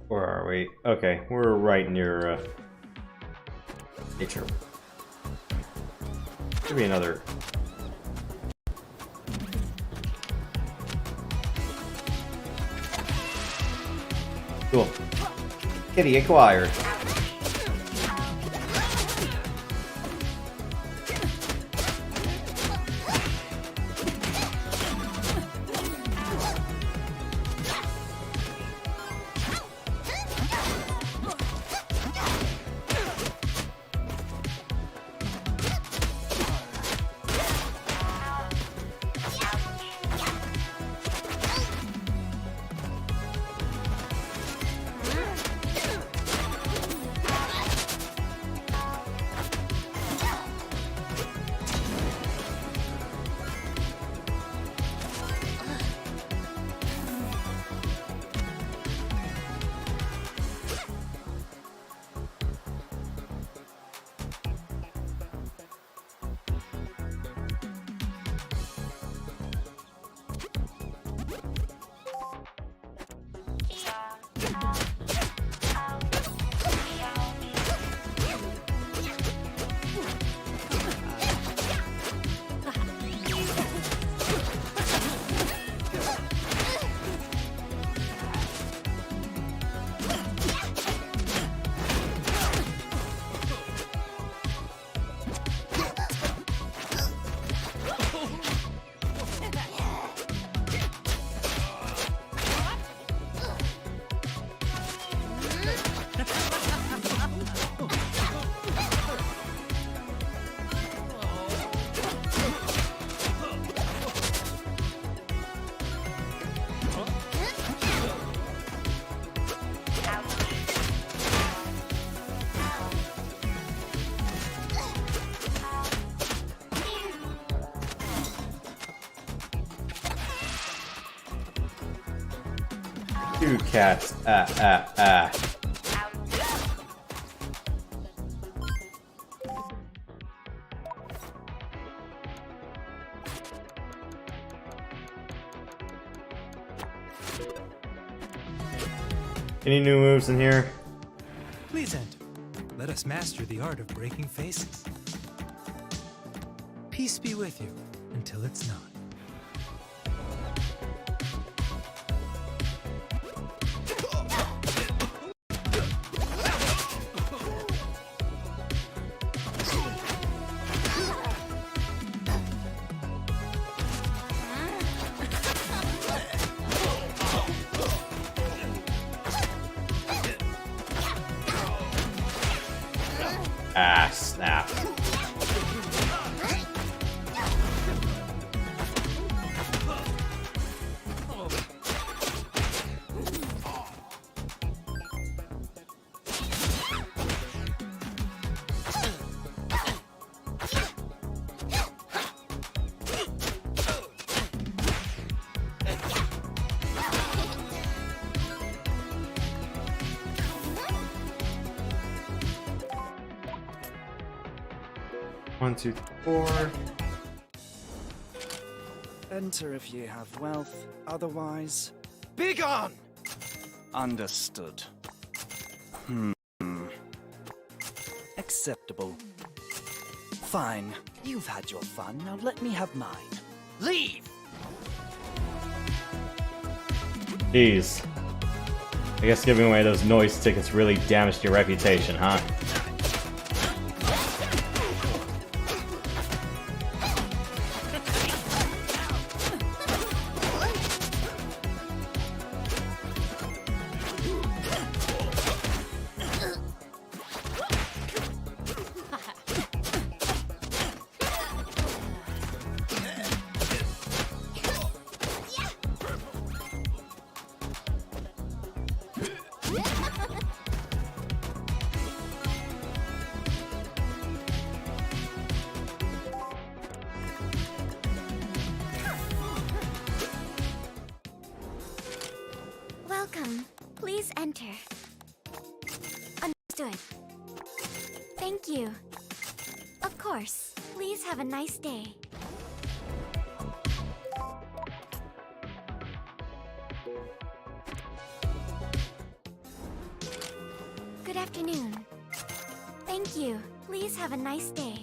Where are we? Okay, we're right near nature. Give me another. Cool. Kitty acquired. Two cats. Any new moves in here? Please enter. Let us master the art of breaking faces. Peace be with you until it's not. Ah, snap. One, two, four. Enter if ye have wealth, otherwise... Begone! Understood. Acceptable. Fine. You've had your fun, now let me have mine. Leave! Jeez. I guess giving away those noise tickets really damaged your reputation, huh? Welcome. Please enter. Understood. Thank you. Of course. Please have a nice day. Good afternoon. Thank you. Please have a nice day.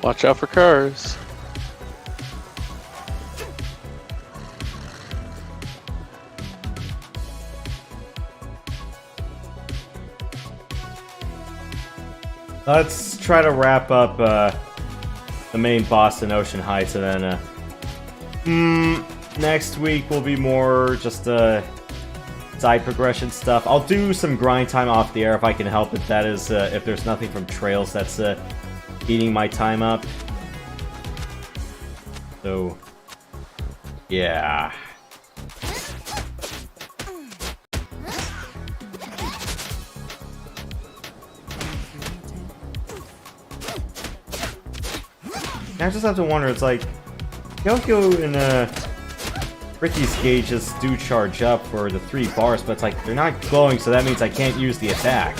Watch out for cars. Let's try to wrap up the main boss in Ocean Heights, and then next week will be more just side progression stuff. I'll do some grind time off the air if I can help it. That is, if there's nothing from Trails that's eating my time up. So, yeah. I just have to wonder, it's like, Kyoko and Ricky's gauges do charge up for the 3 bars, but it's like, they're not glowing, so that means I can't use the attack.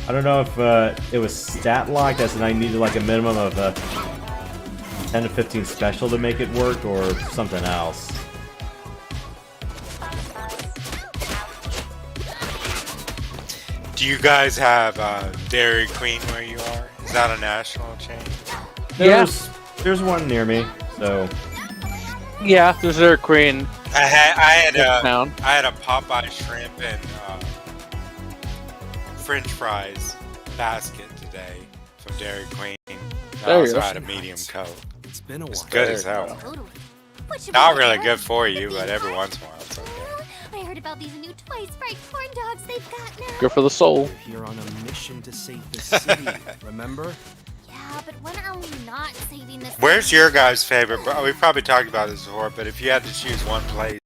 I don't know if it was stat locked, as in I needed like a minimum of 10 to 15 special to make it work, or something else. Do you guys have Dairy Queen where you are? Is that a national chain? There's one near me, so... Yeah, there's Dairy Queen. I had a Popeye shrimp and French fries basket today from Dairy Queen. I also had a medium Coke. It's been a while. It's good as hell. Totally. What should Not we really order? good for you, but every once in a while it's okay. I heard about these new Twice Fried corn dogs they've got now. Good for the soul. We're here on a mission to save the city, remember? Yeah, but when are we not saving this? Where's your guys' favorite? We've probably talked about this before, but if you had to choose one place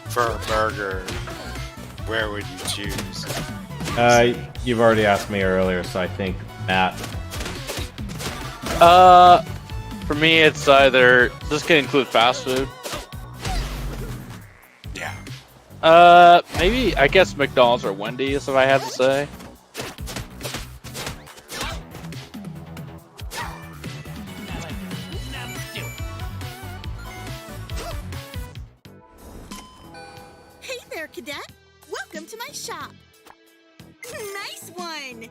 for a burger, where would you choose? You've already asked me earlier, so I think Matt. For me, it's either this can include fast food. Yeah. Maybe I guess McDonald's or Wendy's if I had to say. Hey there, Cadet. Welcome to my shop. Nice one.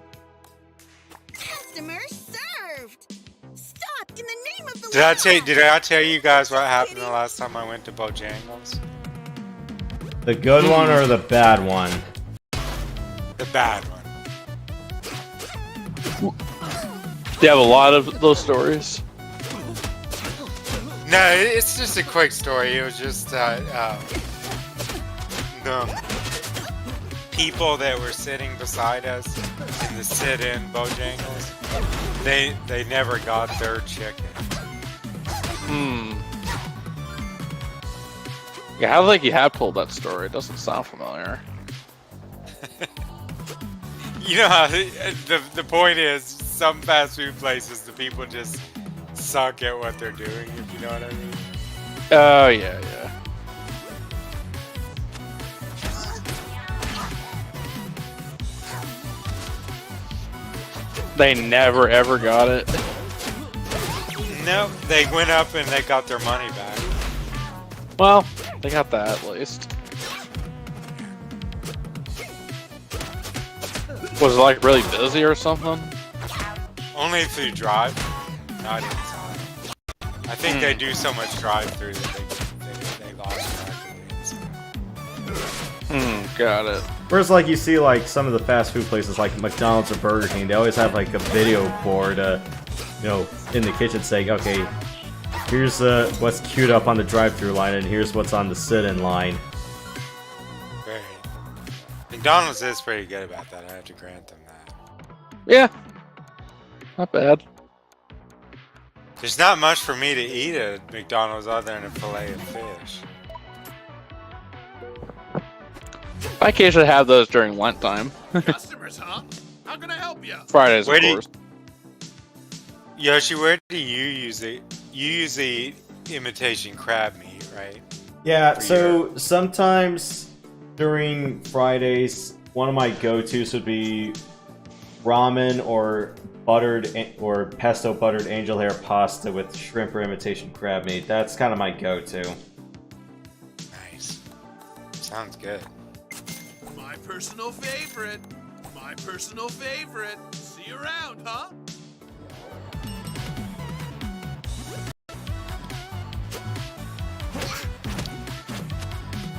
Customer served. Stopped in the name of the Did I tell you guys what happened the last time I went to Bojangles? The good one or the bad one? The bad one. Do you have a lot of those stories? No, it's just a quick story. It was just the people that were sitting beside us in the sit-in Bojangles, they never got their chicken. Yeah, I think you have told that story. It doesn't sound familiar. You know how the point is, some fast food places, the people just suck at what they're doing, if you know what I mean. Oh, yeah, yeah. They never ever got it. No, they went up and they got their money back. Well, they got that at least. Was it like really busy or something? Only if you drive, not inside. I think they do so much drive-through that they lost track of the inside. Got it. Whereas, like, you see, like, some of the fast food places, like McDonald's or Burger King, they always have, like, a video board, you know, in the kitchen saying, okay, here's what's queued up on the drive-through line, and here's what's on the sit-in line. McDonald's is pretty good about that. I have to grant them that. Yeah. Not bad. There's not much for me to eat at McDonald's other than a fillet of fish. I occasionally have those during Lent time. Customers, huh? How can I help you? Fridays, of course. Yoshi, where do you use it? You use the imitation crab meat, right? Yeah, so sometimes during Fridays, one of my go-tos would be ramen or pesto buttered angel hair pasta with shrimp or imitation crab meat. That's kind of my go-to. Nice. Sounds good. My personal favorite. My personal favorite. See you around, huh?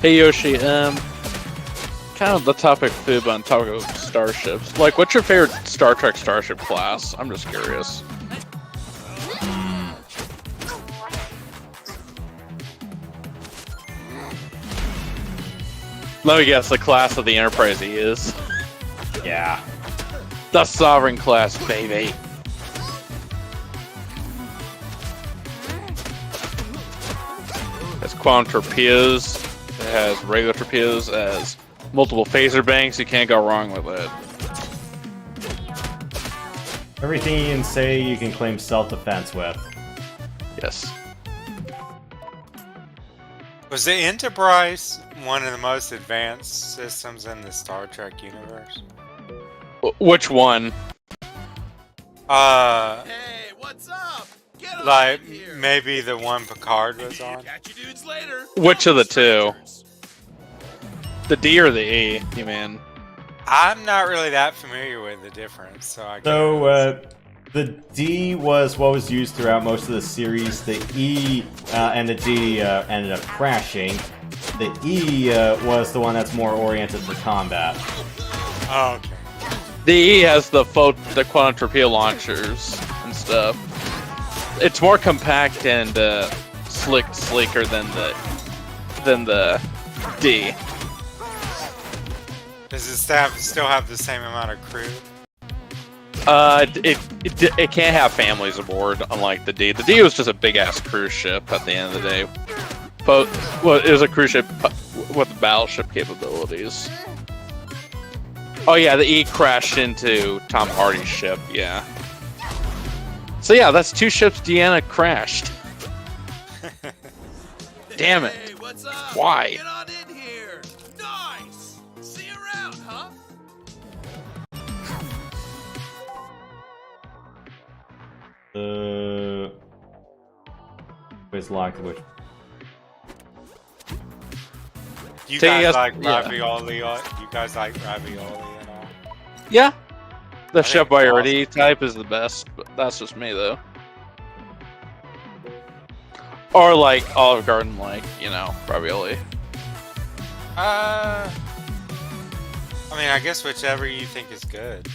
Hey Yoshi, kind of the topic food on topic of starships. Like, what's your favorite Star Trek starship class? I'm just curious. Let me guess, the class of the Enterprise E is. Yeah. The Sovereign class, baby. Has quantum torpedoes. It has regular torpedoes. It has multiple phaser banks. You can't go wrong with it. Everything you can say you can claim self-defense with. Yes. Was the Enterprise one of the most advanced systems in the Star Trek universe? Which one? Hey, what's up? Get on Like, in here. maybe the one Picard was on? Catch you dudes later. Which of the two? The D or the E, you mean? I'm not really that familiar with the difference, so I can't. So, the D was what was used throughout most of the series. The E and the D ended up crashing. The E was the one that's more oriented for combat. Oh, okay. The E has the quantum torpedo launchers and stuff. It's more compact and sleeker than the D. Does it still have the same amount of crew? It can't have families aboard, unlike the D. The D was just a big ass cruise ship at the end of the day. But it was a cruise ship with battleship capabilities. Oh yeah, the E crashed into Tom Hardy's ship. Yeah. So yeah, that's two ships Deanna crashed. Damn it! Hey, what's up? Why? Get on in here. Nice. See you around, huh? It's locked. Which? You guys like ravioli? You guys like ravioli and all? Yeah. The I Chef think it's Boyardee type is the best, but that's just me though. Or like Olive Garden, like, ravioli. I mean, I guess whichever you think is good.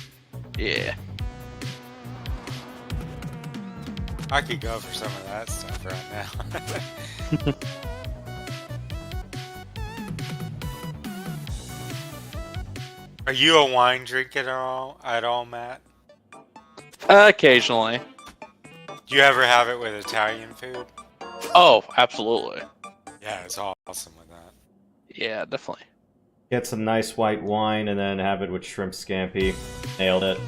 Yeah. I could go for some of that stuff right now. Are you a wine drinker at all, Matt? Occasionally. Do you ever have it with Italian food? Oh, absolutely. Yeah, it's awesome with that. Yeah, definitely. Get some nice white wine and then have it with shrimp scampi. Nailed it.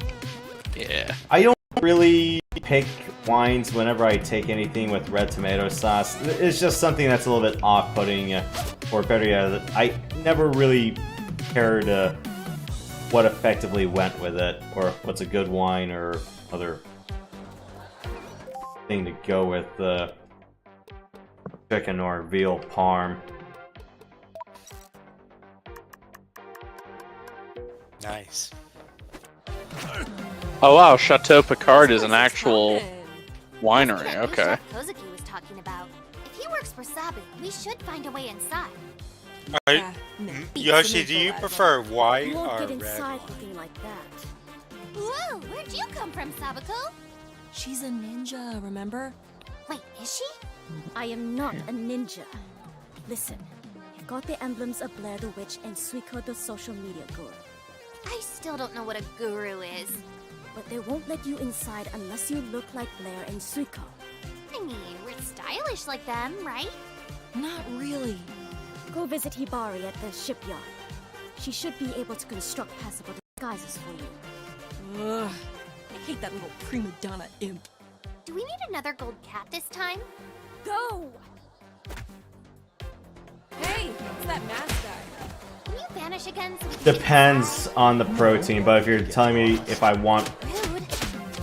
Yeah. I don't really pick wines whenever I take anything with red tomato sauce. It's just something that's a little bit off-putting, or better yet, I never really cared what effectively went with it, or what's a good wine or other thing to go with chicken or veal parm. Nice. Oh wow, Chateau Picard is an actual winery. Okay. Kozuki was talking about. If he works for Sabu, we should find a way inside. Yoshi, do you prefer white You won't or get red? inside looking like that. Whoa, where'd you come from, Sabuko? She's a ninja, remember? Wait, is she? I am not a ninja. Listen, if got the emblems of Blair the Witch and Suiko the social media guru. I still don't know what a guru is. But they won't let you inside unless you look like Blair and Suiko. I mean, we're stylish like them, right? Not really. Go visit Hibari at the shipyard. She should be able to construct passable disguises for you. Ugh. I hate that little prima donna imp. Do we need another gold cat this time? Go! Hey, what's that mask guy? Can you vanish again so we can Depends on the protein, but if you're telling me if I want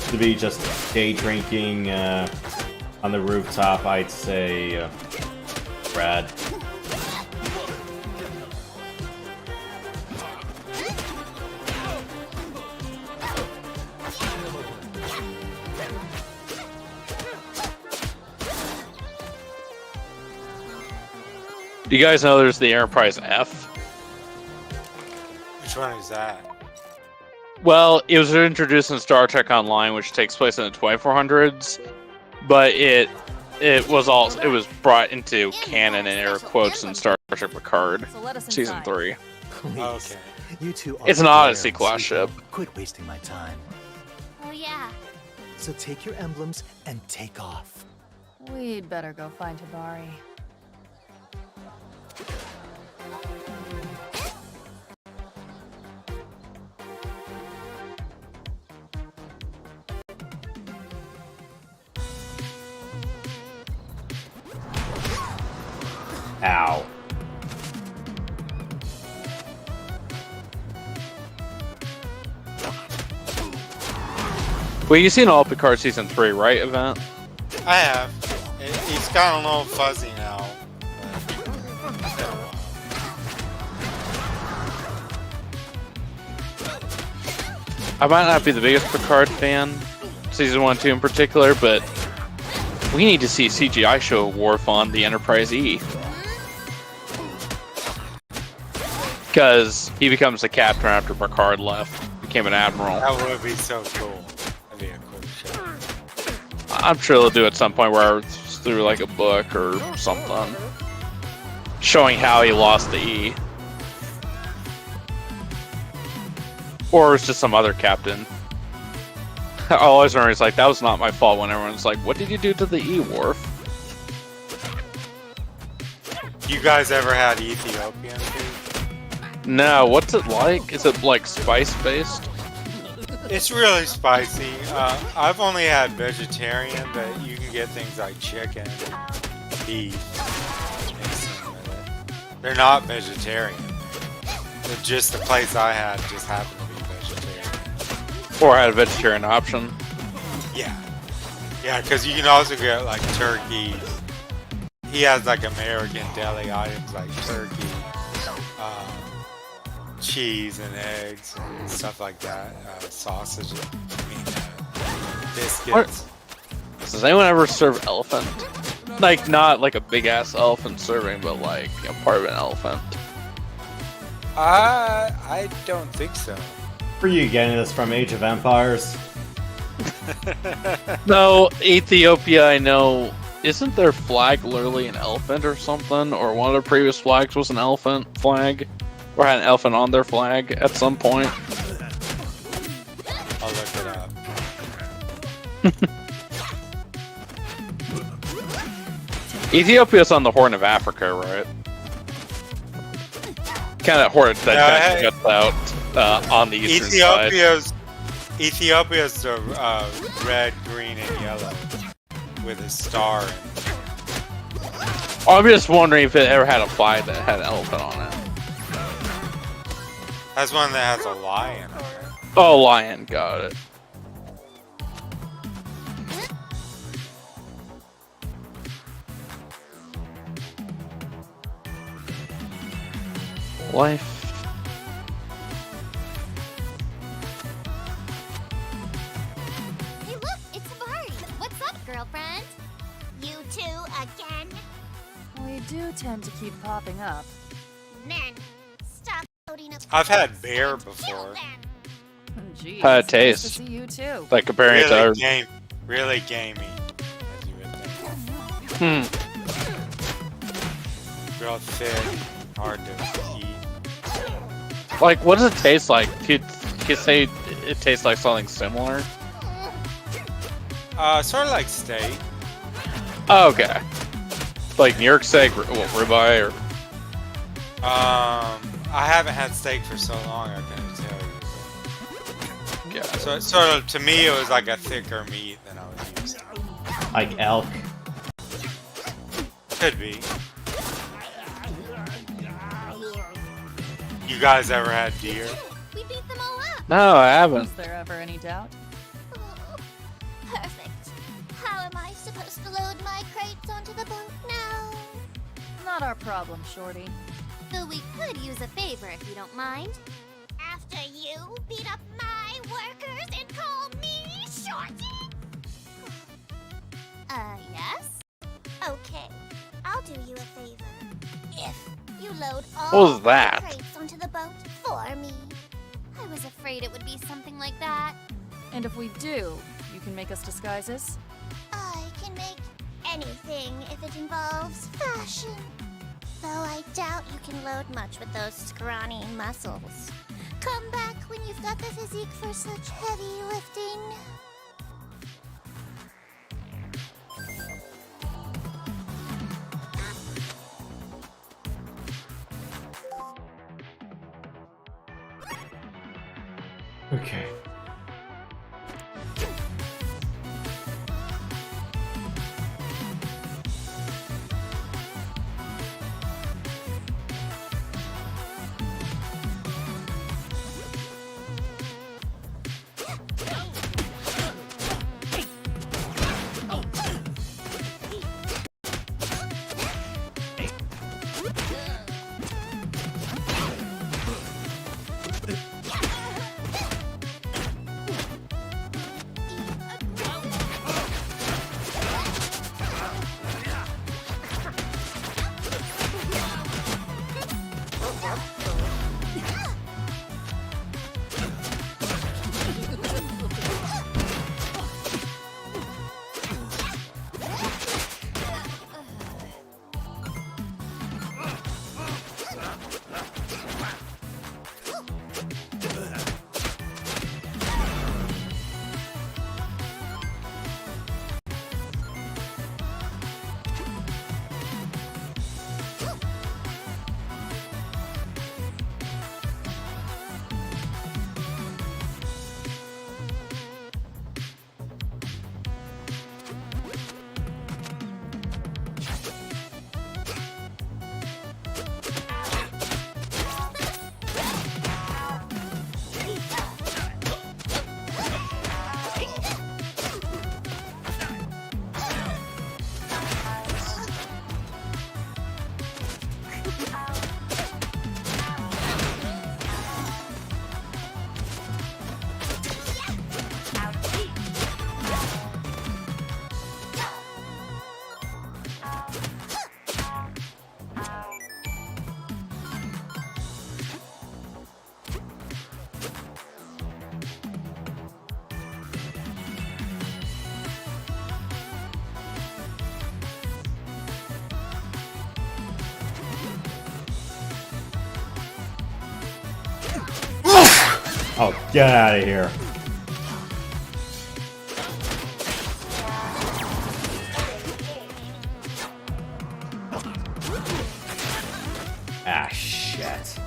to be just day drinking on the rooftop, I'd say Brad. Do you guys know there's the Enterprise F? Which one is that? Well, it was introduced in Star Trek Online, which takes place in the 2400s, but it was brought into canon in air quotes in Star Trek Picard, season 3. Please. Okay. You two are It's an Blair Odyssey and class Suiko. ship. Quit wasting my time. Oh yeah. So take your emblems and take off. We'd better go find Hibari. Ow. Well, you've seen all Picard season 3, right, Event? I have. He's gotten a little fuzzy now. I might not be the biggest Picard fan, season 1, 2 in particular, but we need to see a CGI show Worf on the Enterprise E. Because he becomes the captain after Picard left, became an admiral. That would be so cool. That'd be a cool show. I'm sure they'll do it at some point where it's through like a book or something, showing how he lost the E. Or it's just some other captain. I always remember it's like, that was not my fault, when everyone's like, what did you do to the E, Worf? You guys ever had Ethiopian food? No, what's it like? Is it like spice based? It's really spicy. I've only had vegetarian, but you can get things like chicken, beef, mixing with it. They're not vegetarian. They're just the place I had just happened to be vegetarian. Or had a vegetarian option? Yeah. Yeah, because you can also get like turkey. He has like American deli items like turkey, cheese and eggs and stuff like that. Sausage, biscuits. Does anyone ever serve elephant? Like, not like a big ass elephant serving, but like a part of an elephant. I don't think so. Were you getting this from Age of Empires? No, Ethiopia, I know. Isn't their flag literally an elephant or something? Or one of their previous flags was an elephant flag? Or had an elephant on their flag at some point? I'll look it up. Ethiopia's on the Horn of Africa, right? Kind of horn that gets out on the eastern side. Ethiopia's the red, green, and yellow with a star in it. I'm just wondering if it ever had a flag that had an elephant on it. That's one that has a lion on it. Oh, lion, got it. Life. Hey look, it's Hibari. What's up, girlfriend? You two again? We do tend to keep popping up. Men, stop loading up. I've had bear before. Jeez, How it nice to tastes? see you too. Like comparing it to other... Really gamey, as you would think. Real thick, hard to eat. Like, what does it taste like? Could you say it tastes like something similar? Sort of like steak. Oh, okay. Like New York steak, ribeye, or I haven't had steak for so long. I couldn't tell you. yeah. So it sort of, to me, it was like a thicker meat than I was used to. Like elk. Could be. You guys ever had deer? We beat them all up. No, I haven't. Was there ever any doubt? Perfect. How am I supposed to load my crates onto the boat now? Not our problem, Shorty. Though we could use a favor if you don't mind. After you beat up my workers and call me Shorty? Yes? Okay, I'll do you a favor. If you load What all was that? the crates onto the boat for me. I was afraid it would be something like that. And if we do, you can make us disguises? I can make anything if it involves fashion. Though I doubt you can load much with those scrawny muscles. Come back when you've got the physique for such heavy lifting. Okay. Oh, get out of here. Ah, shit.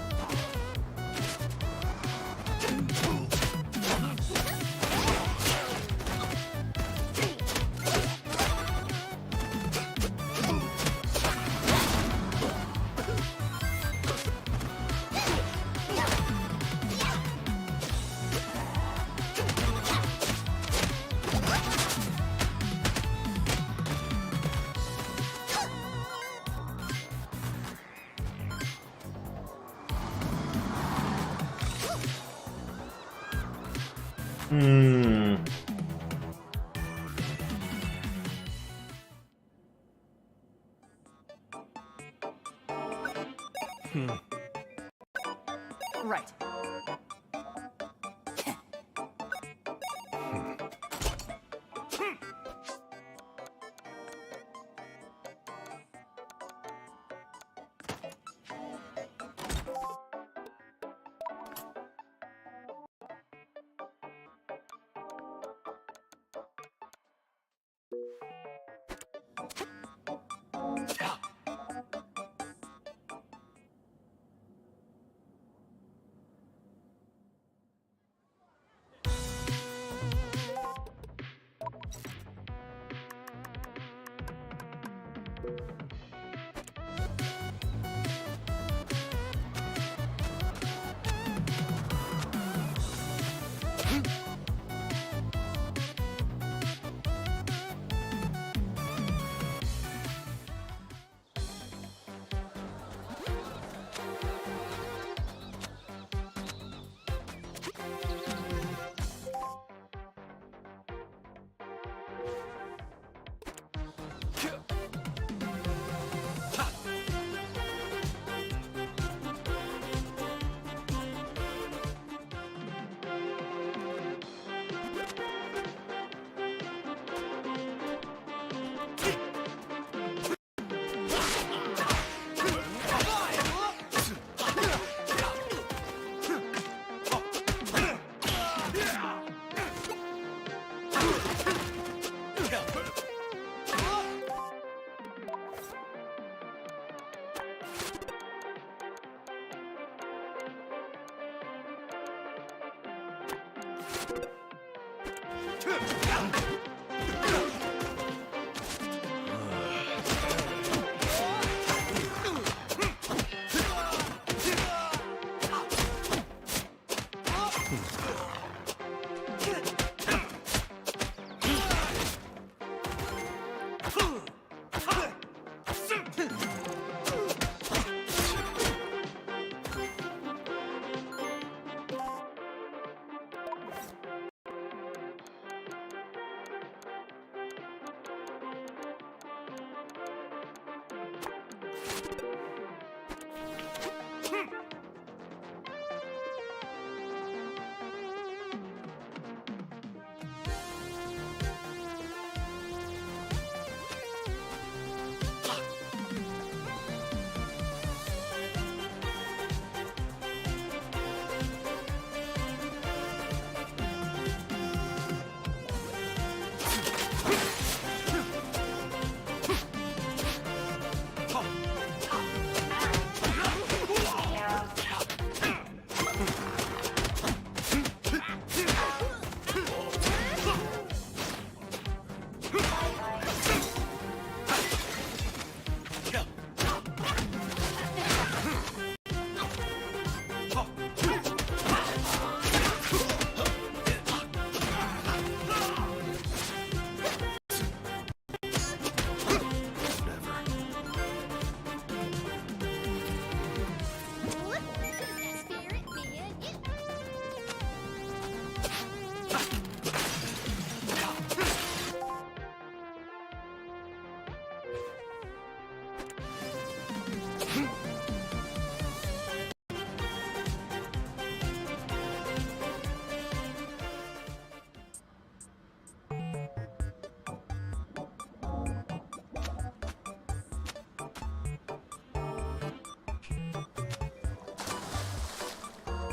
Right.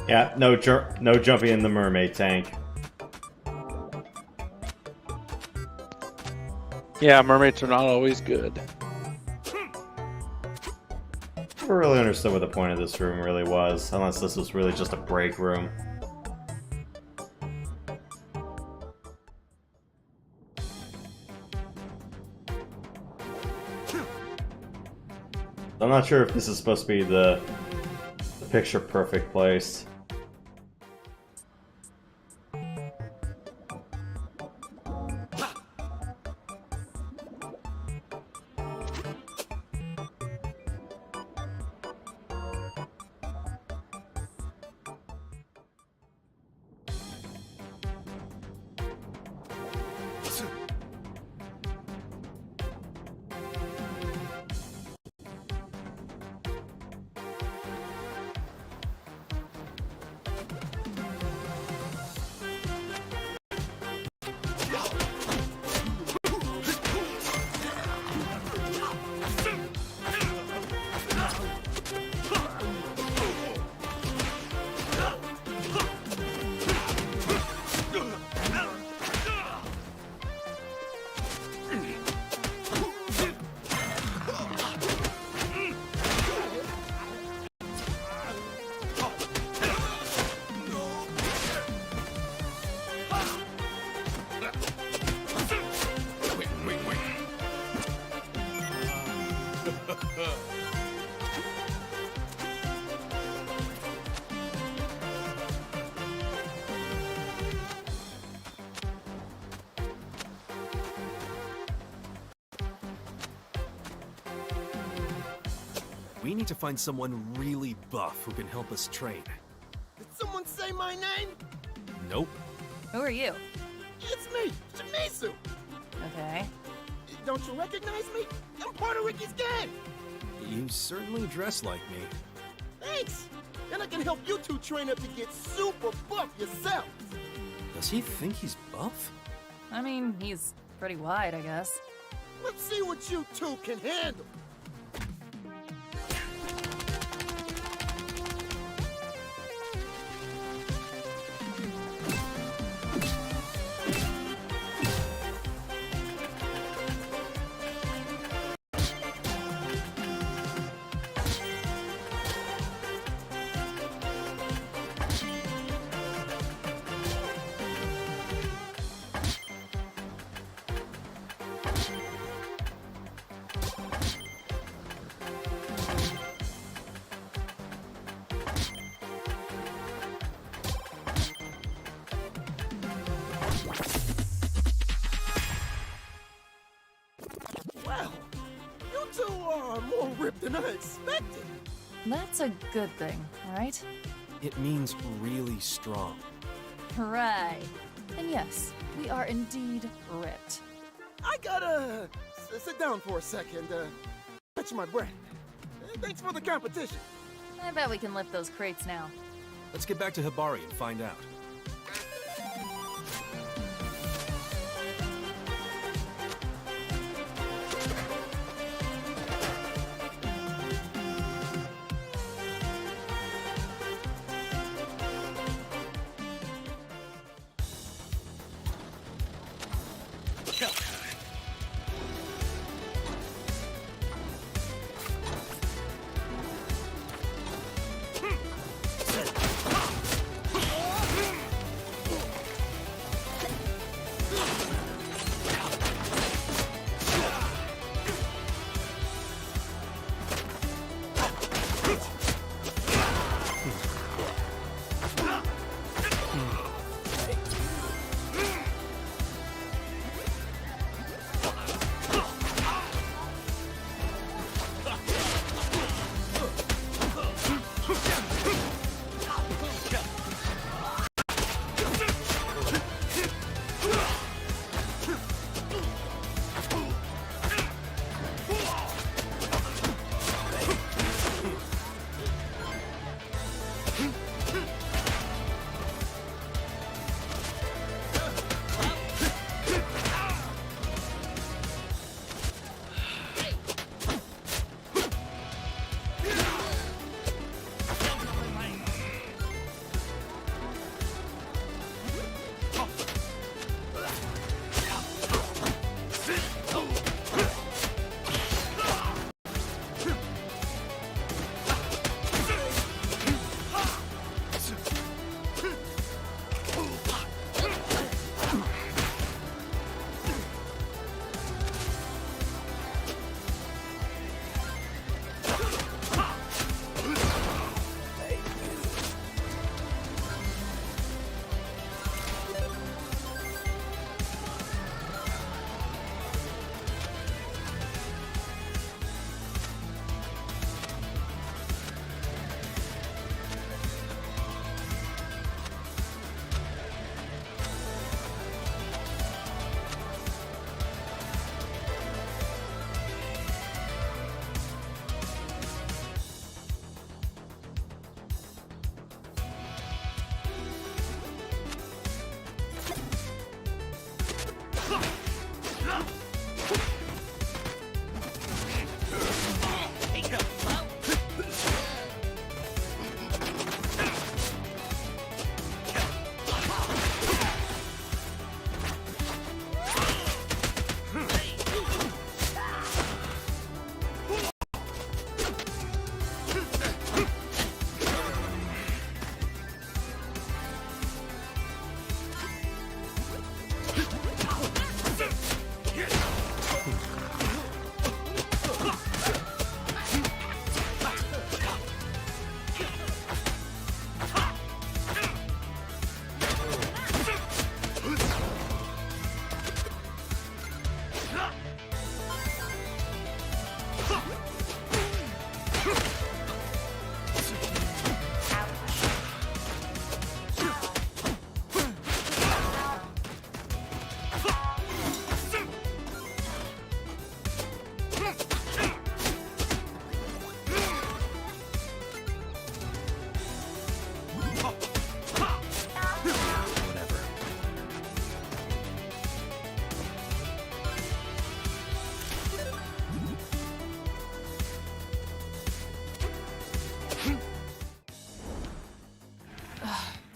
Yeah, no jumping in the mermaid tank. Yeah, mermaids are not always good. Never really understood what the point of this room really was, unless this was really just a break room. I'm not sure if this is supposed to be the picture-perfect place. We need to find someone really buff who can help us train. Did someone say my name? Nope. Who are you? It's me, Shimizu. Okay. Don't you recognize me? I'm part of Ricky's gang. You certainly dress like me. Thanks. And I can help you two train up to get super buff yourselves. Does he think he's buff? I mean, he's pretty wide, I guess. Let's see what you two can handle. ripped than I expected. That's a good thing, right? It means really strong. Right. And yes, we are indeed ripped. I gotta sit down for a second, catch my breath. Thanks for the competition. I bet we can lift those crates now. Let's get back to Hibari and find out.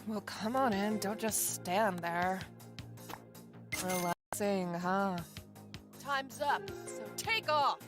Well, come on in. Don't just stand there. Relaxing, huh? Time's up, so take off!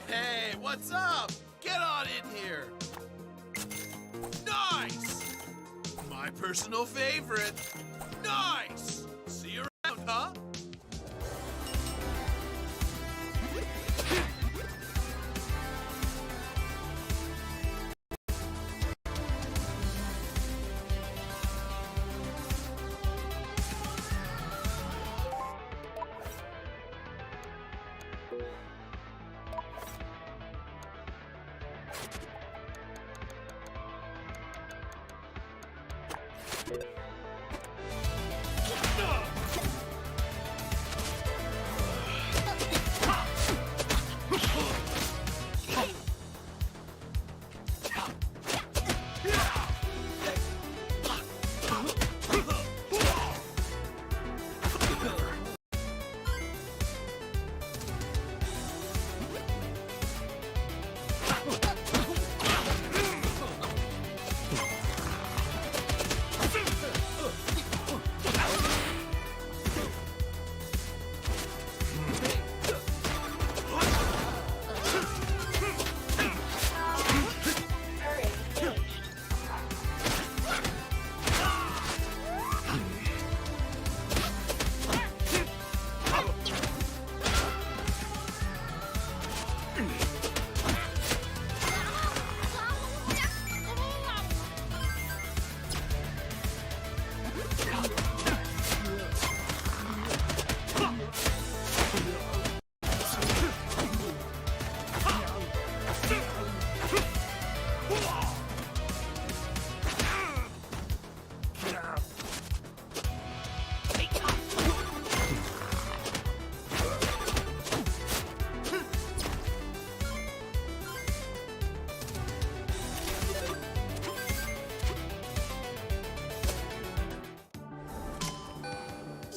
Hey, what's up? Get on in here. Nice! My personal favorite. Nice! See you around, huh?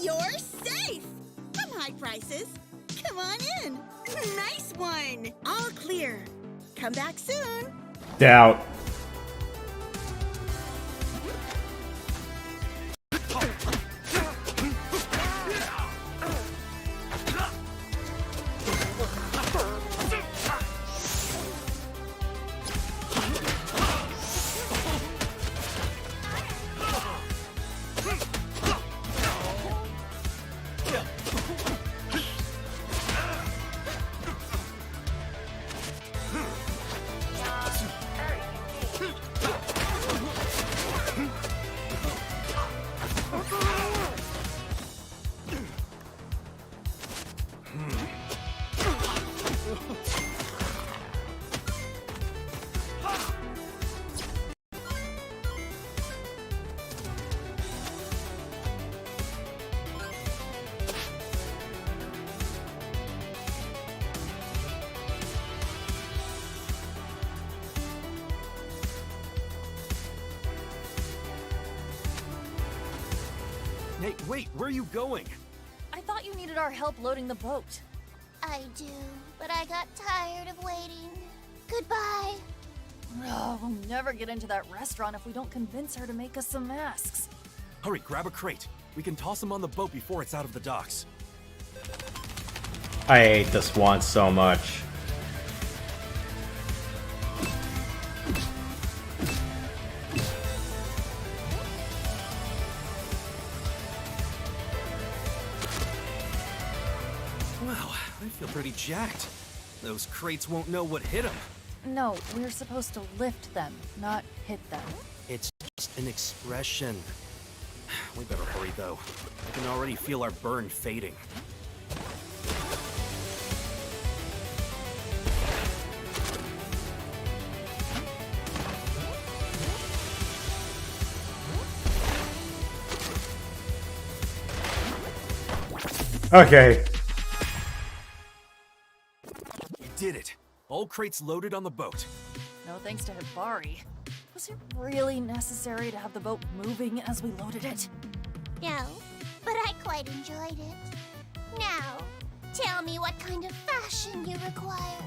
You're safe! From high prices. Come on in. Nice one. All clear. Come back soon. Doubt. Hey, wait, where are you going? I thought you needed our help loading the boat. I do, but I got tired of waiting. Goodbye. Oh, we'll never get into that restaurant if we don't convince her to make us some masks. Hurry, grab a crate. We can toss them on the boat before it's out of the docks. I hate this one so much. Wow, I feel pretty jacked. Those crates won't know what hit them. No, we're supposed to lift them, not hit them. It's just an expression. We better hurry, though. I can already feel our burn fading. Okay. We did it. All crates loaded on the boat. No thanks to Hibari. Was it really necessary to have the boat moving as we loaded it? No, but I quite enjoyed it. Now, tell me what kind of fashion you require.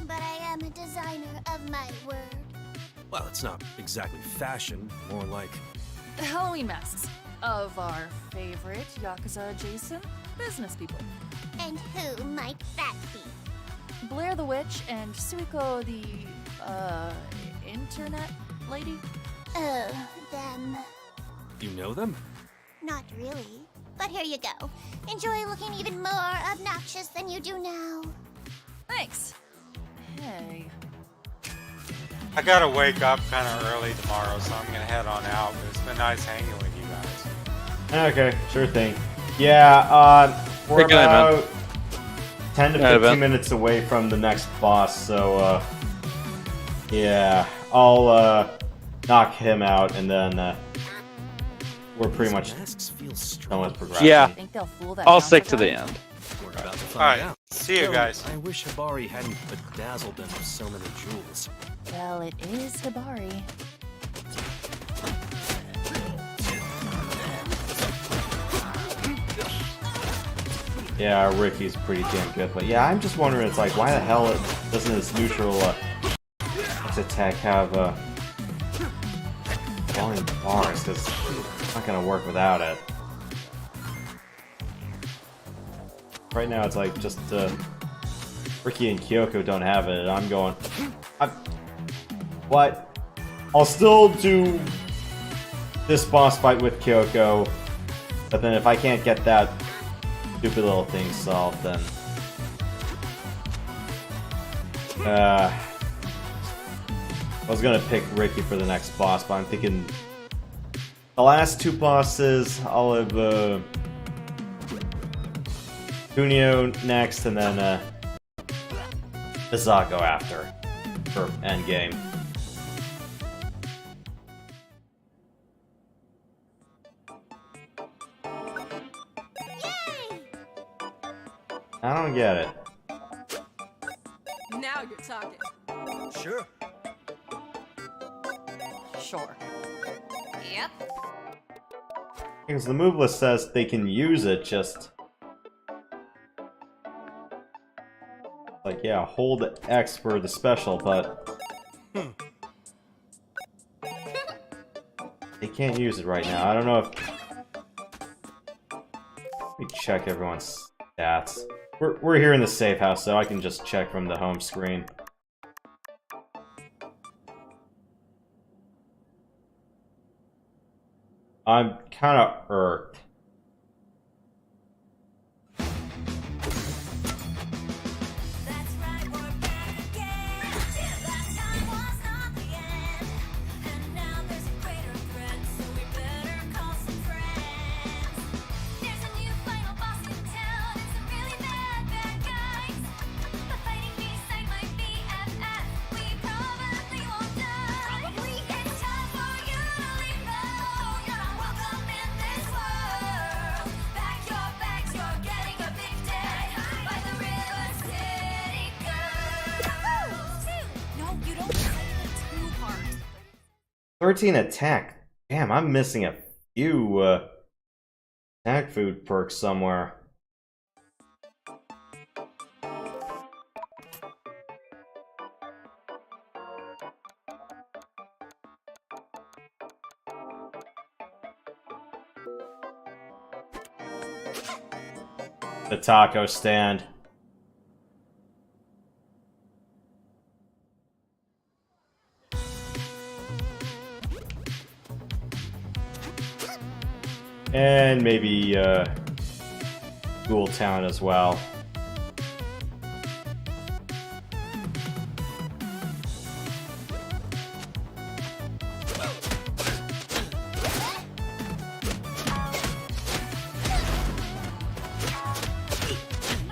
But I am a designer of my word. Well, it's not exactly fashion, more like... Halloween masks of our favorite Yakuza-adjacent business people. And who might that be? Blair the Witch and Suiko the, internet lady? Oh, them. You know them? Not really. But here you go. Enjoy looking even more obnoxious than you do now. Thanks. Hey. I gotta wake up kind of early tomorrow, so I'm gonna head on out. But it's been nice hanging with you guys. Okay, sure thing. Yeah, we're Good night, about 10 to 15 minutes away from the next boss, so, yeah, I'll, knock him out, and then, we're pretty much done with progression. Yeah, I'll stick to guy? the end. We're about to find Alright, out. see you Though, guys. I wish Hibari hadn't bedazzled them with so many jewels. Well, it is Hibari. Yeah, Ricky's pretty damn good, but yeah, I'm just wondering, it's like, why the hell doesn't this neutral, attack have, volume bars, because it's not gonna work without it. Right now, it's like, just, Ricky and Kyoko don't have it, and I'm going, what? I'll still do this boss fight with Kyoko, but then if I can't get that stupid little thing solved, then I was gonna pick Ricky for the next boss, but I'm thinking the last two bosses, I'll have Kunio next, and then Misago after for endgame. I don't get it. Now you're talking. Sure. Sure. Yep. Because the move list says they can use it, just like, yeah, hold X for the special, but they can't use it right now. I don't know if... Let me check everyone's stats. We're here in the safe house, so I can just check from the home screen. I'm kind of irked. No, you don't. Too hard. 13 attack. Damn, I'm missing a Snack food perk somewhere. The taco stand. And maybe, Ghoul Town as well.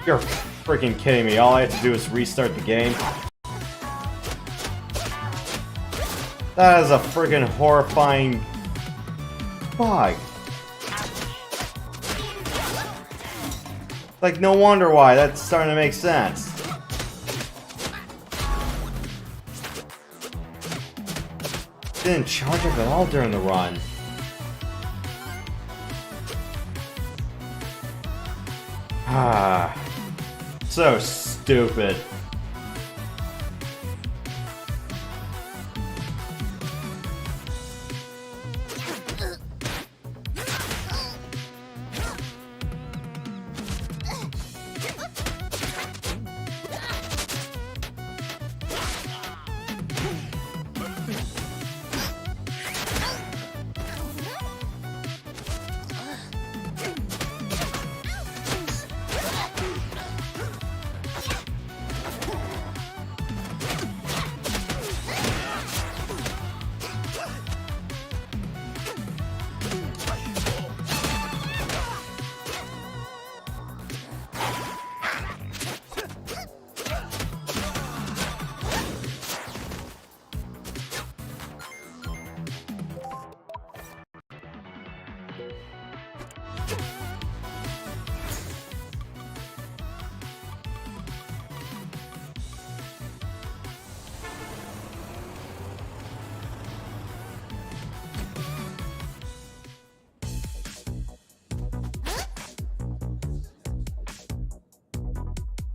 You're freaking kidding me. All I have to do is restart the game. That is a freaking horrifying bug. Like, no wonder why. That's starting to make sense. Didn't charge up at all during the run. Ah. So stupid.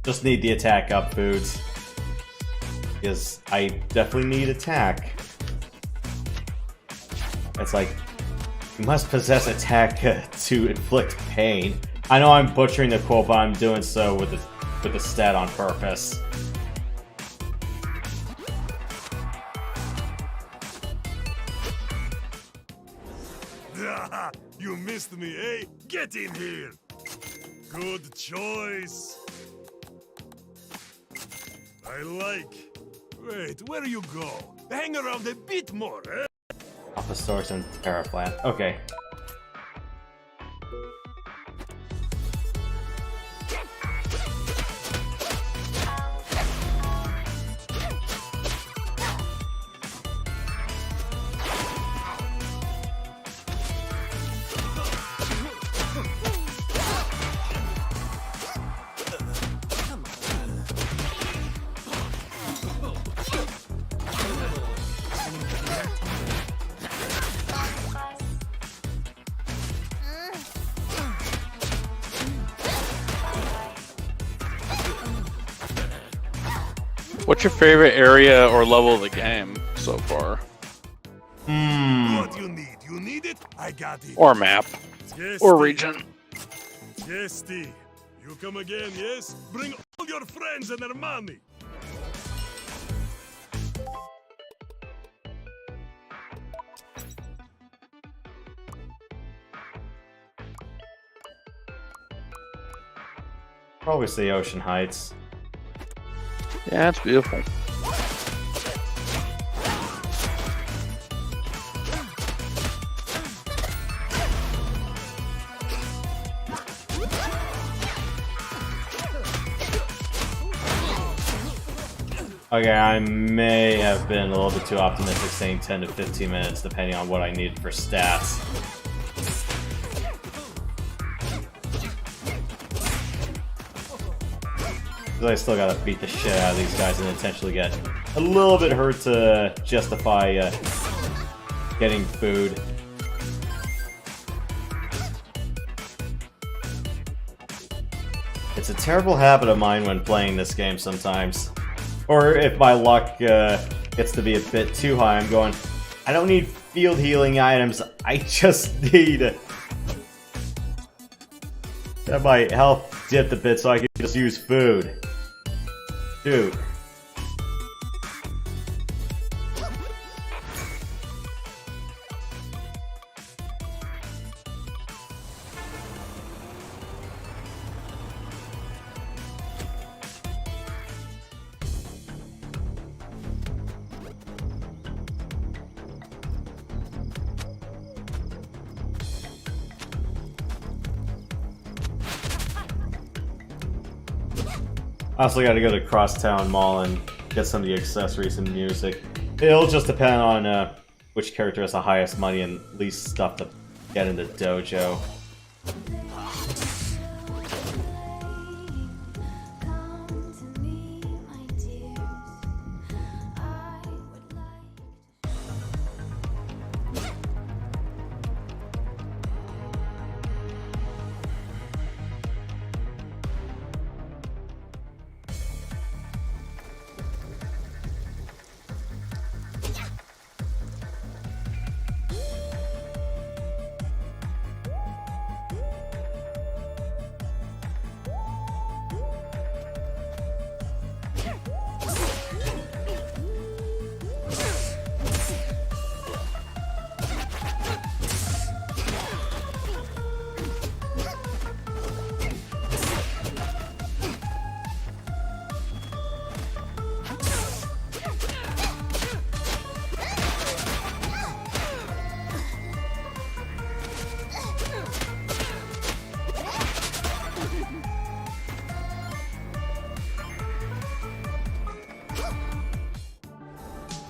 Just need the attack up foods. Because I definitely need attack. It's like, you must possess attack to inflict pain. I know I'm butchering the quote, but I'm doing so with the stat on purpose. You missed me, eh? Get in here! Good choice. I like. Wait, where you go? Hang around a bit more, eh? Office stores and Terraplant. Okay. What's your favorite area or level of the game so far? What you need? You need it? I got it. Or map. Yes, Or Steve. region. Yes, Steve. You come again, yes? Bring all your friends and their money. Probably say Ocean Heights. Yeah, it's beautiful. Okay, I may have been a little bit too optimistic saying 10 to 15 minutes depending on what I needed for stats. I still gotta beat the shit out of these guys and intentionally get a little bit hurt to justify getting food. It's a terrible habit of mine when playing this game sometimes. Or if my luck gets to be a bit too high, I'm going, I don't need field healing items, I just need... Have my health dipped a bit so I can just use food. Dude. I also gotta go to Crosstown Mall and get some of the accessories and music. It'll just depend on which character has the highest money and least stuff to get in the dojo.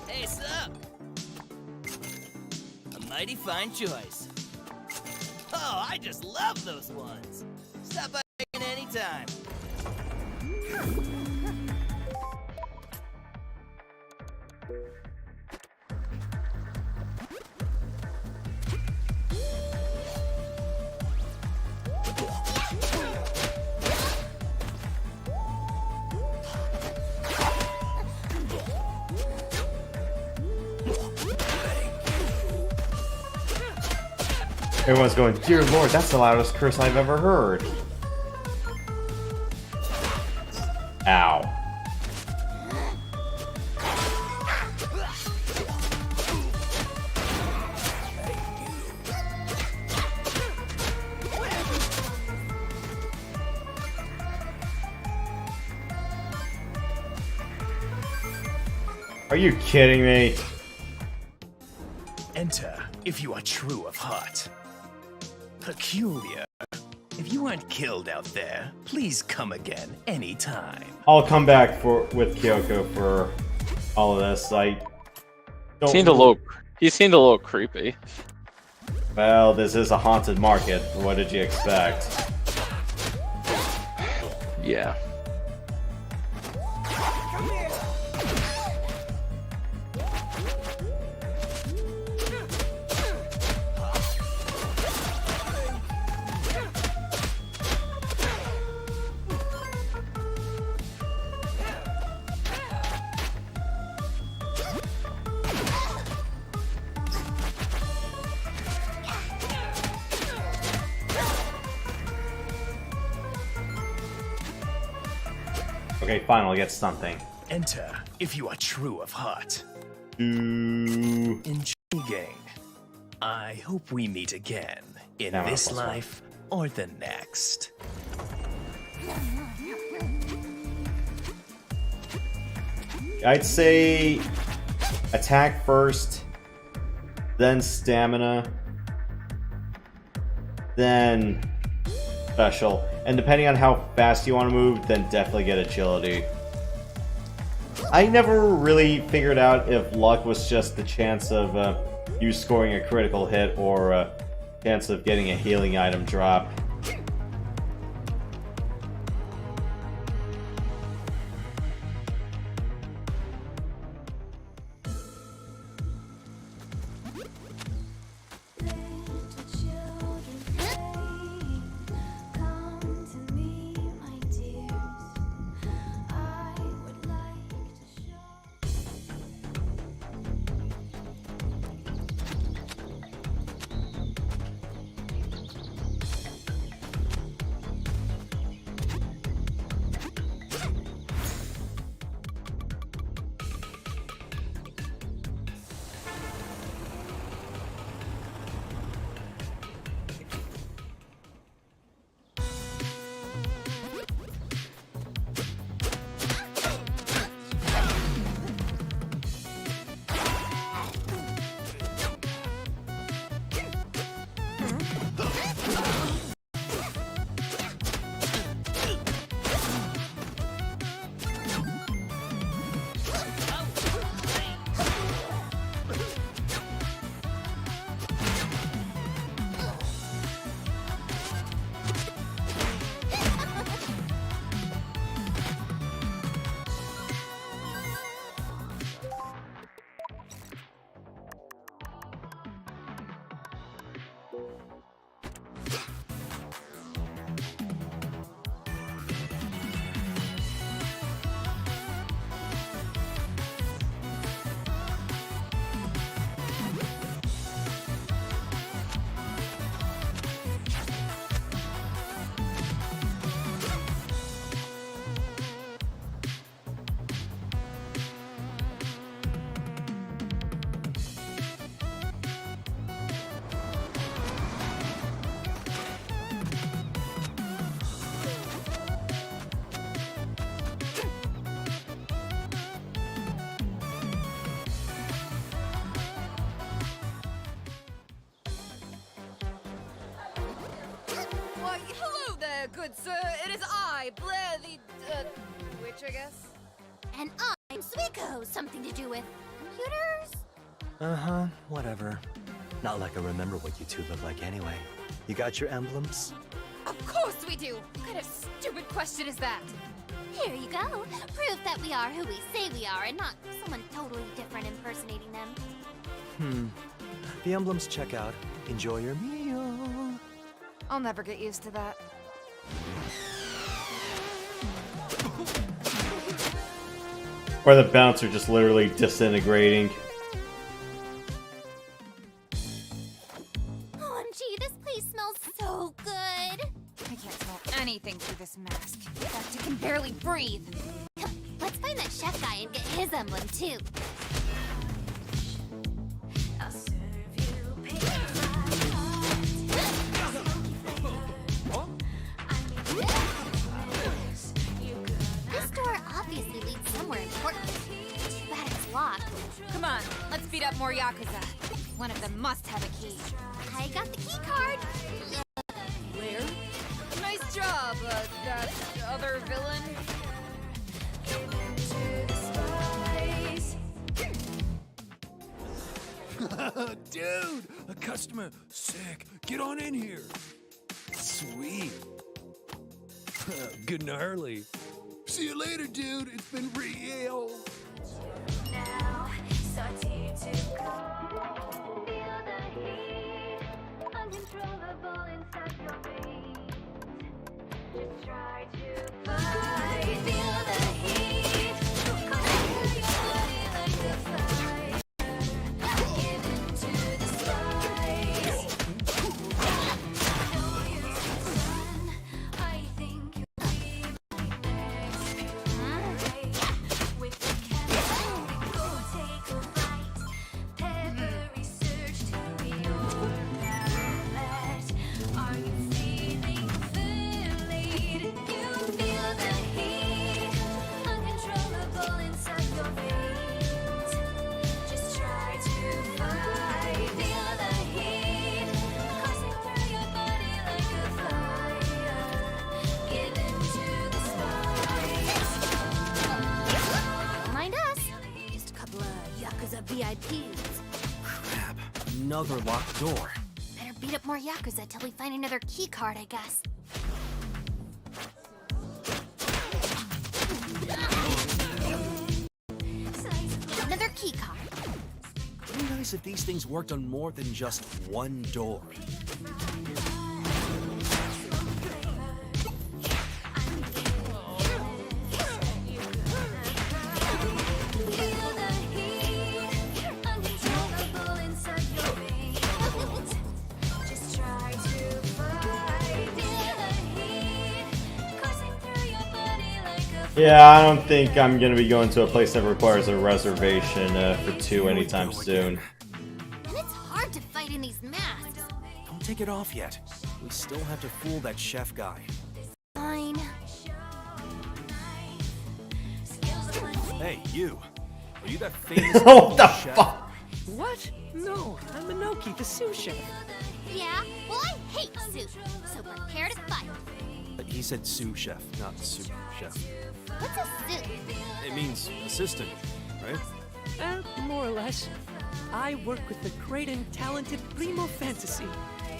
Hey, sup? A mighty fine choice. Oh, I just love those ones. Stop by anytime. Everyone's going, dear lord, that's the loudest curse I've ever heard. Ow. Are you kidding me? Enter if you are true of heart. Peculiar. If you aren't killed out there, please come again anytime. I'll come back with Kyoko for all of this. I don't. He seemed a little creepy. Well, this is a haunted market. What did you expect? Yeah. Okay, fine, I'll get something. Enter if you are true of heart. Intriguing. I hope we meet again in Damn, this that's life or the next. I'd say attack first, then stamina, then special. And depending on how fast you want to move, then definitely get agility. I never really figured out if luck was just the chance of you scoring a critical hit or a chance of getting a healing item drop. Why, hello there, good sir. It is I, Blair the, witch, I guess. And I'm Suiko. Something to do with computers? Uh-huh, whatever. Not like I remember what you two look like anyway. You got your emblems? Of course we do. What kind of stupid question is that? Here you go. Proof that we are who we say we are and not someone totally different impersonating them. The emblems check out. Enjoy your meal. I'll never get used to that. Or the bouncer just literally disintegrating. OMG, this place smells so good. I can't smell anything through this mask. In fact, I can barely breathe. Let's find that chef guy and get his emblem too. This door obviously leads somewhere important. Too bad it's locked. Come on, let's beat up more Yakuza. One of them must have a key. I got the key card. Where? Nice job, that other villain. Dude, a customer. Sick. Get on in here. Sweet. Good and early. See you later, dude. It's been real. Now, VIPs. Crap. Another locked door. Better beat up more Yakuza till we find another key card, I guess. Another key card. It'd be nice if these things worked on more than just one door. Yeah, I don't think I'm gonna be going to a place that requires a reservation for 2 anytime soon. And it's hard to fight in these masks. Don't take it off yet. We still have to fool that chef guy. Fine. Hey, you. Are you that famous What the chef? fuck? What? No, I'm Minoki, the sous chef. Yeah, well I hate soup, so prepare to fight. He said sous chef, not soup chef. What's a soup? It means assistant, right? More or less. I work with the great and talented Primo Fantasy.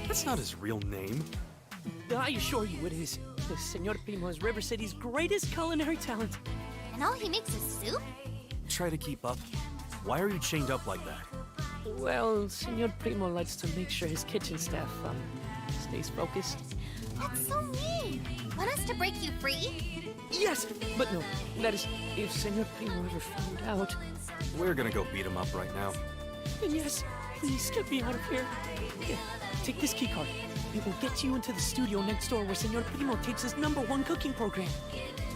That's not his real name. I assure you it is. The Senor Primo is River City's greatest culinary talent. And all he makes is soup? Try to keep up. Why are you chained up like that? Well, Senor Primo likes to make sure his kitchen staff, stays focused. That's so mean. Want us to break you free? Yes, but no. That is, if Senor Primo ever found out. We're gonna go beat him up right now. Then yes, please get me out of here. Here, take this keycard. It will get you into the studio next door where Senor Primo takes his #1 cooking program.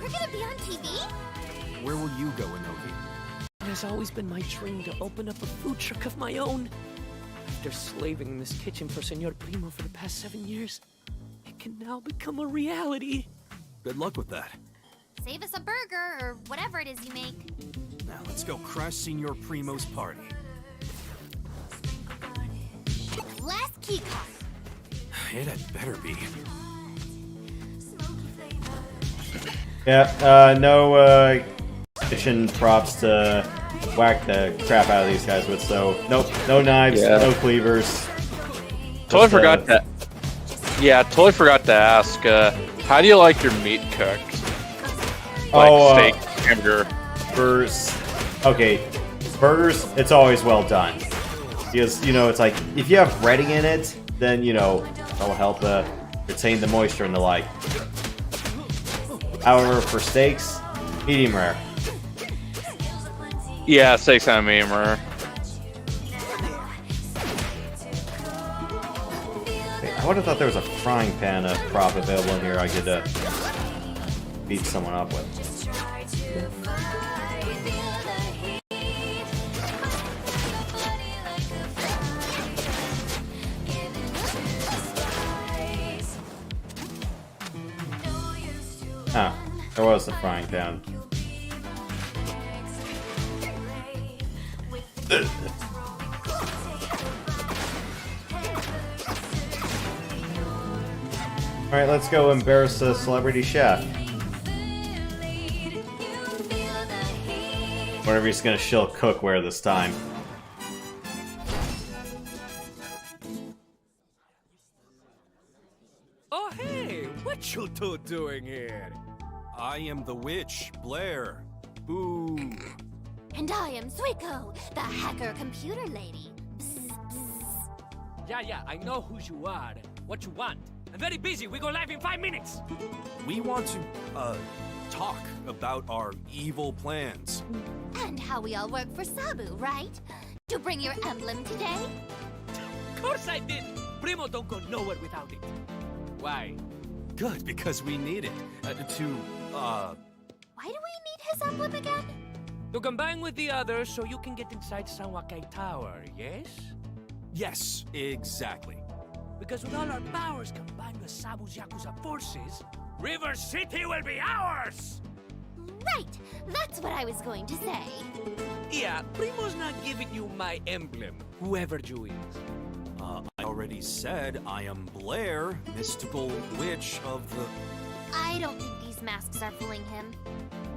We're gonna be on TV? Where will you go, Inoki? It has always been my dream to open up a food truck of my own. After slaving in this kitchen for Senor Primo for the past 7 years, it can now become a reality. Good luck with that. Save us a burger or whatever it is you make. Now let's go crash Senor Primo's party. Last key card. It had better be. Yeah, no kitchen props to whack the crap out of these guys with, so nope, no knives, no cleavers. Totally forgot that. Yeah, totally forgot to ask, how do you like your meat cooked? Like steak, hamburger. Burgers. Okay, burgers, it's always well done. Because, you know, it's like, if you have breading in it, then, you know, that'll help retain the moisture and the like. However, for steaks, medium rare. Yeah, steaks on medium rare. I would have thought there was a frying pan prop available in here I could beat someone up with. Ah, there was the frying pan. Alright, let's go embarrass a celebrity chef. Whatever he's gonna shill cookware this time. Oh hey, what you two doing here? I am the witch, Blair. Boo. And I am Suiko, the hacker computer lady. Bzz, bzz. Yeah, I know who you are. What you want? I'm very busy. We go live in 5 minutes. We want to, talk about our evil plans. And how we all work for Sabu, right? To bring your emblem today? Of course I did. Primo don't go nowhere without it. Why? Good, because we need it. Why do we need his emblem again? To combine with the others so you can get inside Sanwakai Tower, yes? Yes, exactly. Because with all our powers combined with Sabu's Yakuza forces, River City will be ours! Right! That's what I was going to say. Yeah, Primo's not giving you my emblem, whoever you is. I already said I am Blair, mystical witch of the... I don't think these masks are fooling him.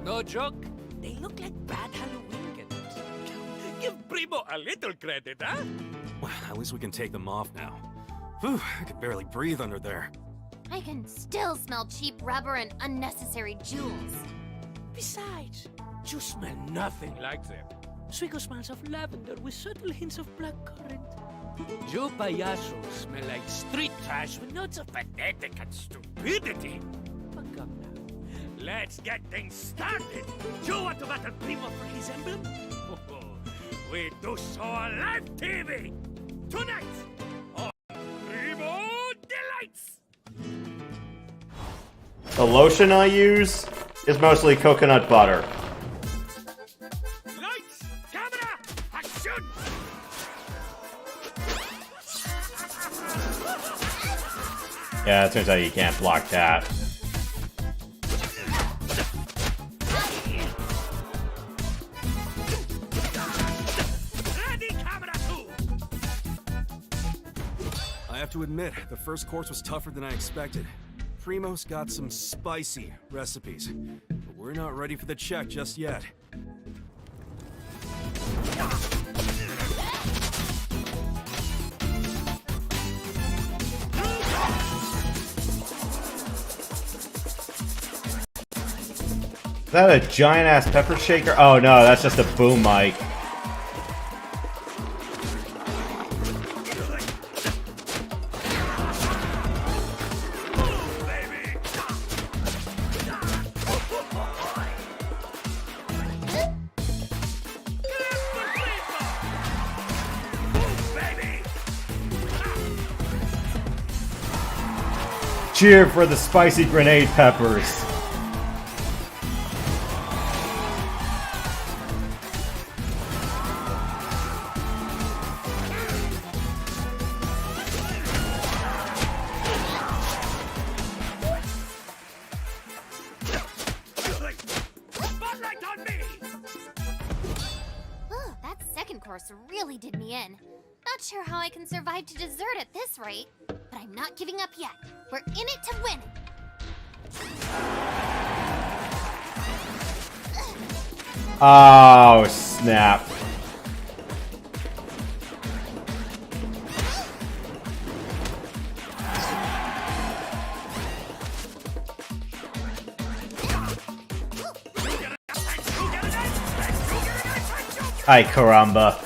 No joke. They look like bad Halloween kittens. Give Primo a little credit, huh? Well, at least we can take them off now. Whew, I could barely breathe under there. I can still smell cheap rubber and unnecessary jewels. Besides, you smell nothing like them. Suiko smells of lavender with subtle hints of blackcurrant. You payasos smell like street trash with notes of pathetic and stupidity. But come now, let's get things started. You want to battle Primo for his emblem? We do so on live TV tonight on Primo Delights. The lotion I use is mostly coconut butter. Lights, camera, action! Yeah, it turns out you can't block that. Ready, camera 2! I have to admit, the first course was tougher than I expected. Primo's got some spicy recipes, but we're not ready for the check just yet. Is that a giant-ass pepper shaker? Oh no, that's just a boom mic. cheer for the spicy grenade peppers. Ooh, that second course really did me in. Not sure how I can survive to dessert at this rate, but I'm not giving up yet. We're in it to win it. Oh, snap. Ay, caramba.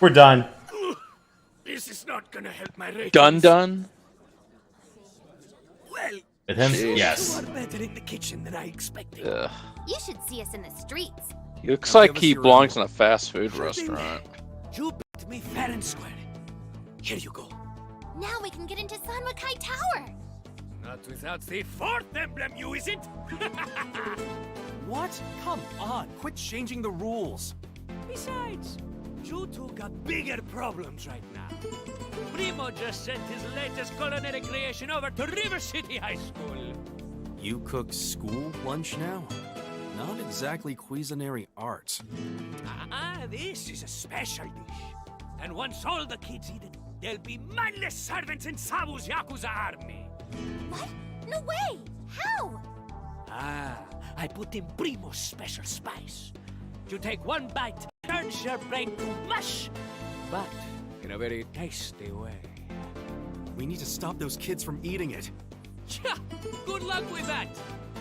We're done. This is not gonna help my ratings. Done? Well, With him? Jeez. Yes. you are better in the kitchen than I expected. Ugh. You should see us in the streets. He looks like he belongs in a fast food restaurant. You beat me fair and square. Here you go. Now we can get into Sanwakai Tower. Not without the fourth emblem, you isn't? What? Come on, quit changing the rules. Besides, you two got bigger problems right now. Primo just sent his latest culinary creation over to River City High School. You cook school lunch now? Not exactly Cuisinary art. This is a special dish. And once all the kids eat it, there'll be mindless servants in Sabu's Yakuza army. What? No way! How? I put in Primo's special spice. You take one bite, turns your brain to mush, but in a very tasty way. We need to stop those kids from eating it. Tja, good luck with that.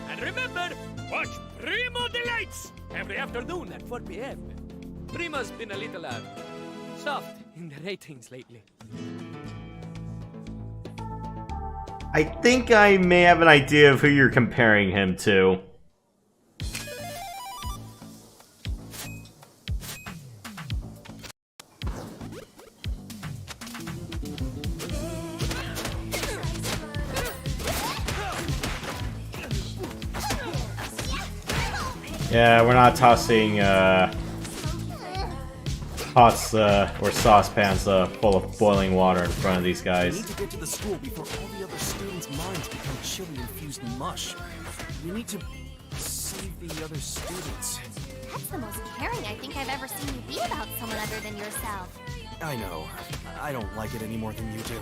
And remember, watch Primo Delights every afternoon at 4 p.m. Primo's been a little, soft in the ratings lately. I think I may have an idea of who you're comparing him to. Yeah, we're not tossing pots or saucepans full of boiling water in front of these We guys. need to get to the school before all the other students' minds become chili-infused mush. We need to save the other students. That's the most caring I think I've ever seen you be about someone other than yourself. I know. I don't like it any more than you do.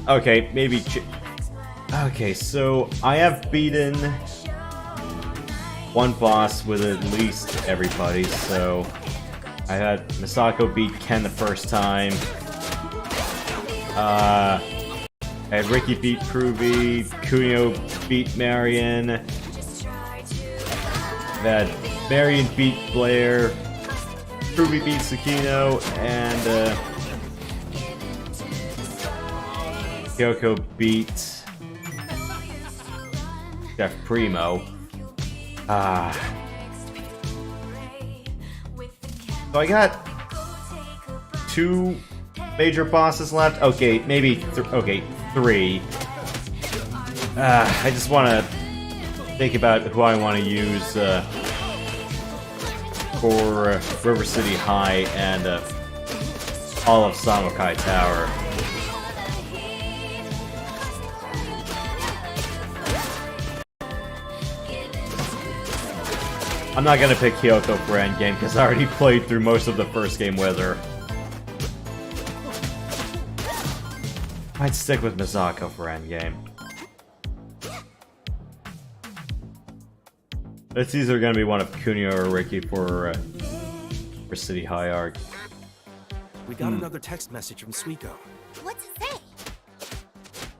Okay, maybe... Okay, so I have beaten one boss with at least everybody, so... I had Misako beat Ken the first time. I had Ricky beat Pruvi, Kunio beat Marion. I've had Marion beat Blair, Ruby beat Tsukino, and Kyoko beat Chef Primo. So I got 2 major bosses left. Okay, maybe 3. I just want to think about who I want to use for River City High and all of Samukai Tower. I'm not gonna pick Kyoko for endgame because I already played through most of the first game with her. I'd stick with Misako for endgame. It's either gonna be one of Kunio or Ricky for City High arc. We got another text message from Suiko. What's it say?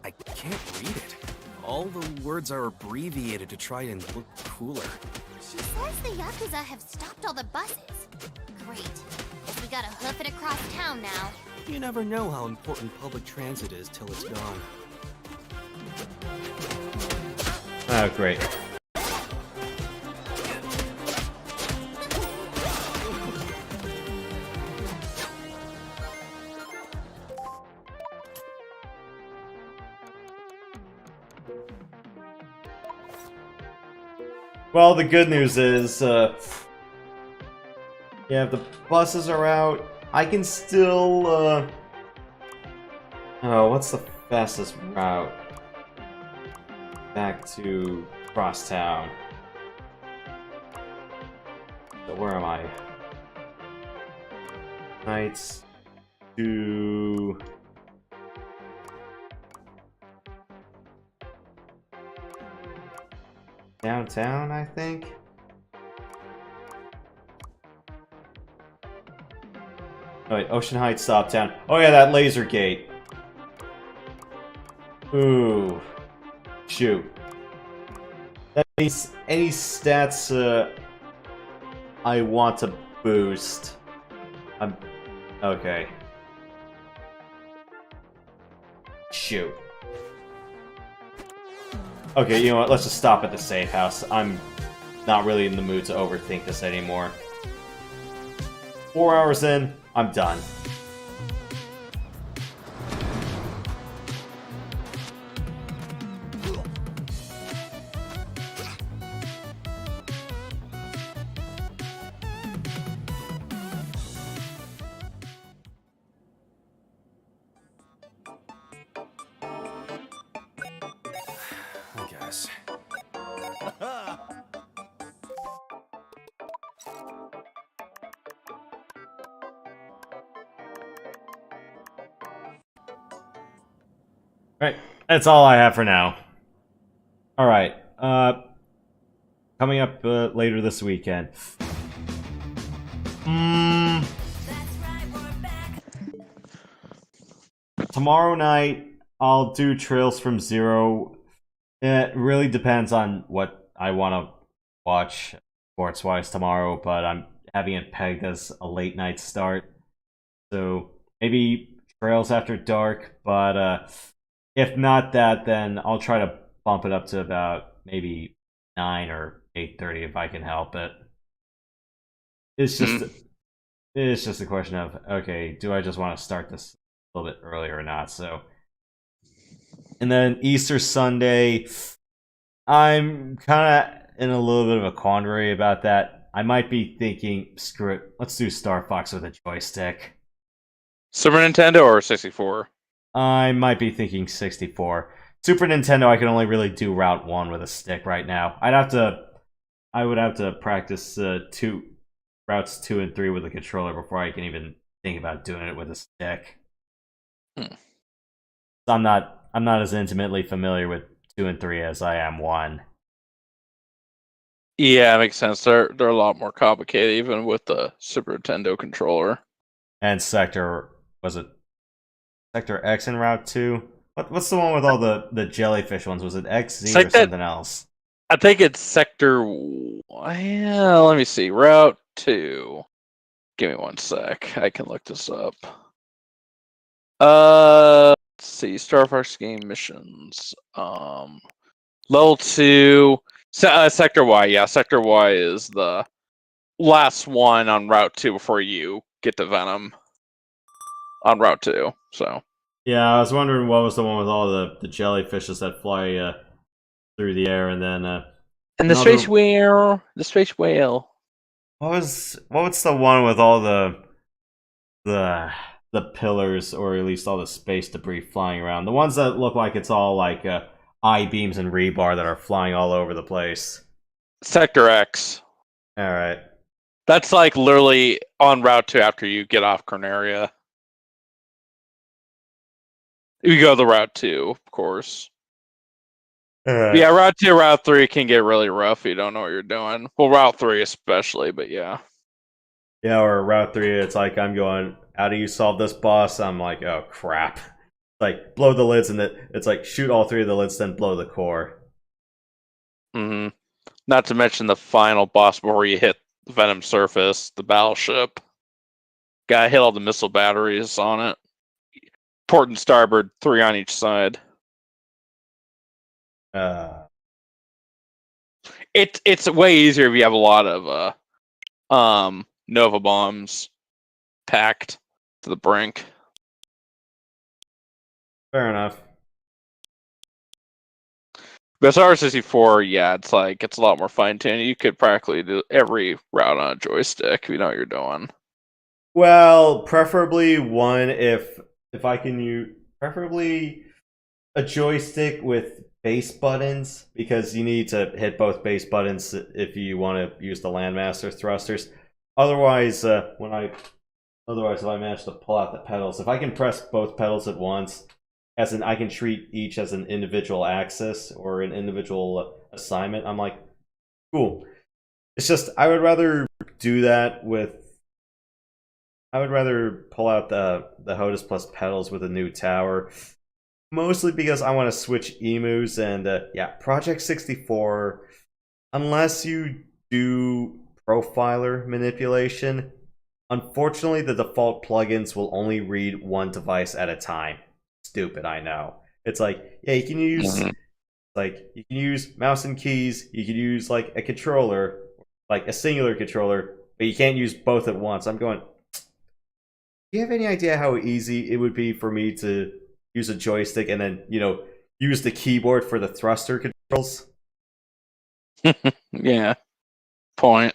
I can't read it. All the words are abbreviated to try and look cooler. She says the Yakuza have stopped all the buses. Great. Guess we gotta hoof it across town now. You never know how important public transit is till it's gone. Oh, great. Well, the good news is, yeah, the buses are out. I can still, oh, what's the fastest route back to Crosstown? So where am I? Knights to... downtown, I think? Oh wait, Ocean Heights, Stop Town. Oh yeah, that laser gate. Ooh. Shoot. That means any stats I want to boost. I'm... okay. Shoot. Okay, you know what? Let's just stop at the safe house. I'm not really in the mood to overthink this anymore. 4 hours in, I'm done. I guess. Right, that's all I have for now. Alright, coming up later this weekend. Tomorrow night, I'll do Trails from Zero. It really depends on what I want to watch sports-wise tomorrow, but I'm having it pegged as a late night start. So maybe Trails after dark, but if not that, then I'll try to bump it up to about maybe 9 or 8:30 if I can help it. It's just a question of, okay, do I just want to start this a little bit earlier or not? So, and then Easter Sunday, I'm kind of in a little bit of a quandary about that. I might be thinking, screw it, let's do Star Fox with a joystick. Super Nintendo or 64? I might be thinking 64. Super Nintendo, I can only really do Route 1 with a stick right now. I would have to practice routes 2 and 3 with a controller before I can even think about doing it with a stick. I'm not as intimately familiar with 2 and 3 as I am 1. Yeah, it makes sense. They're a lot more complicated, even with the Super Nintendo controller. And Sector X in Route 2? What's the one with all the jellyfish ones? Was it XZ or something else? I think it's Sector. Well, let me see. Route 2. Give me one sec. I can look this up. Let's see. Starforce game missions. Level 2. Sector Y. Yeah, Sector Y is the last one on Route 2 before you get to Venom on Route 2. So. Yeah, I was wondering what was the one with all the jellyfishes that fly through the air, and then And the space whale. The space whale. What's the one with all the pillars, or at least all the space debris flying around? The ones that look like it's all like I-beams and rebar that are flying all over the place. Sector X. All right. That's like literally on Route 2 after you get off Corneria. You go the Route 2, of course. Yeah, Route 2, Route 3 can get really rough if you don't know what you're doing. Well, Route 3 especially, but yeah. Yeah, or Route 3, it's like I'm going, how do you solve this boss? I'm like, oh crap. Like, blow the lids, and it's like, shoot all 3 of the lids, then blow the core. Mm-hmm. Not to mention the final boss before you hit the Venom surface, the battleship. Gotta hit all the missile batteries on it. Port and starboard, 3 on each side. It's way easier if you have a lot of Nova bombs packed to the brink. Fair enough. But SR64, yeah, it's a lot more fine-tuned. You could practically do every route on a joystick if you know what you're doing. Well, preferably one if I can use preferably a joystick with base buttons, because you need to hit both base buttons if you want to use the Landmaster thrusters. Otherwise, if I manage to pull out the pedals, if I can press both pedals at once, as in I can treat each as an individual axis or an individual assignment, I'm like, cool. It's just I would rather do that with. I would rather pull out the HOTAS plus pedals with a new tower. Mostly because I want to switch emus, and yeah, Project 64, unless you do profiler manipulation, unfortunately the default plugins will only read one device at a time. Stupid, I know. It's like, yeah, you can use mouse and keys, you can use like a controller, like a singular controller, but you can't use both at once. I'm going, do you have any idea how easy it would be for me to use a joystick and then, use the keyboard for the thruster controls? Yeah. Point.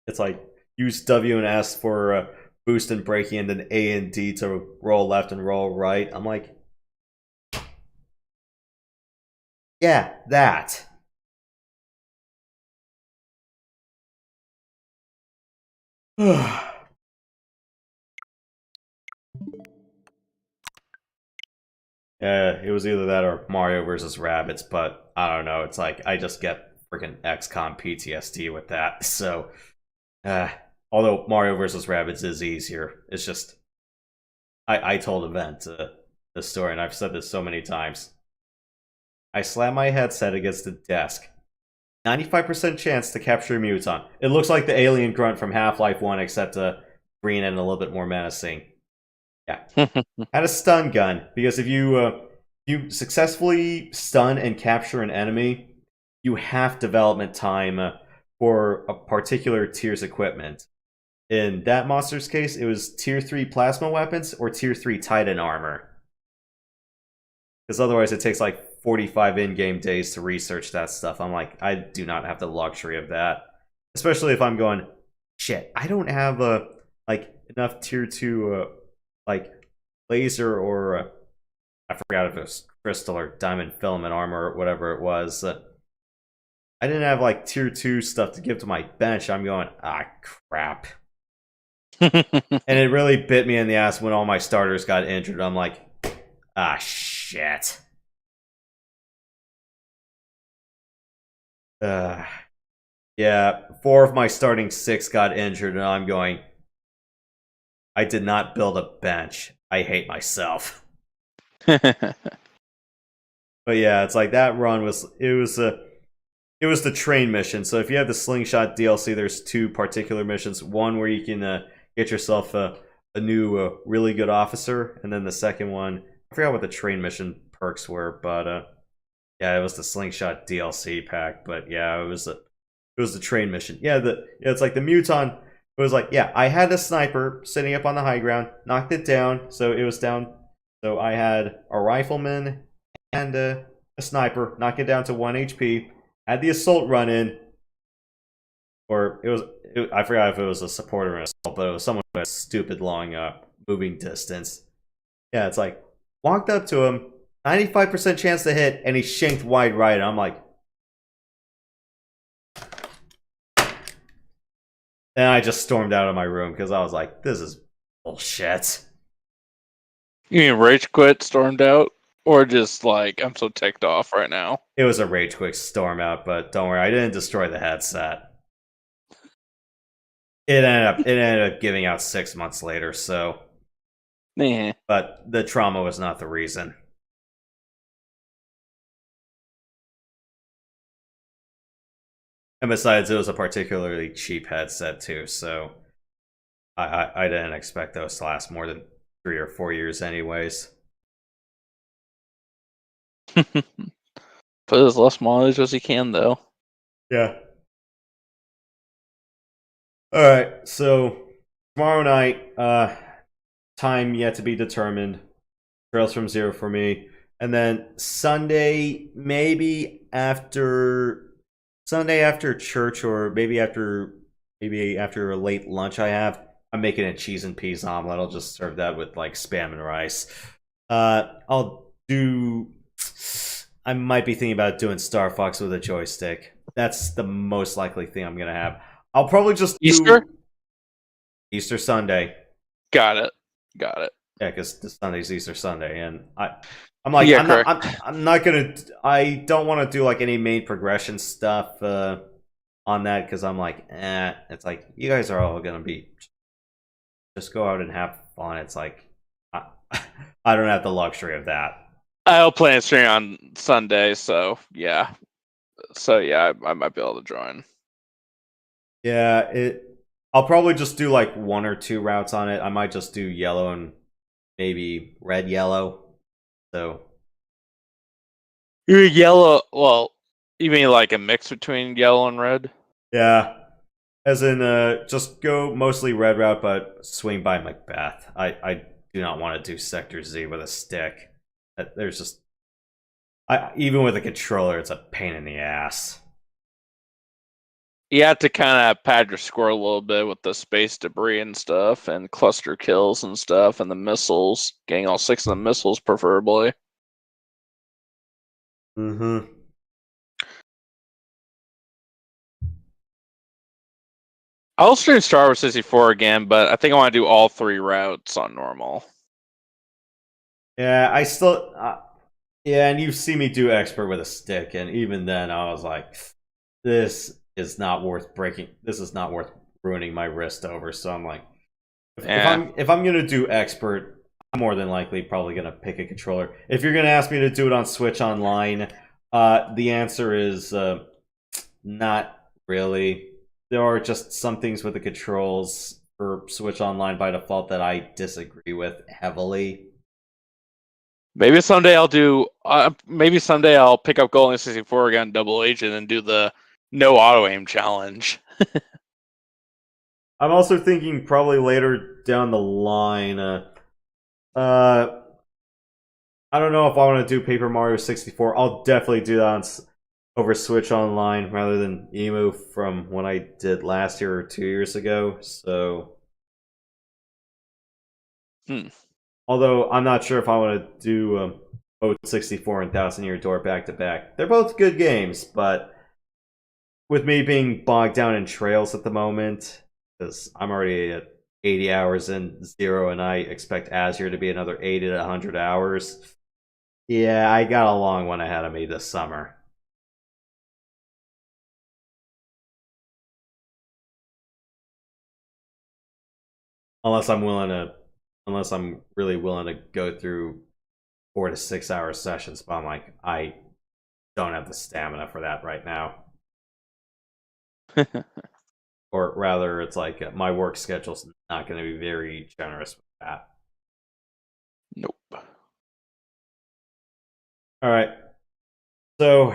It's like, use W and S for boost and braking, and then A and D to roll left and roll right. I'm like, yeah, that. It was either that or Mario vs. Rabbids, but I don't know. It's like I just get freaking XCOM PTSD with that. So, although Mario vs. Rabbids is easier, it's just I told Event this story, and I've said this so many times. I slam my headset against the desk. 95% chance to capture a muton. It looks like the alien grunt from Half-Life 1, except green and a little bit more menacing. Yeah. Had a stun gun, because if you successfully stun and capture an enemy, you have development time for a particular tier's equipment. In that monster's case, it was tier 3 plasma weapons or tier 3 Titan armor. Because otherwise it takes like 45 in-game days to research that stuff. I'm like, I do not have the luxury of that. Especially if I'm going, shit, I don't have enough tier 2 laser or I forgot if it was crystal or diamond filament armor or whatever it was. I didn't have like tier 2 stuff to give to my bench. I'm going, crap. And it really bit me in the ass when all my starters got injured. I'm like, shit. Yeah, 4 of my starting 6 got injured, and I'm going, I did not build a bench. I hate myself. But yeah, it's like that run was it was the train mission. So if you have the slingshot DLC, there's two particular missions. One where you can get yourself a new really good officer, and then the second one, I forgot what the train mission perks were, but yeah, it was the slingshot DLC pack. But yeah, it was the train mission. Yeah, it's like the Muton. It was like, yeah, I had a sniper sitting up on the high ground, knocked it down, so it was down. So I had a rifleman and a sniper, knock it down to 1 HP. Had the assault run in, or I forgot if it was a support or an assault, but it was someone with a stupid long moving distance. Yeah, it's like, walked up to him, 95% chance to hit, and he shanked wide right, and I'm like... And I just stormed out of my room, because I was like, this is bullshit. You mean rage quit, stormed out? Or just like, I'm so ticked off right now? It was a rage quit storm out, but don't worry, I didn't destroy the headset. It ended up giving out 6 months later, so... Yeah. But the trauma was not the reason. And besides, it was a particularly cheap headset too, so... I didn't expect those to last more than 3 or 4 years anyways. Put as less mileage as you can, though. Yeah. Alright, so tomorrow night, time yet to be determined. Trails from Zero for me. And then Sunday, maybe after church, or maybe after a late lunch I have, I'm making a cheese and peas omelet. I'll just serve that with like Spam and rice. I might be thinking about doing Star Fox with a joystick. That's the most likely thing I'm gonna have. I'll probably just do Easter Sunday. Got it. Yeah, because the Sunday's Easter Sunday, and I'm like, Yeah, I'm not gonna. I don't want to do like any main progression stuff on that, because I'm like, it's like you guys are all gonna be just go out and have fun. It's like I don't have the luxury of that. I'll play a stream on Sunday, so yeah. I might be able to join. Yeah, I'll probably just do like 1 or 2 routes on it. I might just do yellow and maybe red yellow. So You're yellow. Well, you mean like a mix between yellow and red? yeah, as in just go mostly red route, but swing by Macbeth. I do not want to do Sector Z with a stick. There's just even with a controller, it's a pain in the ass. You have to kind of pad your score a little bit with the space debris and stuff, and cluster kills and stuff, and the missiles. Getting all 6 of the missiles, preferably. Mm-hmm. I'll stream Star Wars 64 again, but I think I want to do all 3 routes on normal. Yeah, I still... yeah, and you see me do expert with a stick, and even then I was like, this is not worth breaking. This is not worth ruining my wrist over. So I'm like, if I'm gonna do expert, I'm more than likely probably gonna pick a controller. If you're gonna ask me to do it on Switch Online, the answer is not really. There are just some things with the controls for Switch Online by default that I disagree with heavily. Maybe someday I'll do. Maybe someday I'll pick up Golden 64 again, Double Agent, and do the no auto aim challenge. I'm also thinking probably later down the line. I don't know if I want to do Paper Mario 64. I'll definitely do that over Switch Online rather than Emu from what I did last year or 2 years ago. So, although I'm not sure if I want to do Mode 64 and 1000 Year Door back to back. They're both good games, but with me being bogged down in Trails at the moment, because I'm already at 80 hours in Zero, and I expect Azure to be another 80 to 100 hours. Yeah, I got a long one ahead of me this summer. Unless I'm really willing to go through 4 to 6 hour sessions, but I'm like, I don't have the stamina for that right now. Or rather, it's like my work schedule's not going to be very generous with that. Nope. All right. So,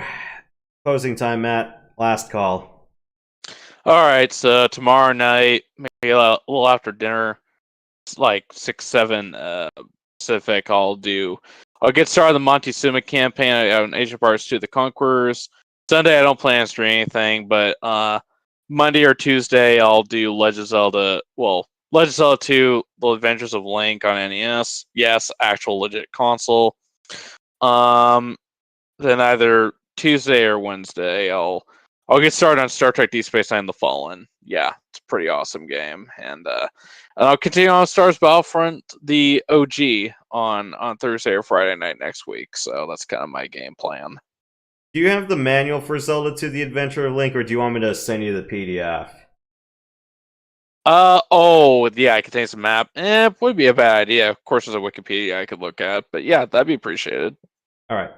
closing time, Matt. Last call. All right, so tomorrow night, maybe a little after dinner, it's like 6, 7 Pacific. I'll get started on the Montezuma campaign on Asia Parts 2: The Conquerors. Sunday, I don't plan to stream anything, but Monday or Tuesday, I'll do Legend of Zelda. Well, Legend of Zelda 2: The Adventures of Link on NES. Yes, actual legit console. Then either Tuesday or Wednesday, I'll get started on Star Trek: Deep Space Nine: The Fallen. Yeah, it's a pretty awesome game, and I'll continue on Star Wars Battlefront, the OG, on Thursday or Friday night next week. So that's kind of my game plan. Do you have the manual for Zelda 2: The Adventure of Link, or do you want me to send you the PDF? Oh, yeah, it contains a map. Would be a bad idea. Of course, there's a Wikipedia I could look at, but yeah, that'd be appreciated. All right.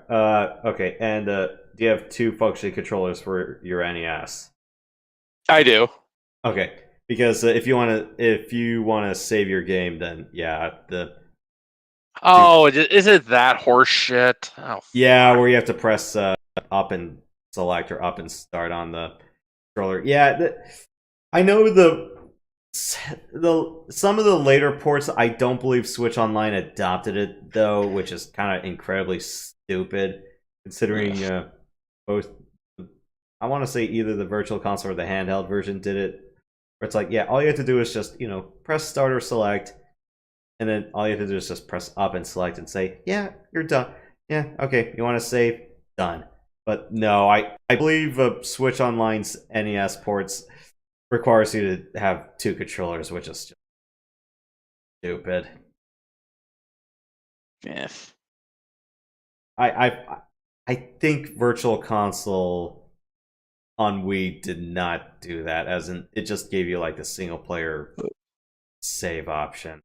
Okay. And do you have 2 functioning controllers for your NES? I do. Okay. Because if you want to save your game, then yeah, Oh, is it that horse shit? Oh, yeah, where you have to press up and select or up and start on the controller. Yeah, I know some of the later ports. I don't believe Switch Online adopted it though, which is kind of incredibly stupid considering both. I want to say either the Virtual Console or the handheld version did it. Where it's like, yeah, all you have to do is just press start or select, and then all you have to do is just press up and select and say, yeah, you're done. Yeah, okay, you want to save? Done. But no, I believe Switch Online's NES ports requires you to have 2 controllers, which is just stupid. Yes. I think Virtual Console on Wii did not do that, as in it just gave you like the single player save option.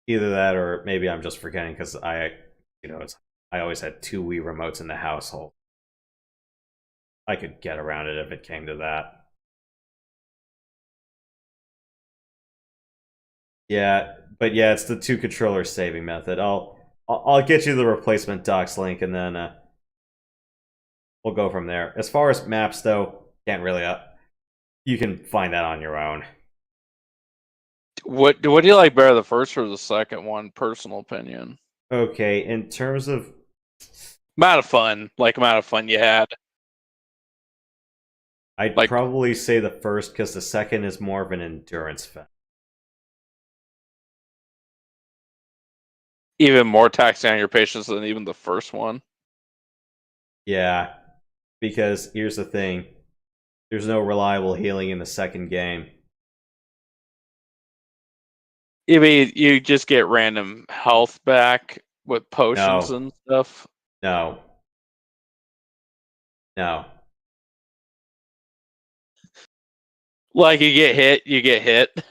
Either that, or maybe I'm just forgetting because I always had 2 Wii remotes in the household. I could get around it if it came to that. Yeah, but yeah, it's the 2 controller saving method. I'll get you the replacement docks link, and then we'll go from there. As far as maps, though, can't really. You can find that on your own. What do you like better, the first or the second one? Personal opinion. Okay, in terms of amount of fun you had. I'd probably say the first, because the second is more of an endurance fest. Even more taxing on your patience than even the first one. Yeah, because here's the thing. There's no reliable healing in the second game. You just get random health back with potions No. and stuff? No. Like you get hit.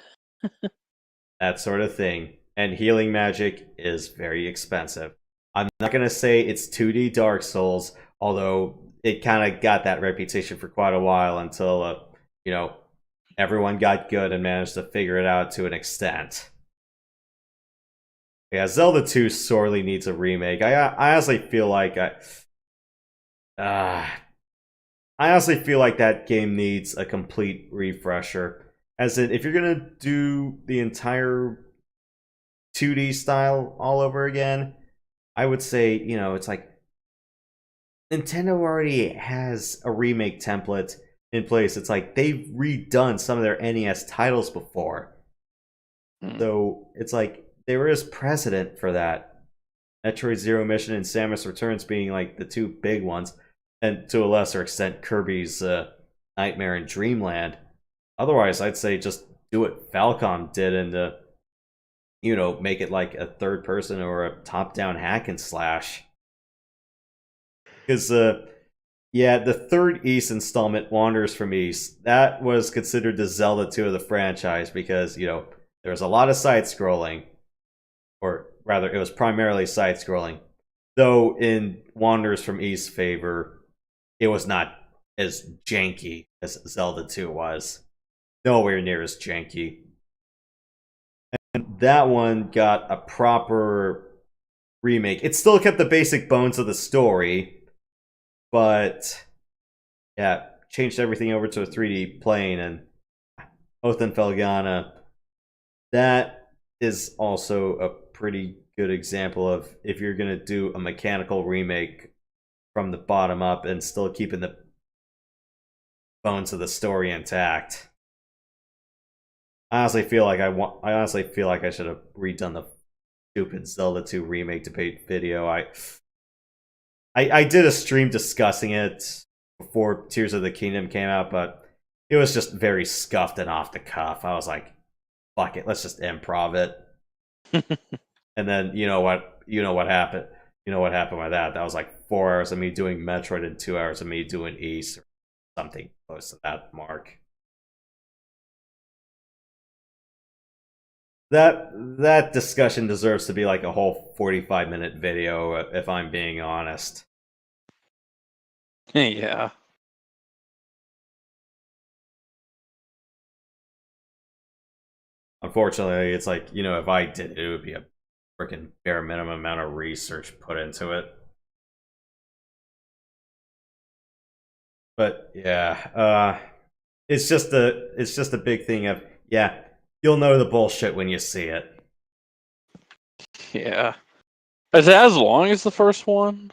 That sort of thing. And healing magic is very expensive. I'm not going to say it's 2D Dark Souls, although it kind of got that reputation for quite a while until, everyone got good and managed to figure it out to an extent. Yeah, Zelda 2 sorely needs a remake. I honestly feel like I honestly feel like that game needs a complete refresher. As in, if you're gonna do the entire 2D style all over again, I would say, it's like Nintendo already has a remake template in place. It's like they've redone some of their NES titles before. So it's like there is precedent for that. Metroid Zero Mission and Samus Returns being like the 2 big ones, and to a lesser extent Kirby's Nightmare in Dreamland. Otherwise, I'd say just do what Falcom did and make it like a third person or a top-down hack and slash. Because the third East installment, Wanderers from East, that was considered the Zelda 2 of the franchise because there was a lot of side scrolling. Or rather, it was primarily side-scrolling. Though in Wanderers from East's favor, it was not as janky as Zelda 2 was. Nowhere near as janky. And that one got a proper remake. It still kept the basic bones of the story, but yeah, changed everything over to a 3D plane. And Oath and Felghana, that is also a pretty good example of if you're going to do a mechanical remake from the bottom up and still keeping the bones of the story intact. I honestly feel like I should have redone the stupid Zelda 2 remake debate video. I did a stream discussing it before Tears of the Kingdom came out, but it was just very scuffed and off the cuff. I was like, fuck it, let's just improv it. And then you know what happened? You know what happened with that? That was like 4 hours of me doing Metroid and 2 hours of me doing East, or something close to that mark. That discussion deserves to be like a whole 45-minute video, if I'm being honest. Yeah. Unfortunately, it's like, if I did it, it would be a freaking bare minimum amount of research put into it. But yeah, it's just a big thing of, yeah, you'll know the bullshit when you see it. Yeah. Is it as long as the first one?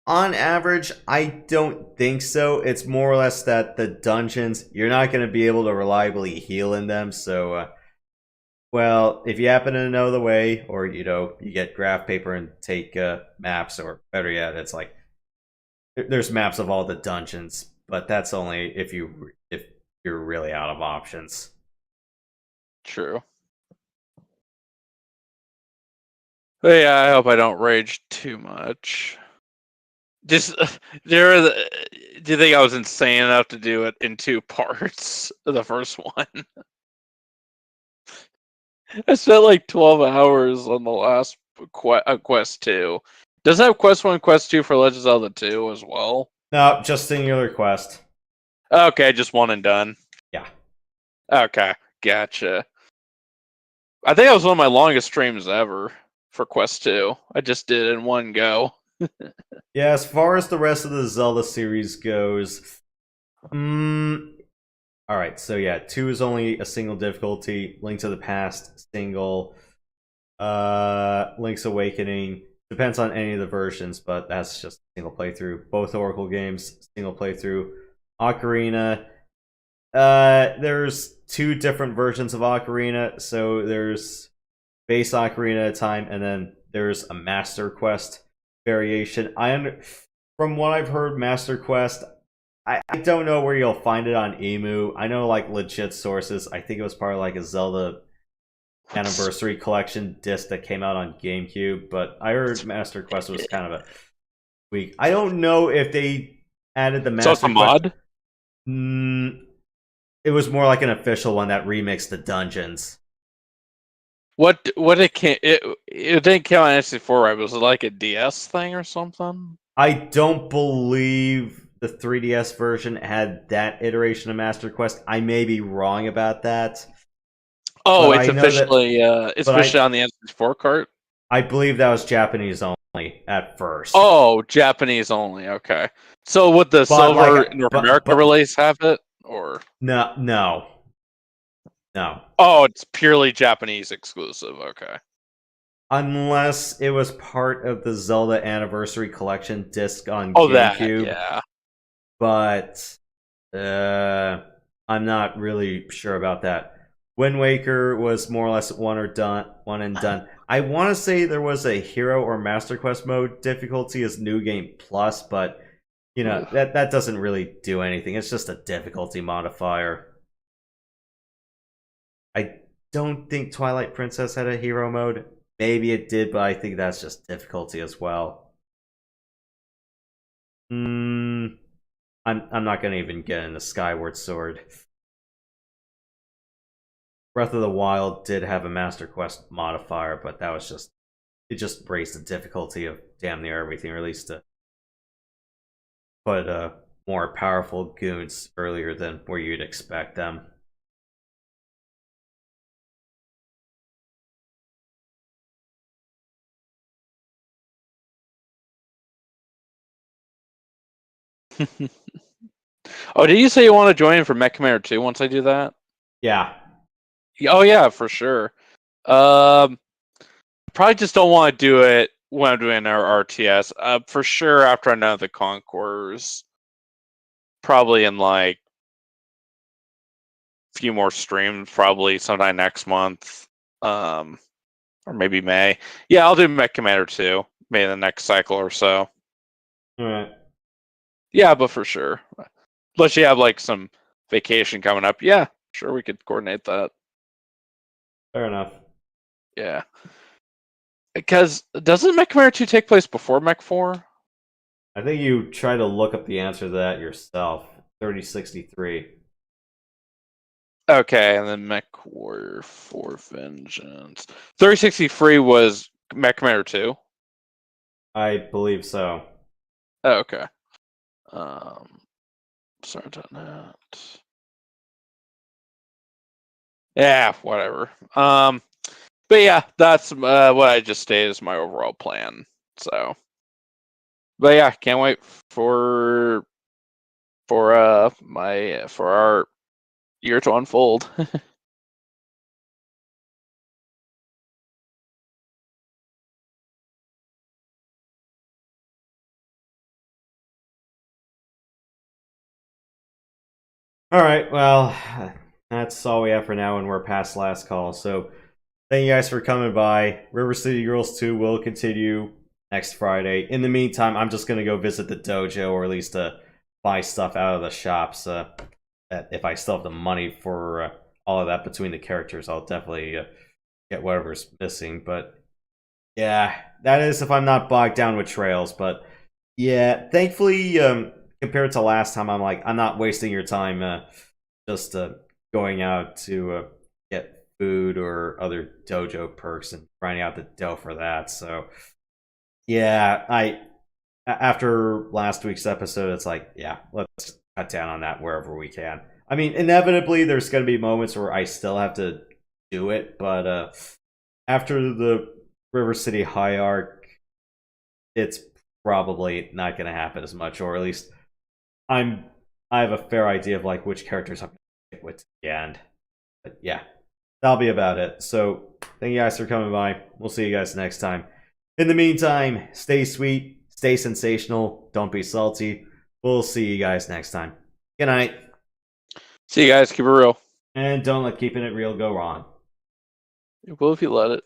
On average, I don't think so. It's more or less that the dungeons, you're not going to be able to reliably heal in them, so well, if you happen to know the way, or you get graph paper and take maps, or better yet, it's like there's maps of all the dungeons, but that's only if you're really out of options. True. But yeah, I hope I don't rage too much. Just do you think I was insane enough to do it in 2 parts? The first one. I spent like 12 hours on the last quest 2. Does it have quest 1, quest 2 for Legend of Zelda 2 as well? No, just singular quest. Okay, just one and done. Yeah. Okay, gotcha. I think that was one of my longest streams ever for quest 2. I just did it in one go. Yeah, as far as the rest of the Zelda series goes, alright, so yeah, 2 is only a single difficulty, Link to the Past, single, Link's Awakening, depends on any of the versions, but that's just a single playthrough. Both Oracle games, single playthrough. Ocarina, there's 2 different versions of Ocarina, so there's base Ocarina at a time, and then there's a Master Quest variation. From what I've heard, Master Quest, I don't know where you'll find it on Emu. I know like legit sources. I think it was part of like a Zelda Anniversary Collection disc that came out on GameCube, but I heard Master Quest was kind of a weak. I don't know if they added the Master Quest. So it's a mod? It was more like an official one that remixed the dungeons. What it didn't come on N64, right? Was it like a DS thing or something? I don't believe the 3DS version had that iteration of Master Quest. I may be wrong about that. Oh, it's officially on the N64 cart? I believe that was Japanese only at first. Oh, Japanese only. Okay. So would the North America release have it, or no? Oh, it's purely Japanese exclusive. Okay. Unless it was part of the Zelda Anniversary Collection disc on GameCube. Yeah. But I'm not really sure about that. Wind Waker was more or less one and done. I want to say there was a Hero or Master Quest mode difficulty as New Game Plus, but that doesn't really do anything. It's just a difficulty modifier. I don't think Twilight Princess had a hero mode. Maybe it did, but I think that's just difficulty as well. I'm not gonna even get into Skyward Sword. Breath of the Wild did have a Master Quest modifier, but that was just it just raised the difficulty of damn near everything, or at least to put more powerful goons earlier than where you'd expect them. Oh, did you say you want to join in for Mech Commander 2 once I do that? Yeah. Oh yeah, for sure. Probably just don't want to do it when I'm doing our RTS. For sure after I know the Concours. Probably in like a few more streams, probably sometime next month. Or maybe May. Yeah, I'll do Mech Commander 2. Maybe the next cycle or so. Alright. Yeah, but for sure. Unless you have like some vacation coming up. Yeah, sure we could coordinate that. Fair enough. Yeah. Because doesn't Mech Commander 2 take place before Mech 4? I think you try to look up the answer to that yourself. 3063. Okay, and then Mech Warrior 4 Vengeance. 3063 was Mech Commander 2? I believe so. Oh, okay. Sorry on that. Yeah, whatever. But yeah, that's what I just stated is my overall plan. So, but yeah, can't wait for our year to unfold. Alright, well, that's all we have for now, and we're past last call. So, thank you guys for coming by. River City Girls 2 will continue next Friday. In the meantime, I'm just going to go visit the dojo, or at least buy stuff out of the shops. If I still have the money for all of that between the characters, I'll definitely get whatever's missing. But yeah, that is if I'm not bogged down with trails. But yeah, thankfully, compared to last time, I'm not wasting your time just going out to get food or other dojo perks and grinding out the dough for that. So yeah, after last week's episode, it's like, yeah, let's cut down on that wherever we can. I mean, inevitably, there's going to be moments where I still have to do it, but after the River City High Arc, it's probably not going to happen as much, or at least I have a fair idea of like which characters I'm going to stick with to the end. But yeah, that'll be about it. So thank you guys for coming by. We'll see you guys next time. In the meantime, stay sweet, stay sensational, don't be salty. We'll see you guys next time. Good night. See you guys. Keep it real. And don't let keeping it real go wrong. It will if you let it.